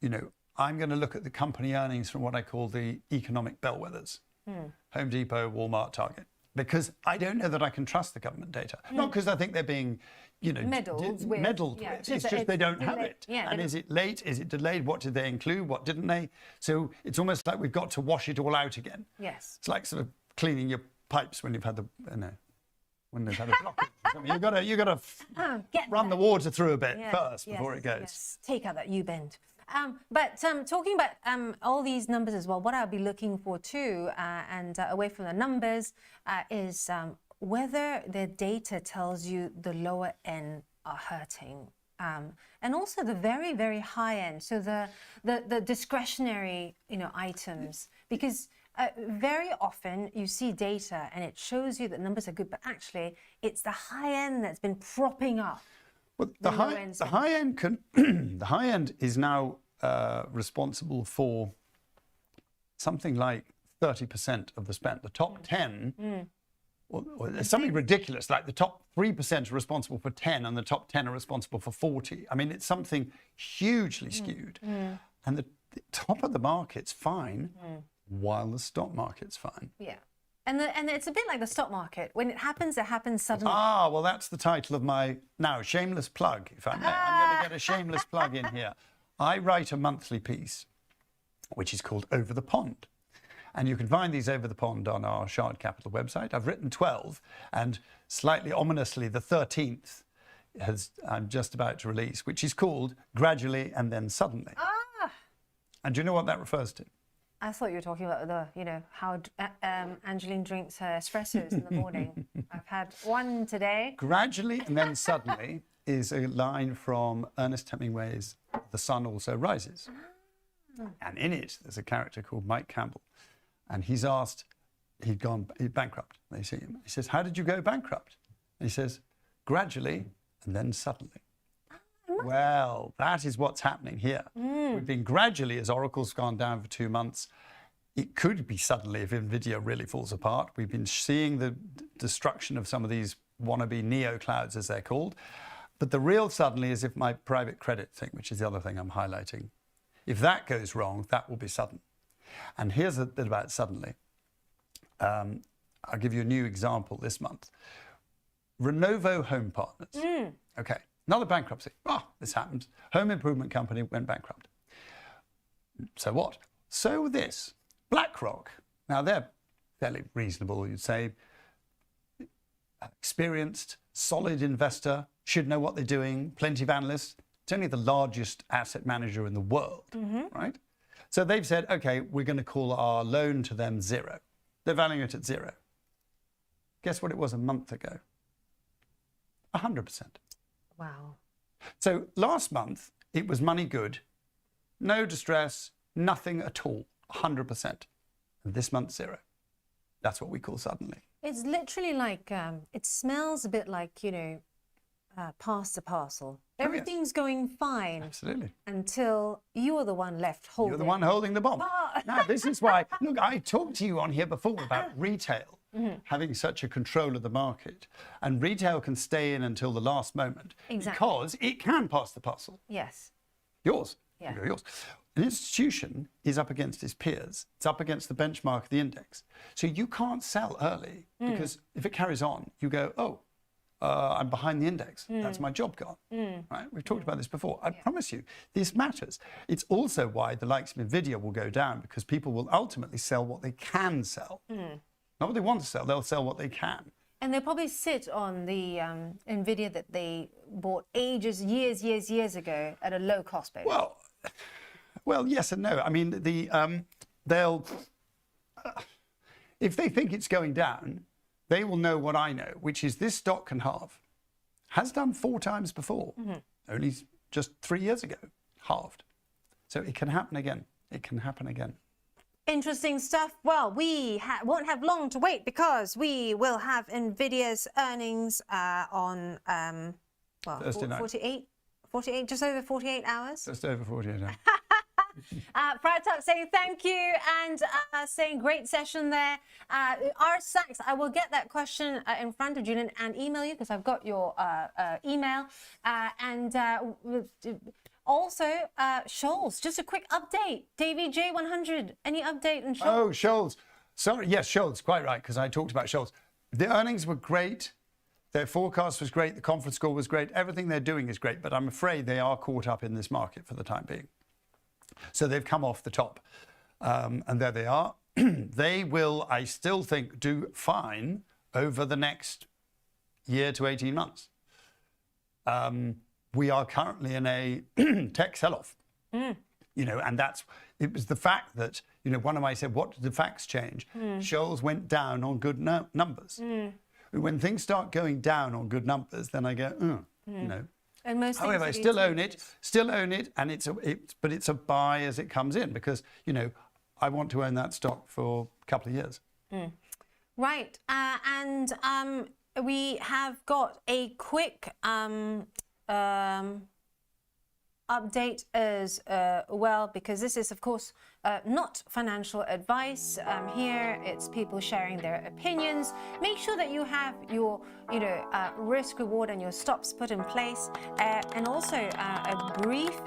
you know, I'm going to look at the company earnings from what I call the economic bellwethers. Home Depot, Walmart, Target. Because I don't know that I can trust the government data. Not because I think they're being, you know, meddled with. It's just they don't have it. Yeah, and is it late? Is it delayed? What did they include? What didn't they? So it's almost like we've got to wash it all out again. Yes. It's like sort of cleaning your pipes when you've had the, when they've had a blockage. You got to run the water through a bit first before it goes. Yes. Take out that U-bend. But talking about all these numbers as well, what I'll be looking for too, and away from the numbers, is whether the data tells you the lower end are hurting, and also the very, very high end. So the discretionary, items, because very often you see data and it shows you that numbers are good, but actually it's the high end that's been propping up. Well, the high end is now responsible for something like 30% of the spend. The top 10, or it's something ridiculous, like the top 3% are responsible for 10 and the top 10 are responsible for 40. I mean, it's something hugely skewed. And the top of the market's fine, while the stock market's fine. Yeah. And it's a bit like the stock market. When it happens suddenly. Ah, well, that's the title of my, now, shameless plug, if I may. I'm going to get a shameless plug in here. I write a monthly piece, which is called Over the Pond. And you can find these Over the Pond on our Shard Capital website. I've written 12, and slightly ominously, the 13th I'm just about to release, which is called Gradually and Then Suddenly. And do you know what that refers to? I thought you were talking about how Angeline drinks her espressos in the morning. I've had one today. Gradually and Then Suddenly is a line from Ernest Hemingway's The Sun Also Rises. And in it, there's a character called Mike Campbell. And he's asked, he'd bankrupt. They see him. He says, how did you go bankrupt? And he says, gradually and then suddenly. Well, that is what's happening here. We've been gradually, as Oracle's gone down for 2 months. It could be suddenly if NVIDIA really falls apart. We've been seeing the destruction of some of these wannabe neo clouds, as they're called. But the real suddenly is if my private credit thing, which is the other thing I'm highlighting, if that goes wrong, that will be sudden. And here's a bit about suddenly. I'll give you a new example this month. Renovo Home Partners. Okay. Another bankruptcy. This happened. Home improvement company went bankrupt. So what? So this. BlackRock. Now they're fairly reasonable, you'd say. Experienced, solid investor, should know what they're doing, plenty of analysts. It's only the largest asset manager in the world, right? So they've said, okay, we're going to call our loan to them 0. They're valuing it at 0. Guess what it was a month ago? 100%. Wow. So last month, it was money good, no distress, nothing at all, 100%. And this month, 0. That's what we call suddenly. It's literally like, it smells a bit like, pass the parcel. Everything's going fine. Absolutely. Until you're the one left holding. You're the one holding the bomb. Now, this is why, look, I talked to you on here before about retail having such a control of the market. And retail can stay in until the last moment. Exactly. Because it can pass the parcel. Yes. Yours. Yeah. Yours. An institution is up against its peers. It's up against the benchmark of the index. So you can't sell early because if it carries on, you go, I'm behind the index. That's my job gone. Right? We've talked about this before. I promise you, this matters. It's also why the likes of NVIDIA will go down, because people will ultimately sell what they can sell. Not what they want to sell, they'll sell what they can. And they'll probably sit on the Nvidia that they bought years ago at a low cost base. Well, yes and no. I mean, they'll if they think it's going down, they will know what I know, which is this stock can halve. Has done 4 times before, only just 3 years ago, halved. So it can happen again. It can happen again. Interesting stuff. Well, we won't have long to wait because we will have Nvidia's earnings on Thursday night. 48, just over 48 hours. Just over 48 hours. Pratap saying thank you and saying great session there. R-Sachs, I will get that question in front of Julian and email you because I've got your email. Also, Shoals, just a quick update. Davy J100, any update on Shoals? Oh, Shoals. Sorry, yes, Shoals, quite right, because I talked about Shoals. The earnings were great. Their forecast was great. The conference call was great. Everything they're doing is great, but I'm afraid they are caught up in this market for the time being. So they've come off the top, and there they are. They will, I still think, do fine over the next year to 18 months. We are currently in a tech sell-off, you know, and it was the fact that, you know, one of my said, what did the facts change? Shoals went down on good numbers. When things start going down on good numbers, then I go, you know. And most however, I still own it, and but it's a buy as it comes in because, you know, I want to own that stock for a couple of years. Right, and we have got a quick update as well, because this is, of course, not financial advice. Here, it's people sharing their opinions. Make sure that you have your, you know, risk reward and your stops put in place, and also a brief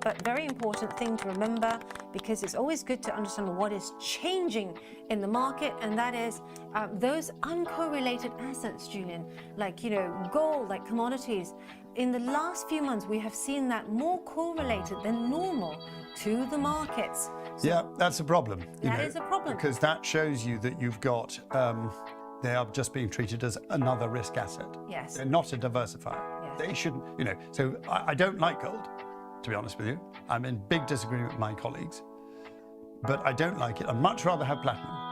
but very important thing to remember, because it's always good to understand what is changing in the market, and that is those uncorrelated assets, Julian, like, you know, gold, like commodities. In the last few months, we have seen that more correlated than normal to the markets. So yeah, that's a problem. That is a problem. Because that shows you that you've got, they are just being treated as another risk asset. Yes. They're not a diversifier. Yes. They shouldn't, you know, so I don't like gold, to be honest with you. I'm in big disagreement with my colleagues, but I don't like it. I'd much rather have platinum.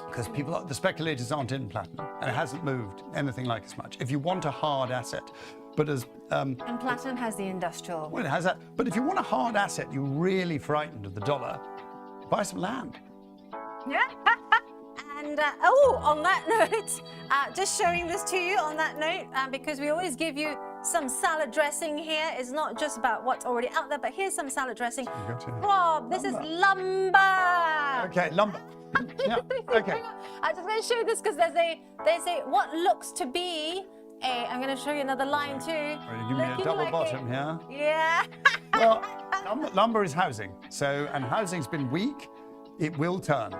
Because the speculators aren't in platinum, and it hasn't moved anything like as much. If you want a hard asset, but as and platinum has the industrial. well, it has that. But if you want a hard asset, you're really frightened of the dollar, buy some land. Yeah. And on that note, just showing this to you on that note, because we always give you some salad dressing here. It's not just about what's already out there, but here's some salad dressing. Rob, this is lumber. Okay, lumber. Yeah, okay. I'm just going to show you this because there's a what looks to be a. I'm going to show you another line too. Well, you give me a double bottom here. Yeah. Well, lumber is housing. So, and housing's been weak. It will turn.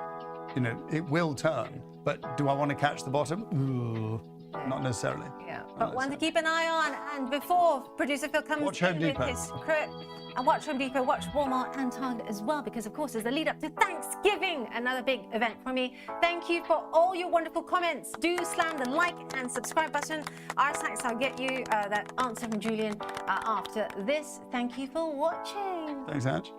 You know, it will turn. But do I want to catch the bottom? Ooh, not necessarily. Yeah, but one to keep an eye on. And before producer Phil comes Watch Home in with Depot. his and watch Home Depot, watch Walmart and Target as well, because of course there's the lead up to Thanksgiving, another big event for me. Thank you for all your wonderful comments. Do slam the like and subscribe button. R-Sachs, I'll get you that answer from Julian after this. Thank you for watching. Thanks, Ange.